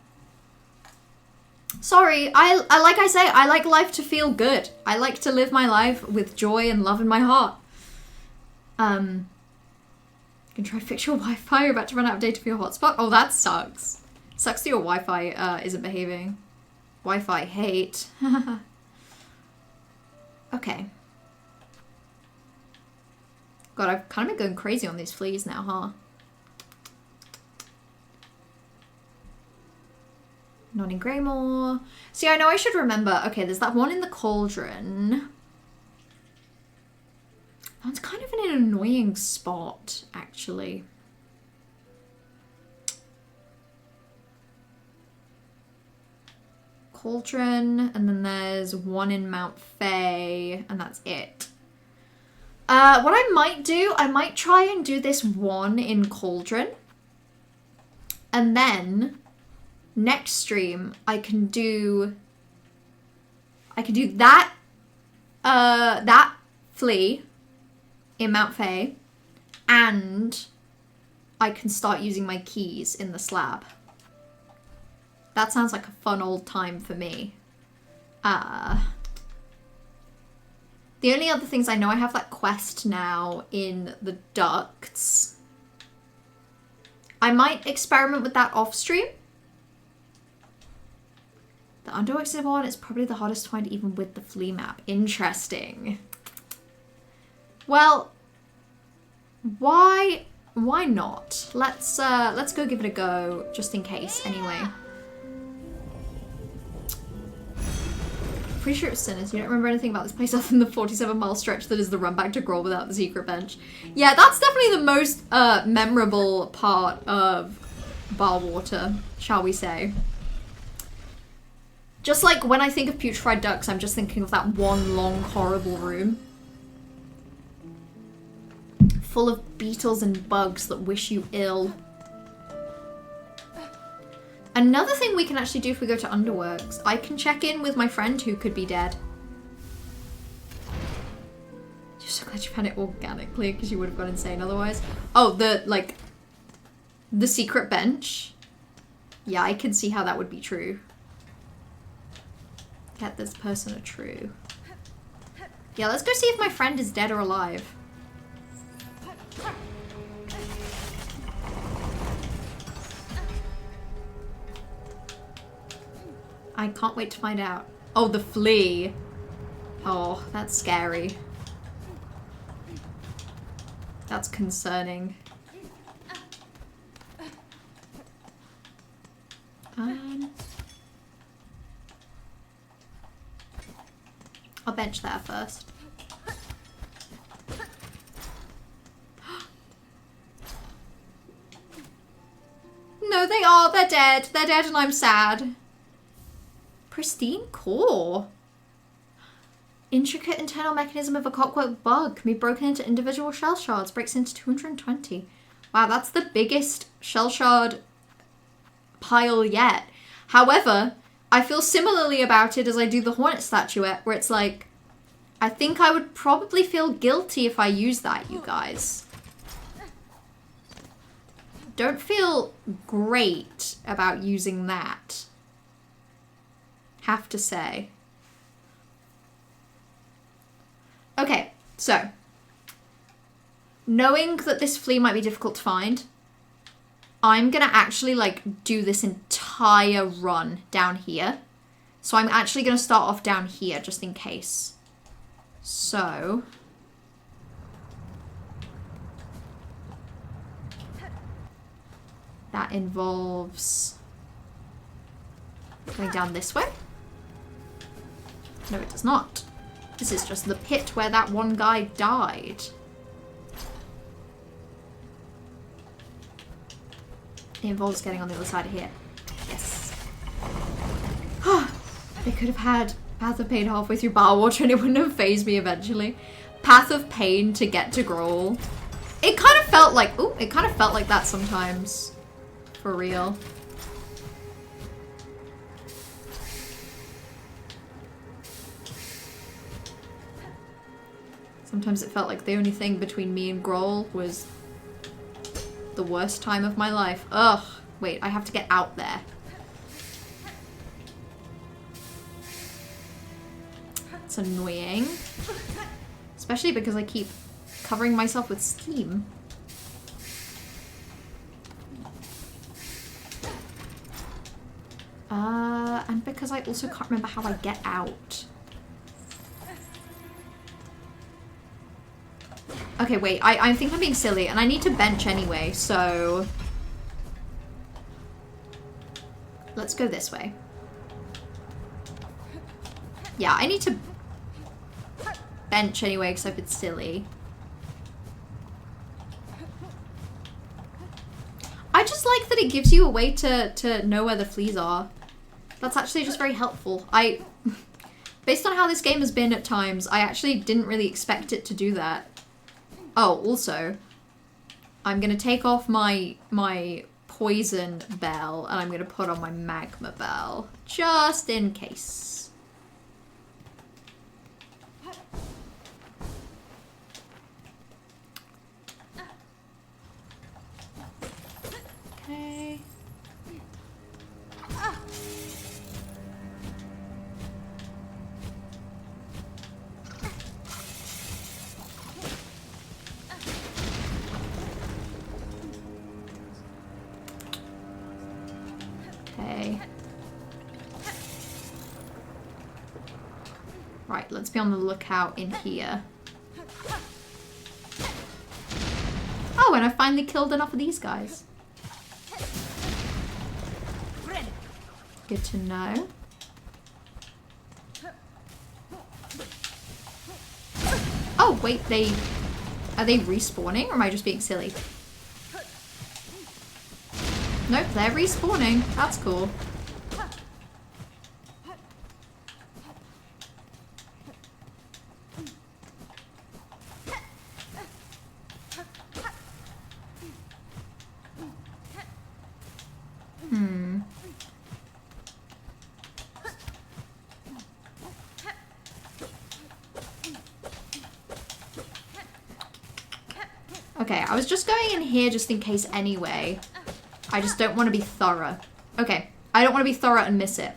Sorry, I like I say, I like life to feel good. I like to live my life with joy and love in my heart. You can try to fix your Wi-Fi. You're about to run out of data for your hotspot. Oh, that sucks. Sucks that your Wi-Fi isn't behaving. Wi-Fi hate. Okay. God, I've kind of been going crazy on these fleas now, huh? Not in Greymore. See, I know I should remember. Okay, there's that one in the cauldron. That's kind of an annoying spot, actually. Cauldron, and then there's one in Mount Faye, and that's it. What I might do, I might try and do this one in Cauldron. And then next stream I can do that that flea in Mount Faye, and I can start using my keys in the slab. That sounds like a fun old time for me. The only other things I know, I have that quest now in the ducts. I might experiment with that off stream. The underworks one is probably the hardest to find even with the flea map. Interesting. Well, why not? Let's go give it a go just in case anyway. Pretty sure it's Sinners. You don't remember anything about this place other than the 47-mile stretch that is the run back to Grawl without the secret bench. Yeah, that's definitely the most memorable part of Barwater, shall we say. Just like when I think of Putrefied Ducks, I'm just thinking of that one long, horrible room. Full of beetles and bugs that wish you ill. Another thing we can actually do if we go to Underworks, I can check in with my friend who could be dead. Just so glad you found it organically, because you would have gone insane otherwise. Oh, the secret bench. Yeah, I can see how that would be true. Get this person a true. Yeah, let's go see if my friend is dead or alive. I can't wait to find out. Oh, the flea. Oh, that's scary. That's concerning. I'll bench there first. No, they are. They're dead. They're dead and I'm sad. Pristine core. Intricate internal mechanism of a clockwork bug can be broken into individual shell shards. Breaks into 220. Wow, that's the biggest shell shard pile yet. However, I feel similarly about it as I do the Hornet statuette, where it's like, I think I would probably feel guilty if I use that, you guys. Don't feel great about using that. Have to say. Okay, so. Knowing that this flea might be difficult to find, I'm gonna actually like do this entire run down here. So I'm actually gonna start off down here just in case. So. That involves going down this way. No, it does not. This is just the pit where that one guy died. It involves getting on the other side of here. Yes. They could have had Path of Pain halfway through Barwater and it wouldn't have phased me eventually. Path of Pain to get to Growl. It kind of felt like, ooh, it kind of felt like that sometimes. For real. Sometimes it felt like the only thing between me and Growl was the worst time of my life. Ugh. Wait, I have to get out there. It's annoying. Especially because I keep covering myself with steam. And because I also can't remember how I get out. Okay, wait, I think I'm being silly, and I need to bench anyway, so... Let's go this way. Yeah, I need to bench anyway, because I've been silly. I just like that it gives you a way to know where the fleas are. That's actually just very helpful. Based on how this game has been at times, I actually didn't really expect it to do that. Oh, also, I'm going to take off my poison bell and I'm going to put on my magma bell, just in case. Okay. Okay. Right, let's be on the lookout in here. Oh, and I finally killed enough of these guys. Good to know. Oh, wait, are they respawning or am I just being silly? Nope, they're respawning. That's cool. Okay, I was just going in here just in case anyway. I just don't want to be thorough. Okay, I don't want to be thorough and miss it.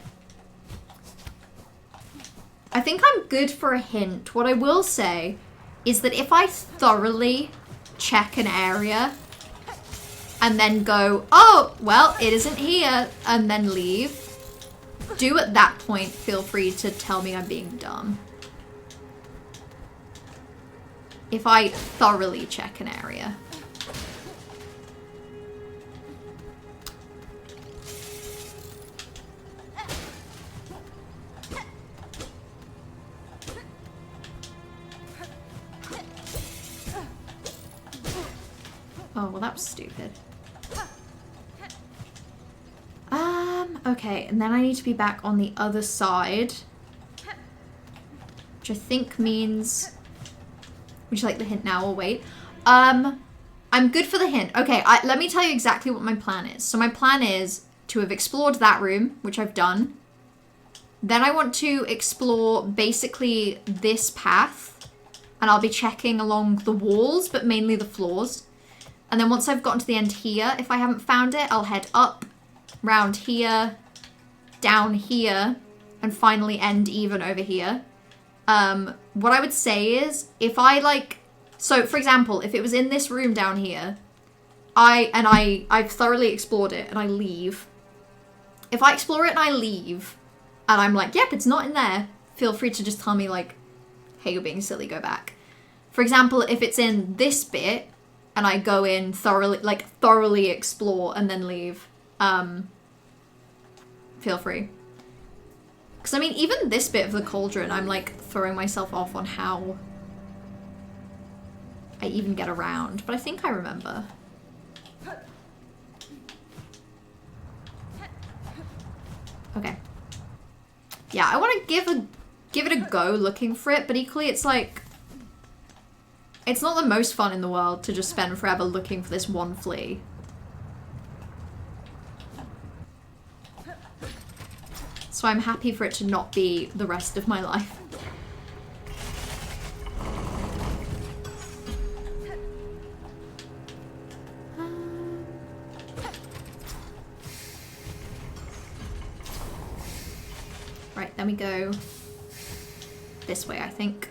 I think I'm good for a hint. What I will say is that if I thoroughly check an area and then go, oh, well, it isn't here, and then leave, do at that point feel free to tell me I'm being dumb. If I thoroughly check an area. Oh, well, that was stupid. Okay, and then I need to be back on the other side. which I think means... Would you like the hint now or wait? I'm good for the hint. Okay, let me tell you exactly what my plan is. So my plan is to have explored that room, which I've done. Then I want to explore basically this path. And I'll be checking along the walls, but mainly the floors. And then once I've gotten to the end here, if I haven't found it, I'll head up, round here, down here, and finally end even over here. What I would say is, if I like... So, for example, if it was in this room down here, I've thoroughly explored it and I leave. If I explore it and I leave, and I'm like, yep, it's not in there, feel free to just tell me, like, hey, you're being silly, go back. For example, if it's in this bit, and I go in thoroughly explore and then leave, feel free. Because, I mean, even this bit of the cauldron, I'm, like, throwing myself off on how I even get around. But I think I remember. Okay. Yeah, I want to give it a go looking for it, but equally it's like... It's not the most fun in the world to just spend forever looking for this one flea. So I'm happy for it to not be the rest of my life. Right, then we go this way, I think.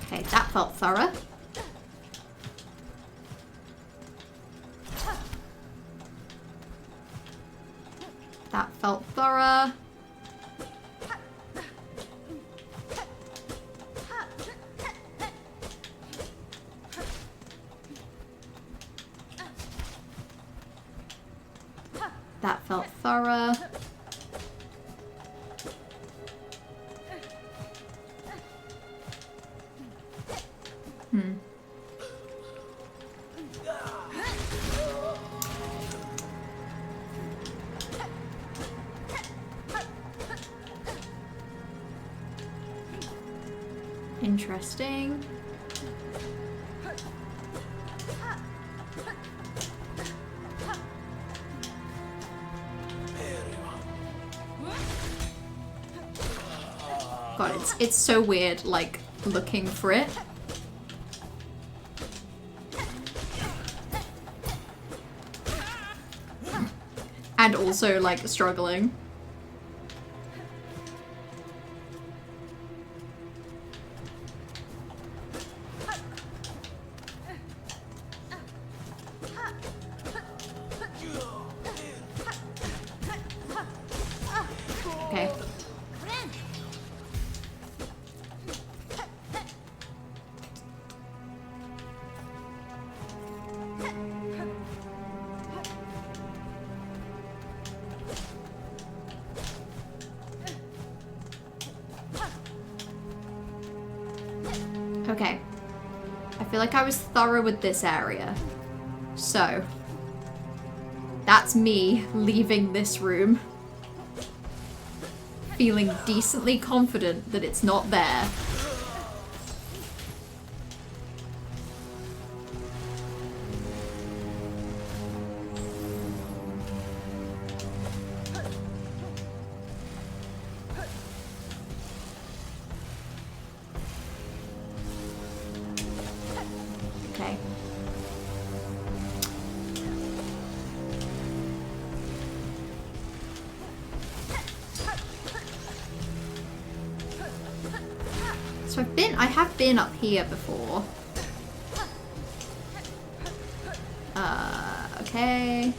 Okay, that felt thorough. That felt thorough. That felt thorough. Interesting. God, it's so weird, like, looking for it. And also, like, struggling. Okay. Okay. I feel like I was thorough with this area. So, that's me leaving this room. Feeling decently confident that it's not there. Okay. So I have been up here before. Okay.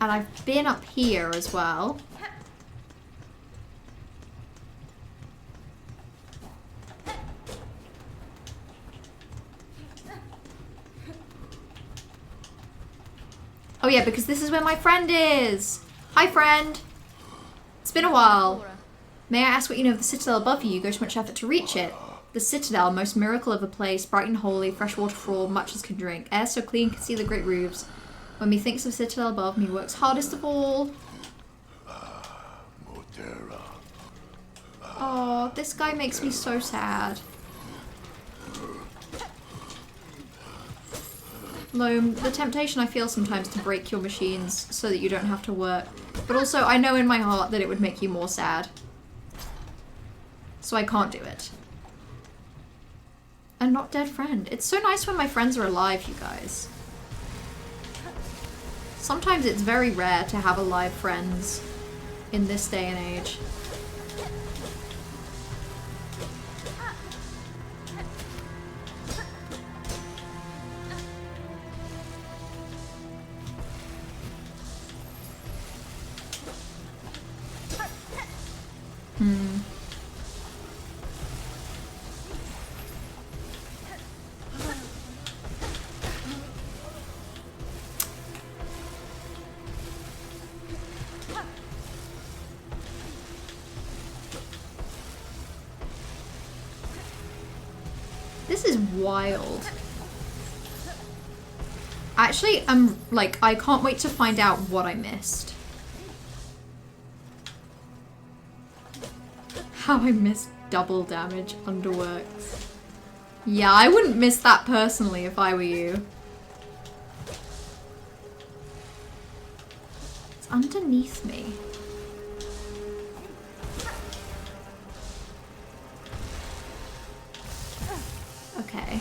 And I've been up here as well. Oh yeah, because this is where my friend is. Hi, friend. It's been a while. May I ask what you know of the citadel above you? You go to much effort to reach it. The citadel, most miracle of a place, bright and holy, fresh water for all, much as can drink. Air so clean, can see the great roofs. When methinks of citadel above me, works hardest of all. Oh, this guy makes me so sad. Loam, the temptation I feel sometimes to break your machines so that you don't have to work. But also, I know in my heart that it would make you more sad. So I can't do it. A not dead friend. It's so nice when my friends are alive, you guys. Sometimes it's very rare to have alive friends in this day and age. This is wild. Actually, I can't wait to find out what I missed. How I missed double damage underworks. Yeah, I wouldn't miss that personally if I were you. It's underneath me. Okay.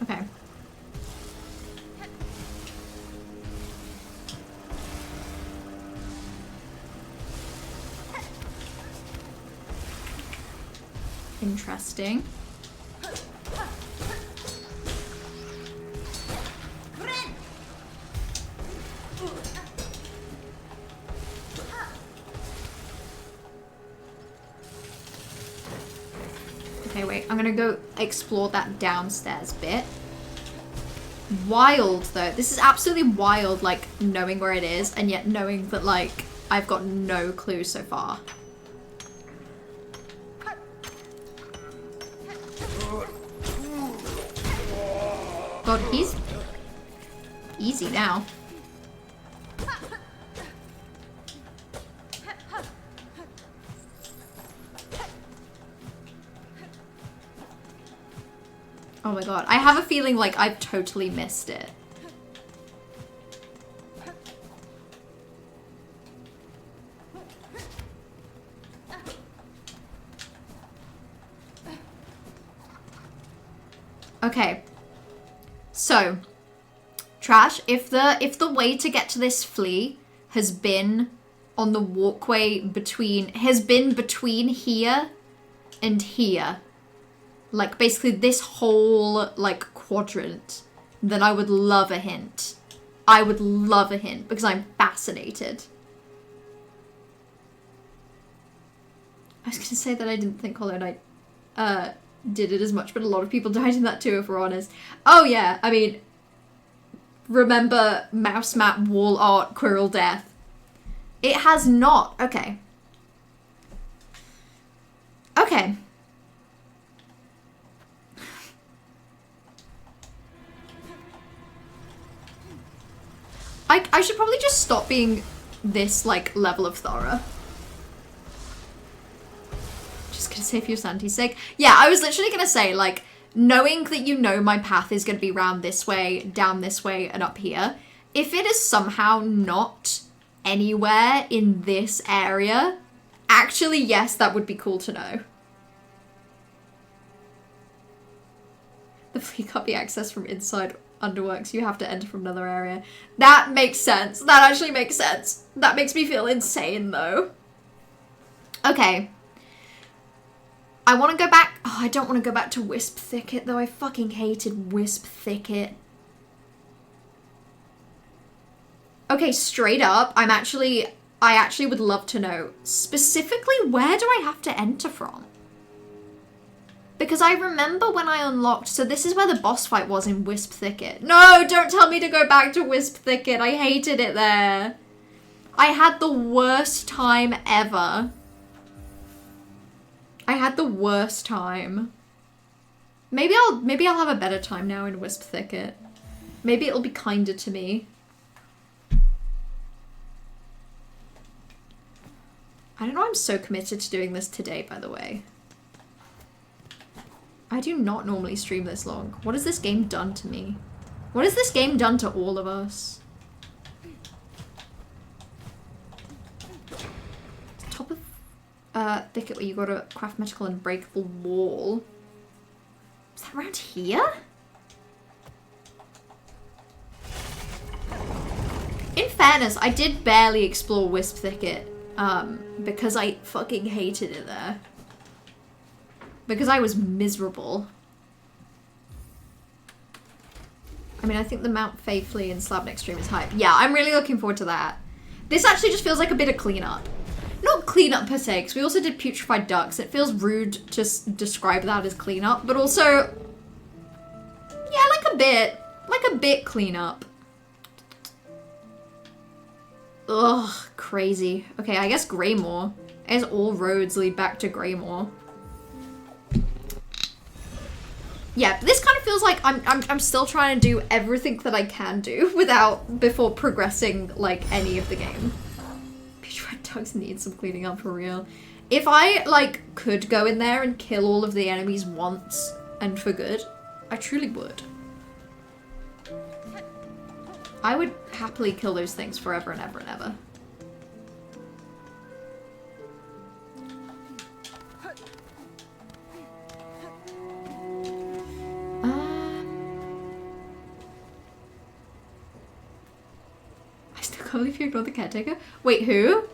Okay. Interesting. Okay, wait. I'm gonna go explore that downstairs bit. Wild, though. This is absolutely wild, like, knowing where it is, and yet knowing that, like, I've got no clue so far. God, he's easy now. Oh my god, I have a feeling like I've totally missed it. Okay. So, Trash, if the way to get to this flea has been on the walkway between here and here, like basically this whole like quadrant, then I would love a hint. I would love a hint because I'm fascinated. I was gonna say that I didn't think Hollow Knight did it as much, but a lot of people died in that too, if we're honest. Oh yeah, I mean, remember mouse map, wall art, Quirrell death. It has not. Okay. Okay. I should probably just stop being this, like, level of thorough. Just gonna say for your sanity's sake. Yeah, I was literally gonna say, like, knowing that you know my path is gonna be round this way, down this way, and up here, if it is somehow not anywhere in this area, actually, yes, that would be cool to know. The flea can't be accessed from inside underworks. You have to enter from another area. That makes sense. That actually makes sense. That makes me feel insane, though. Okay. I want to go back. Oh, I don't want to go back to Wisp Thicket, though. I fucking hated Wisp Thicket. Okay, straight up, I actually would love to know, specifically, where do I have to enter from? Because I remember when I unlocked, so this is where the boss fight was in Wisp Thicket. No, don't tell me to go back to Wisp Thicket. I hated it there. I had the worst time ever. I had the worst time. Maybe I'll have a better time now in Wisp Thicket. Maybe it'll be kinder to me. I don't know, I'm so committed to doing this today, by the way. I do not normally stream this long. What has this game done to me? What has this game done to all of us? Top of thicket where you gotta craft magical unbreakable wall. Is that around here? In fairness, I did barely explore Wisp Thicket. Because I fucking hated it there. Because I was miserable. I mean, I think the Mount Fae Flea and Slab Next Stream is hype. Yeah, I'm really looking forward to that. This actually just feels like a bit of cleanup. Not cleanup per se, because we also did Putrefied Ducks. It feels rude to describe that as cleanup, but also... yeah, like a bit cleanup. Ugh, crazy. Okay, I guess Greymore. As all roads lead back to Greymore. Yeah, this kind of feels like I'm still trying to do everything that I can do before progressing like any of the game. Red Dogs need some cleaning up for real. If I like could go in there and kill all of the enemies once and for good, I truly would. I would happily kill those things forever and ever and ever. I still can't believe you ignored the caretaker. Wait, who?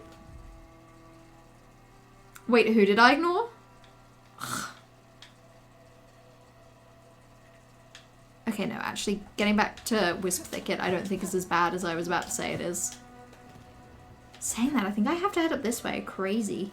Wait, who did I ignore? Okay, no, actually, getting back to Wisp Thicket I don't think is as bad as I was about to say it is. Saying that, I think I have to head up this way. Crazy.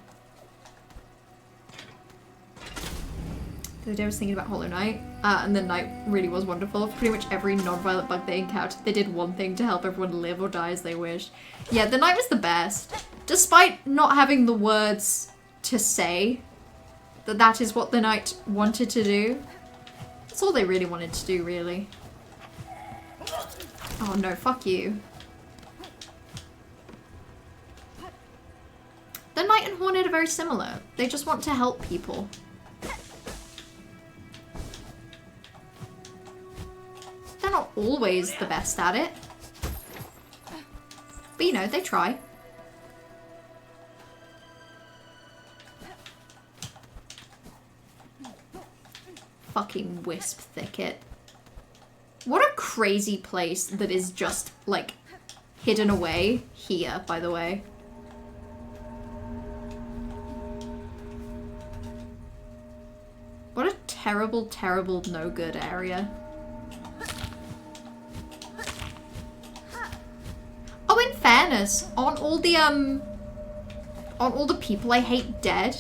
The other day I was thinking about Hollow Knight, and the night really was wonderful. Pretty much every non-violent bug they encountered, they did one thing to help everyone live or die as they wished. Yeah, the night was the best. Despite not having the words to say that is what the night wanted to do. That's all they really wanted to do, really. Oh no, fuck you. The Knight and Hornet are very similar. They just want to help people. They're not always the best at it. But you know, they try. Fucking Wisp Thicket. What a crazy place that is just, like, hidden away here, by the way. What a terrible, terrible, no good area. Oh, in fairness, aren't all the people I hate dead?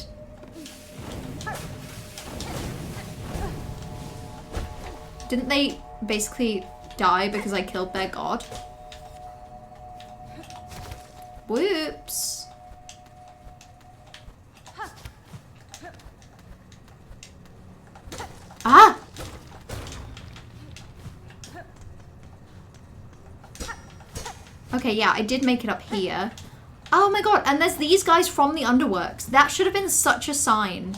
Didn't they basically die because I killed their god? Whoops. Ah! Okay, yeah, I did make it up here. Oh my god, and there's these guys from the Underworks. That should have been such a sign.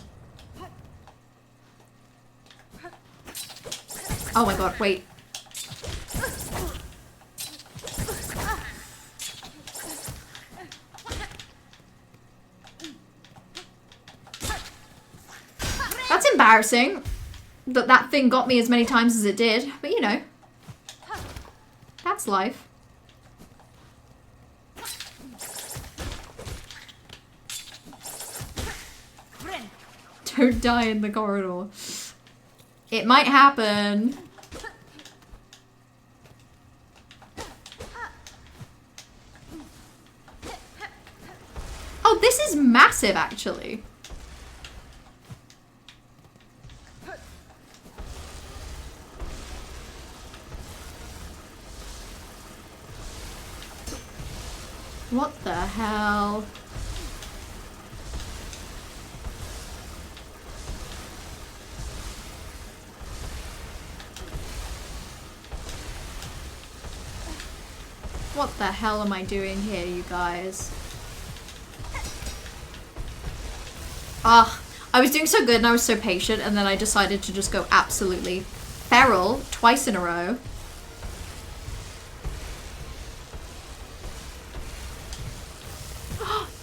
Oh my god, wait. That's embarrassing that that thing got me as many times as it did, but you know, that's life. Don't die in the corridor. It might happen. massive, actually. What the hell? What the hell am I doing here, you guys? Ah, I was doing so good and I was so patient, and then I decided to just go absolutely feral twice in a row.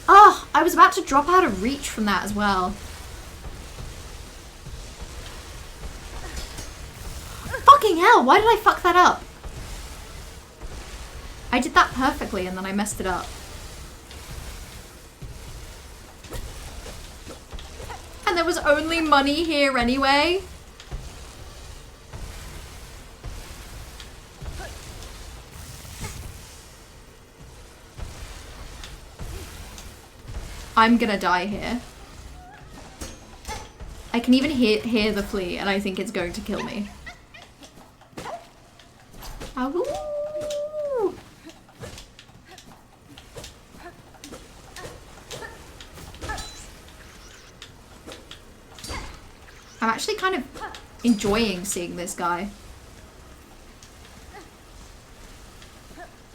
Oh, I was about to drop out of reach from that as well. Fucking hell, why did I fuck that up? I did that perfectly and then I messed it up. And there was only money here anyway. I'm gonna die here. I can even hear the flea and I think it's going to kill me. Ow. I'm actually kind of enjoying seeing this guy.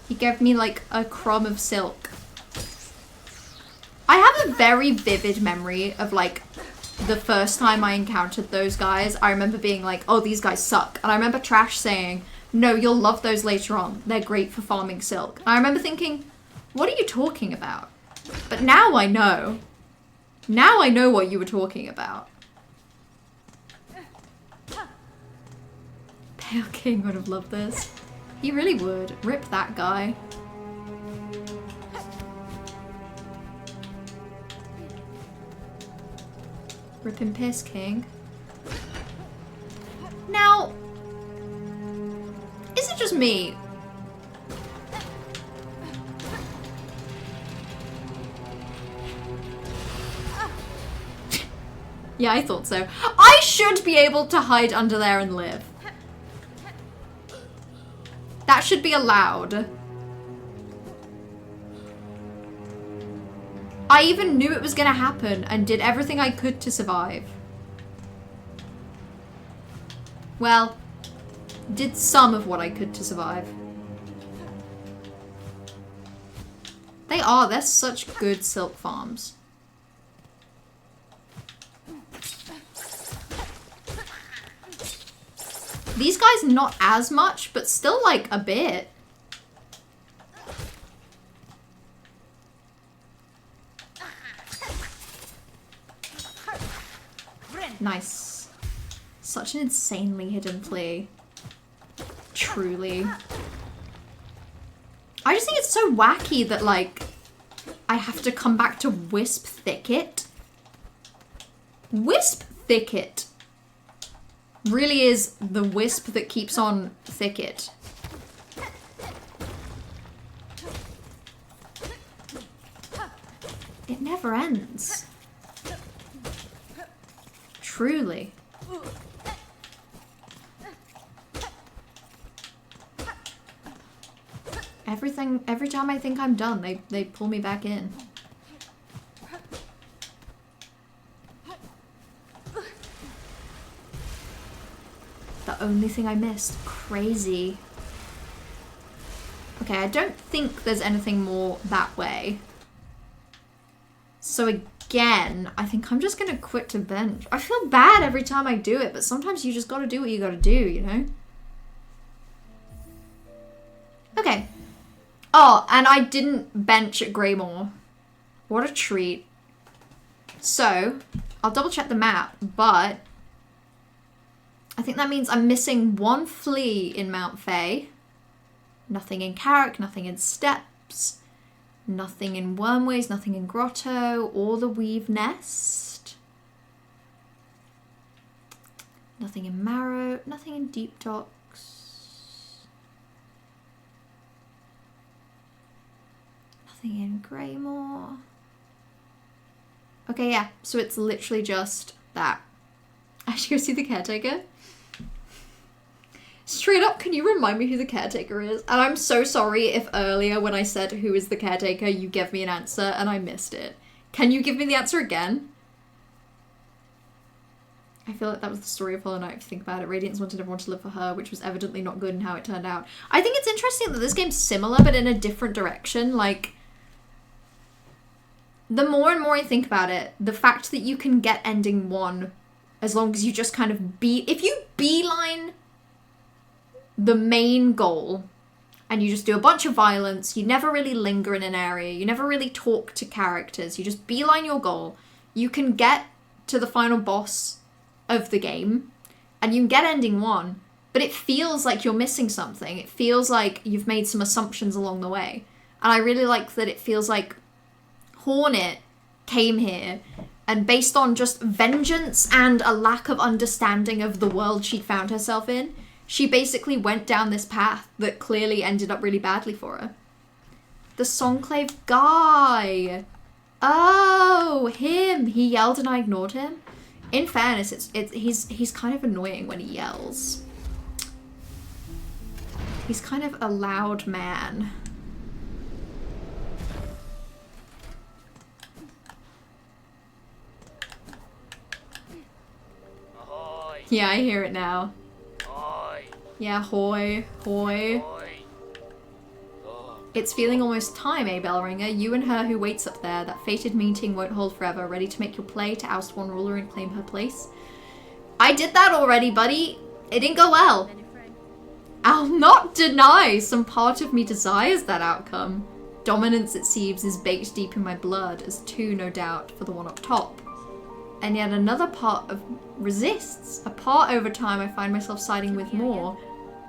He gave me like a crumb of silk. I have a very vivid memory of like the first time I encountered those guys. I remember being like, oh, these guys suck. And I remember Trash saying, no, you'll love those later on. They're great for farming silk. And I remember thinking, what are you talking about? But now I know. Now I know what you were talking about. Pale King would have loved this. He really would. Rip that guy. Rip and piss, King. Now, is it just me? Yeah, I thought so. I should be able to hide under there and live. That should be allowed. I even knew it was gonna happen and did everything I could to survive. Well, did some of what I could to survive. They're such good silk farms. These guys not as much, but still like a bit. Nice. Such an insanely hidden flea. Truly. I just think it's so wacky that, like, I have to come back to Wisp Thicket. Wisp Thicket really is the wisp that keeps on thicket. It never ends. Truly. Every time I think I'm done, they pull me back in. The only thing I missed. Crazy. Okay, I don't think there's anything more that way. So again, I think I'm just gonna quit to bench. I feel bad every time I do it, but sometimes you just gotta do what you gotta do, you know? Okay. Oh, and I didn't bench at Greymore. What a treat. So, I'll double check the map, but I think that means I'm missing one flea in Mount Fae. Nothing in Carrick, nothing in Steps, nothing in Wormways, nothing in Grotto, or the Weave Nest. Nothing in Marrow, nothing in Deep Docks. Nothing in Greymore. Okay, yeah. So it's literally just that. I should go see the caretaker. Straight up, can you remind me who the caretaker is? And I'm so sorry if earlier when I said who is the caretaker, you gave me an answer and I missed it. Can you give me the answer again? I feel like that was the story of Hollow Knight, if you think about it. Radiance wanted everyone to live for her, which was evidently not good in how it turned out. I think it's interesting that this game's similar, but in a different direction. Like, the more and more I think about it, the fact that you can get ending 1 as long as you just kind of if you beeline the main goal and you just do a bunch of violence, you never really linger in an area, you never really talk to characters, you just beeline your goal, you can get to the final boss of the game and you can get ending 1, but it feels like you're missing something. It feels like you've made some assumptions along the way. And I really like that it feels like Hornet came here and based on just vengeance and a lack of understanding of the world she'd found herself in, she basically went down this path that clearly ended up really badly for her. The Songclave guy. Oh, him. He yelled and I ignored him. In fairness, he's kind of annoying when he yells. He's kind of a loud man. Ahoy. Yeah, I hear it now. Ahoy. Yeah, hoy, hoy. Ahoy. Oh, It's feeling almost time, eh, Bellringer? You and her who waits up there. That fated meeting won't hold forever. Ready to make your play to oust one ruler and claim her place? I did that already, buddy. It didn't go well. I'll not deny some part of me desires that outcome. Dominance, it seems, is baked deep in my blood, as too, no doubt, for the one up top. And yet another part of resists. A part over time I find myself siding with more.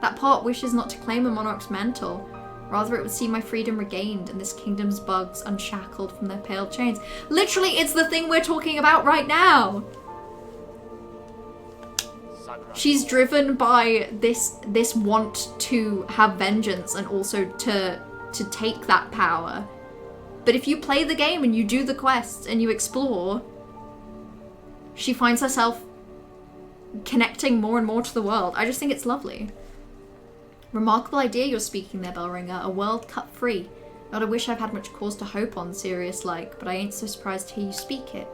That part wishes not to claim a monarch's mantle. Rather it would see my freedom regained and this kingdom's bugs unshackled from their pale chains. Literally, it's the thing we're talking about right now! She's driven by this want to have vengeance and also to take that power. But if you play the game and you do the quests and you explore, she finds herself connecting more and more to the world. I just think it's lovely. Remarkable idea you're speaking there, Bellringer. A world cut free. Not a wish I've had much cause to hope on, serious like, but I ain't so surprised to hear you speak it.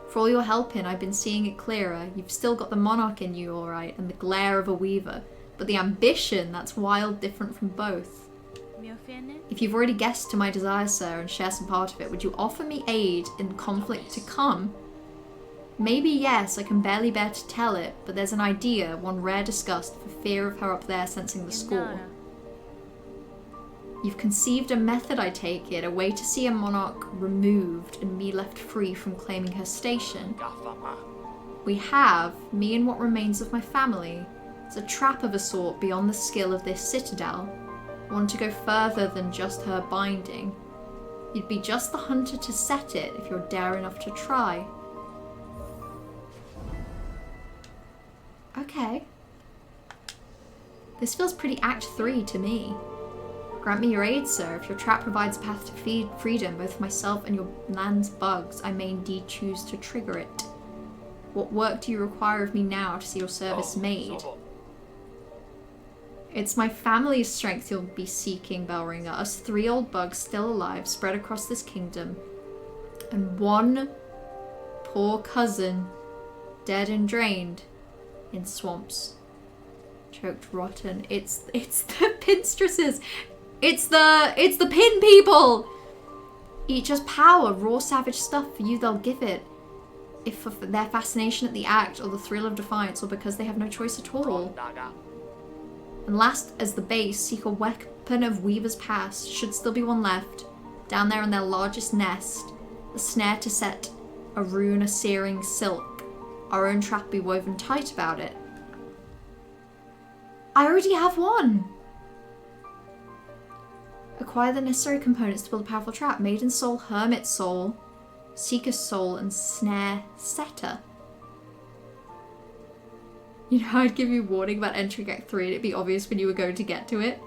For all your help in, I've been seeing it clearer. You've still got the monarch in you, alright, and the glare of a weaver. But the ambition, that's wild different from both. If you've already guessed to my desire, sir, and share some part of it, would you offer me aid in conflict to come? Maybe yes, I can barely bear to tell it, but there's an idea, one rare disgust, for fear of her up there sensing the score. You've conceived a method, I take it, a way to see a monarch removed and me left free from claiming her station. We have, me and what remains of my family. It's a trap of a sort beyond the skill of this citadel. One to go further than just her binding. You'd be just the hunter to set it if you're dare enough to try. Okay. This feels pretty Act 3 to me. Grant me your aid, sir. If your trap provides a path to freedom, both for myself and your land's bugs, I may indeed choose to trigger it. What work do you require of me now to see your service made? It's my family's strength you'll be seeking, Bellringer. Us 3 old bugs still alive, spread across this kingdom. And one poor cousin, dead and drained in swamps. Choked rotten. It's the pinstresses. It's the pin people! Each has power, raw savage stuff. For you they'll give it. If for their fascination at the act, or the thrill of defiance, or because they have no choice at all. And last as the base, seek a weapon of Weaver's past. Should still be one left. Down there in their largest nest. A snare to set, a rune, a searing silk. Our own trap be woven tight about it. I already have one! Acquire the necessary components to build a powerful trap. Maiden soul, hermit soul, seeker soul, and snare setter. You know how I'd give you warning about entering Act 3 and it'd be obvious when you were going to get to it?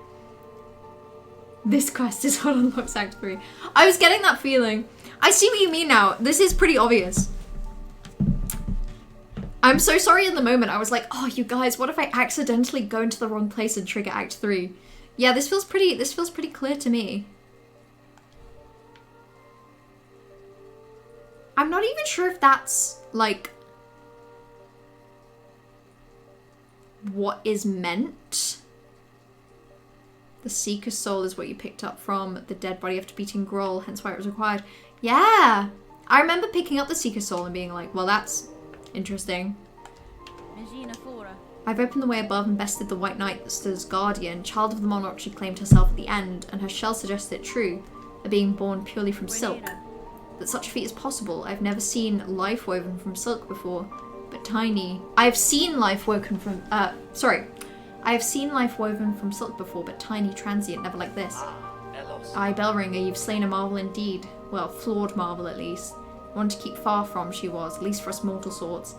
This quest is what unlocks Act 3. I was getting that feeling. I see what you mean now. This is pretty obvious. I'm so sorry in the moment. I was like, oh, you guys, what if I accidentally go into the wrong place and trigger Act 3? Yeah, this feels pretty clear to me. I'm not even sure if that's, like, what is meant. The Seeker's Soul is what you picked up from the dead body after beating Groll, hence why it was required. Yeah! I remember picking up the Seeker's Soul and being like, well, that's interesting. I've opened the way above and bested the White Knight's guardian, child of the monarch she claimed herself at the end, and her shell suggests it true, a being born purely from silk. That such a feat is possible. I've never seen life woven from silk before, but tiny. I've seen life woven from, I have seen life woven from silk before, but tiny, transient, never like this. Aye, Bellringer, you've slain a marvel indeed. Well, flawed marvel at least. One to keep far from, she was, at least for us mortal sorts.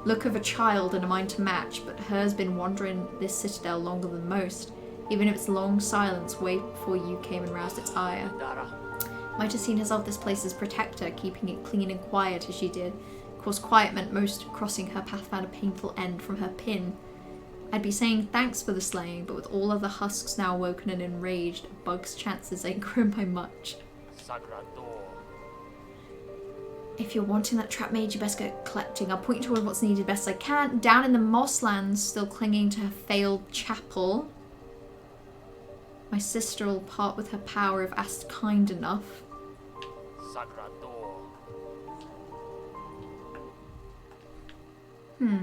Look of a child and a mind to match, but hers been wandering this citadel longer than most. Even if its long silence way before you came and roused its ire. Might have seen herself this place's protector, keeping it clean and quiet as she did. Of course, quiet meant most crossing her path found a painful end from her pin. I'd be saying thanks for the slaying, but with all other husks now woken and enraged, Bug's chances ain't grown by much. If you're wanting that trap mage, you best get collecting. I'll point you toward what's needed best I can. Down in the Mosslands, still clinging to her failed chapel. My sister will part with her power if asked kind enough. Oh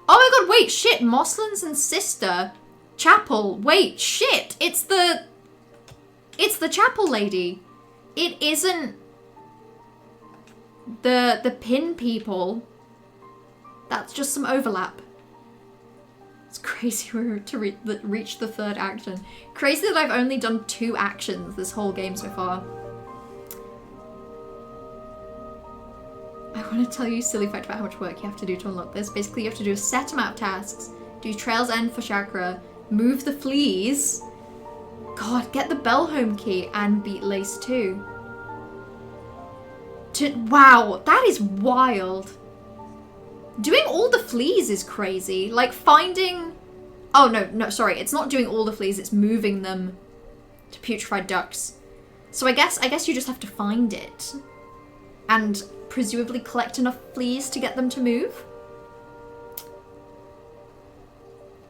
my god, wait, shit. Mosslands and sister. Chapel. Wait, shit. It's the chapel lady. It isn't the pin people. That's just some overlap. It's crazy we're to reach the third action. Crazy that I've only done 2 actions this whole game so far. I want to tell you a silly fact about how much work you have to do to unlock this. Basically, you have to do a set amount of tasks, do Trail's End for Chakra, move the fleas, God, get the Bellhome key, and beat Lace 2. Wow, that is wild. Doing all the fleas is crazy. Like finding... Oh, no, sorry. It's not doing all the fleas. It's moving them to putrefied ducks. So I guess you just have to find it. And presumably collect enough fleas to get them to move.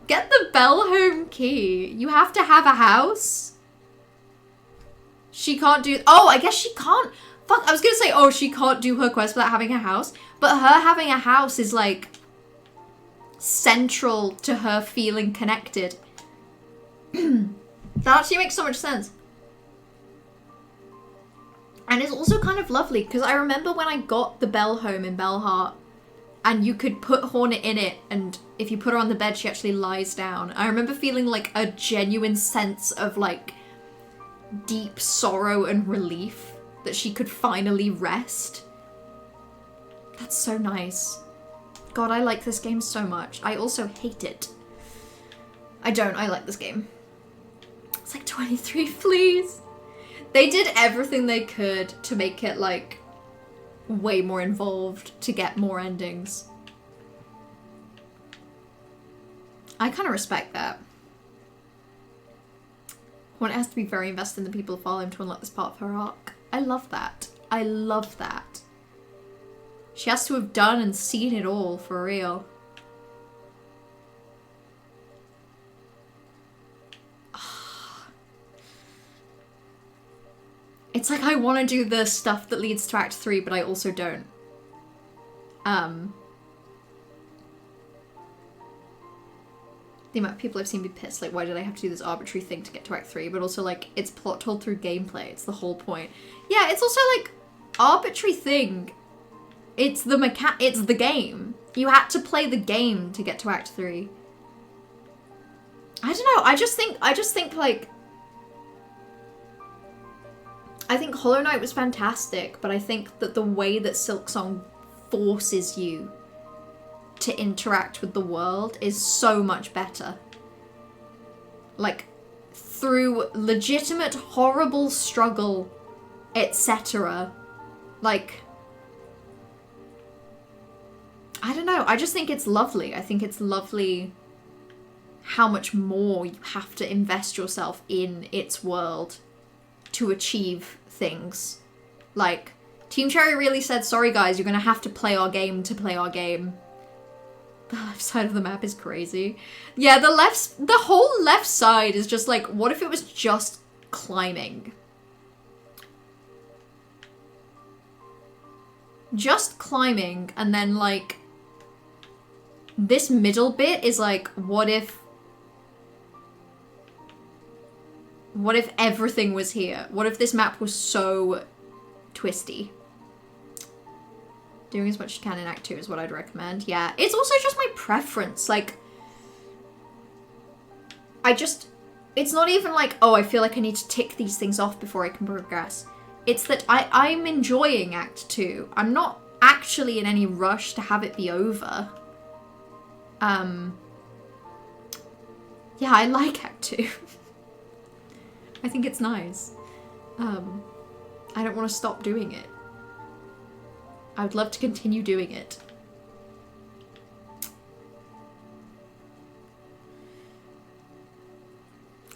Get the Bellhome key. You have to have a house. She can't do... Oh, I guess she can't... Fuck, I was gonna say, oh, she can't do her quest without having a house. But her having a house is, like, central to her feeling connected. That actually makes so much sense. And it's also kind of lovely, because I remember when I got the Bellhome in Bellheart, and you could put Hornet in it, and if you put her on the bed, she actually lies down. I remember feeling, like, a genuine sense of, like, deep sorrow and relief that she could finally rest. That's so nice. God, I like this game so much. I also hate it. I don't. I like this game. It's like 23 fleas. They did everything they could to make it, like, way more involved to get more endings. I kind of respect that. One has to be very invested in the people who follow him to unlock this part of her arc. I love that. I love that. She has to have done and seen it all, for real. It's like I want to do the stuff that leads to Act 3, but I also don't. The amount of people I've seen be pissed, like, why did I have to do this arbitrary thing to get to Act 3? But also, like, it's plot told through gameplay. It's the whole point. Yeah, it's also, like, arbitrary thing. It's the game. You had to play the game to get to Act 3. I don't know. I just think, like... I think Hollow Knight was fantastic, but I think that the way that SILKSONG forces you to interact with the world is so much better. Like, through legitimate horrible struggle, etc. Like, I don't know, I just think it's lovely. I think it's lovely how much more you have to invest yourself in its world to achieve things. Like, Team Cherry really said, sorry guys, you're gonna have to play our game to play our game. The left side of the map is crazy. Yeah, the whole left side is just like, what if it was just climbing? Just climbing, and then like, this middle bit is like, what if everything was here? What if this map was so twisty? Doing as much as you can in Act 2 is what I'd recommend. Yeah, it's also just my preference. Like, it's not even like, oh, I feel like I need to tick these things off before I can progress. It's that I'm enjoying Act 2. I'm not actually in any rush to have it be over. Yeah, I like Act 2. I think it's nice. I don't want to stop doing it. I would love to continue doing it.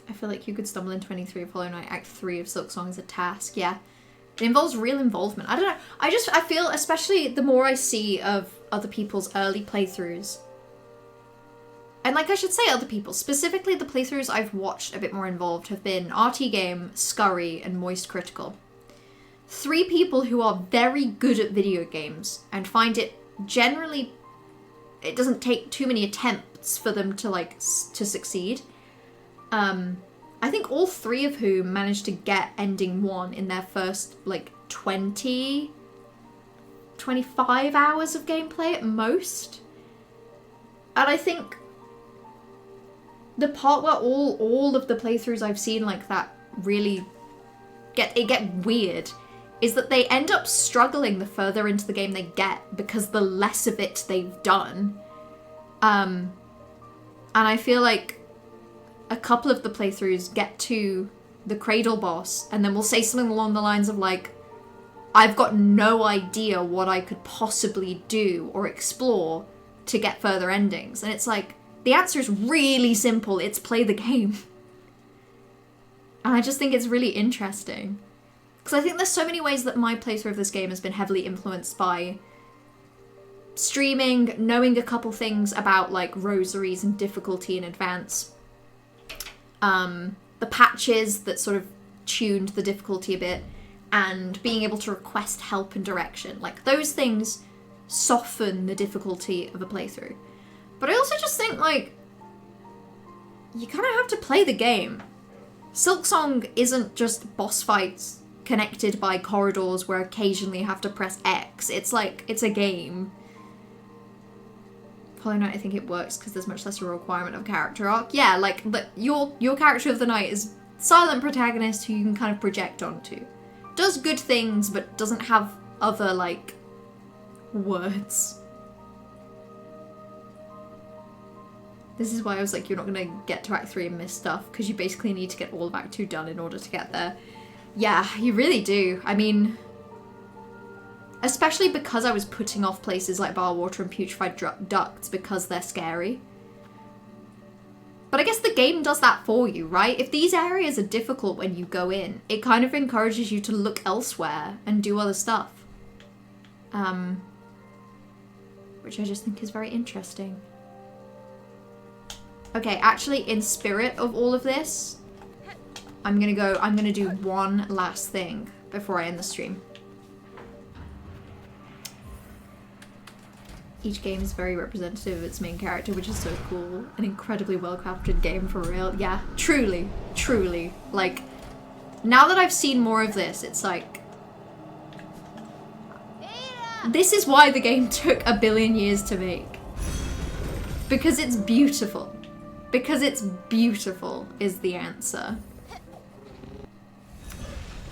I feel like you could stumble in 23 of Hollow Knight Act 3 of SilkSong as a task. Yeah. It involves real involvement. I don't know. I feel, especially the more I see of other people's early playthroughs, and like I should say other people, specifically the playthroughs I've watched a bit more involved have been RT Game, Scurry, and Moist Critical. 3 people who are very good at video games and find it generally, it doesn't take too many attempts for them to like, to succeed. I think all 3 of whom managed to get ending 1 in their first like 25 hours of gameplay at most. And I think the part where all of the playthroughs I've seen like that really get weird is that they end up struggling the further into the game they get because the less of it they've done. And I feel like a couple of the playthroughs get to the Cradle boss and then we'll say something along the lines of like, I've got no idea what I could possibly do or explore to get further endings. And it's like, the answer is really simple. It's play the game. And I just think it's really interesting. Because I think there's so many ways that my playthrough of this game has been heavily influenced by streaming, knowing a couple things about like rosaries and difficulty in advance. The patches that sort of tuned the difficulty a bit, and being able to request help and direction. Like, those things soften the difficulty of a playthrough. But I also just think, like, you kind of have to play the game. SilkSong isn't just boss fights connected by corridors where occasionally you have to press X. It's like, it's a game. Hollow Knight, I think it works because there's much less a requirement of character arc. Yeah, like, your character of the night is silent protagonist who you can kind of project onto. Does good things, but doesn't have other, like, words. This is why I was like, you're not going to get to Act 3 and miss stuff, because you basically need to get all of Act 2 done in order to get there. Yeah, you really do. I mean, especially because I was putting off places like Barwater and Putrefied Ducts because they're scary. But I guess the game does that for you, right? If these areas are difficult when you go in, it kind of encourages you to look elsewhere and do other stuff. Which I just think is very interesting. Okay, actually, in spirit of all of this, I'm gonna do one last thing before I end the stream. Each game is very representative of its main character, which is so cool. An incredibly well-crafted game, for real. Yeah, truly, truly. Like, now that I've seen more of this, it's like, this is why the game took 1 billion years to make. Because it's beautiful. Because it's beautiful is the answer.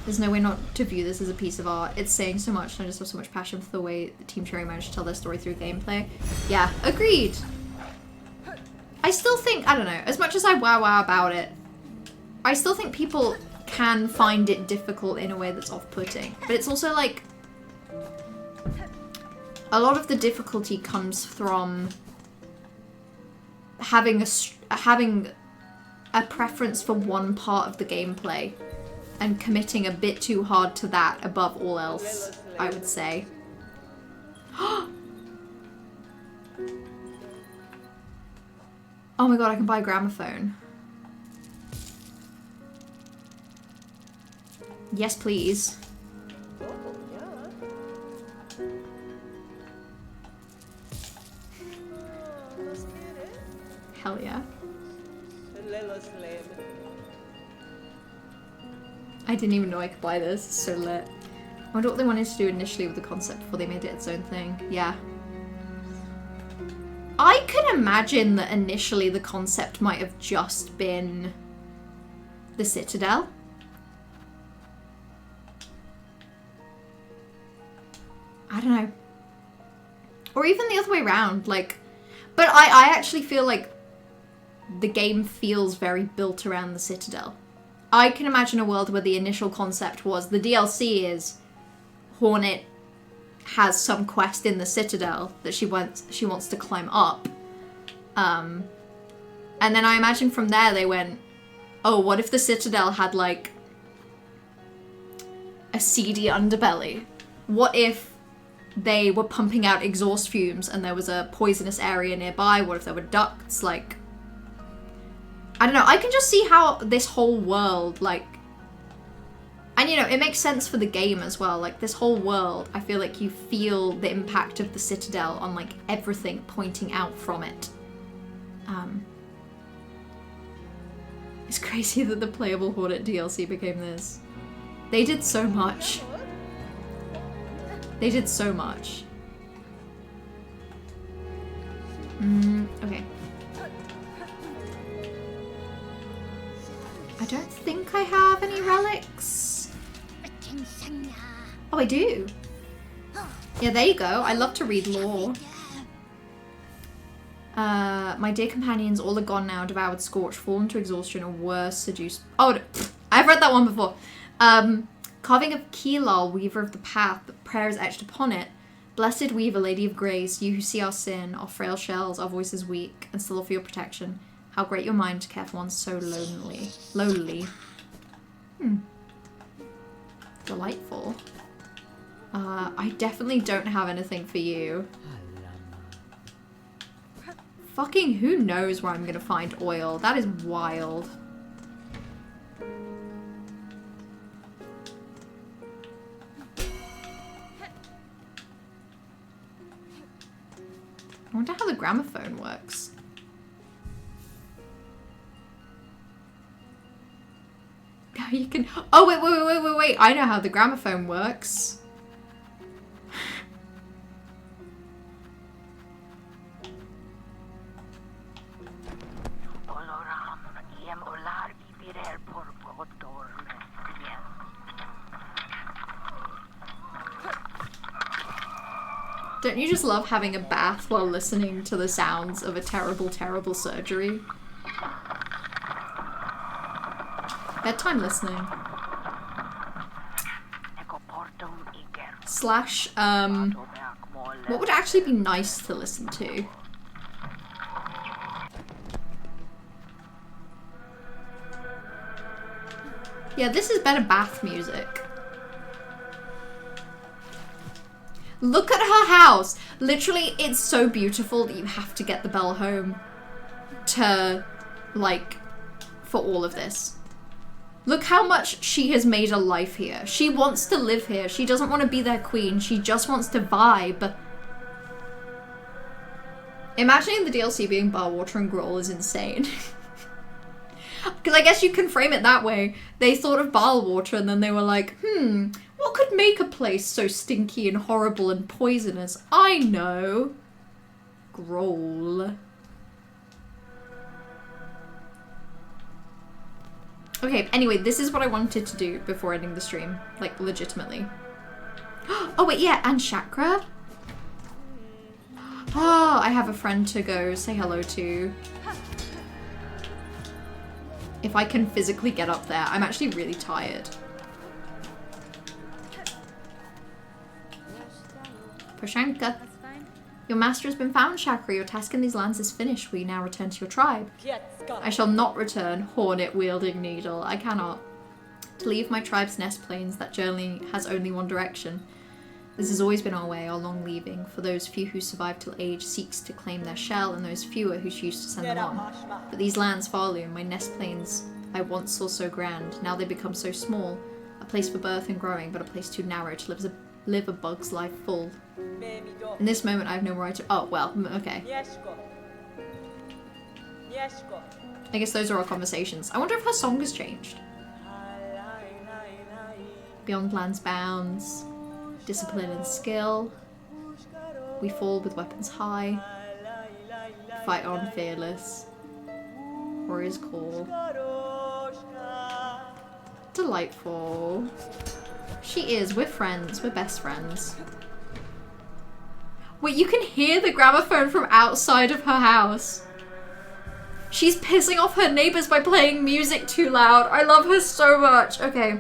There's no way not to view this as a piece of art. It's saying so much, and I just have so much passion for the way the Team Cherry managed to tell their story through gameplay. Yeah, agreed. I still think, I don't know, as much as I wow about it, I still think people can find it difficult in a way that's off-putting. But it's also like, a lot of the difficulty comes from having a preference for one part of the gameplay and committing a bit too hard to that above all else, I would say. Oh my god, I can buy a gramophone. Yes, please. Hell yeah. I didn't even know I could buy this. It's so lit. I wonder what they wanted to do initially with the concept before they made it its own thing. Yeah. I can imagine that initially the concept might have just been the Citadel. I don't know. Or even the other way around, like... But I actually feel like the game feels very built around the Citadel. I can imagine a world where the initial concept was the DLC is Hornet has some quest in the Citadel that she wants to climb up. And then I imagine from there they went, oh, what if the Citadel had like a seedy underbelly? What if they were pumping out exhaust fumes and there was a poisonous area nearby? What if there were ducts? Like, I don't know. I can just see how this whole world, like, and you know, it makes sense for the game as well. Like, this whole world, I feel like you feel the impact of the Citadel on like everything pointing out from it. It's crazy that the playable Hornet DLC became this. They did so much. They did so much. Okay. I don't think I have any relics. Oh, I do. Yeah, there you go. I love to read lore. My dear companions, all are gone now, devoured, scorched, fallen to exhaustion, or worse, seduced. Oh, I've read that one before. Carving of Kilal, weaver of the path, but prayer is etched upon it. Blessed weaver, lady of grace, you who see our sin, our frail shells, our voices weak, and still offer your protection. How great your mind to care for one so lowly. Delightful. I definitely don't have anything for you. Fucking who knows where I'm gonna find oil. That is wild. I wonder how the gramophone works. You can... Oh, wait. I know how the gramophone works. Don't you just love having a bath while listening to the sounds of a terrible, terrible surgery? Bedtime listening. Slash, what would actually be nice to listen to? Yeah, this is better bath music. Look at her house. Literally, it's so beautiful that you have to get the bell home to, like, for all of this. Look how much she has made a life here. She wants to live here. She doesn't want to be their queen. She just wants to vibe. Imagining the DLC being bar water and Groll is insane. Because I guess you can frame it that way. They thought of bar water and then they were like, what could make a place so stinky and horrible and poisonous? I know. Groll. Okay, anyway, this is what I wanted to do before ending the stream. Like, legitimately. Oh, wait, yeah, and Chakra. Oh, I have a friend to go say hello to. if I can physically get up there. I'm actually really tired. Prashanka. Your master has been found, Chakra. Your task in these lands is finished. Will you now return to your tribe? I shall not return, hornet-wielding needle. I cannot. To leave my tribe's nest plains, that journey has only one direction. This has always been our way, our long leaving. For those few who survive till age seeks to claim their shell, and those fewer who choose to send them on. But these lands far loom, my nest plains I once saw so grand. Now they become so small. A place for birth and growing, but a place too narrow to live a bug's life full. In this moment, I have no right to. Oh, well, okay. I guess those are our conversations. I wonder if her song has changed. Beyond land's bounds, discipline and skill. We fall with weapons high. Fight on fearless. Warrior's call. Delightful. She is. We're friends. We're best friends. Wait, you can hear the gramophone from outside of her house. She's pissing off her neighbors by playing music too loud. I love her so much. Okay.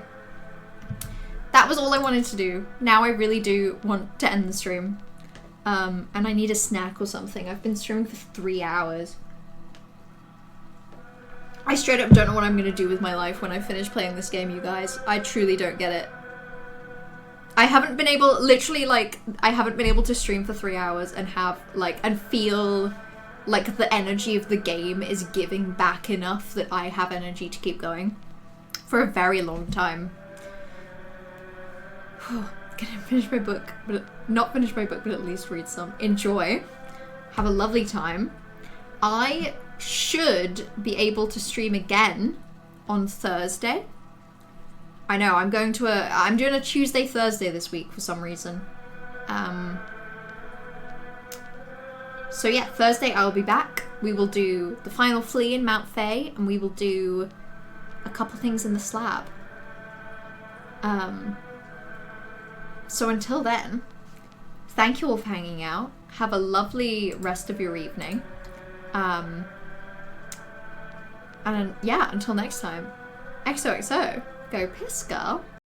That was all I wanted to do. Now I really do want to end the stream. And I need a snack or something. I've been streaming for 3 hours. I straight up don't know what I'm going to do with my life when I finish playing this game, you guys. I truly don't get it. I haven't been able, literally, like, I haven't been able to stream for 3 hours and have, like, and feel like the energy of the game is giving back enough that I have energy to keep going for a very long time. Gonna finish my book, but not finish my book, but at least read some. Enjoy. Have a lovely time. I should be able to stream again on Thursday. I know, I'm doing a Tuesday, Thursday this week for some reason. So yeah, Thursday I'll be back. We will do the final flea in Mount Fae, and we will do a couple things in the slab. So until then, thank you all for hanging out. Have a lovely rest of your evening. And yeah, until next time. XOXO. Go piss, girl.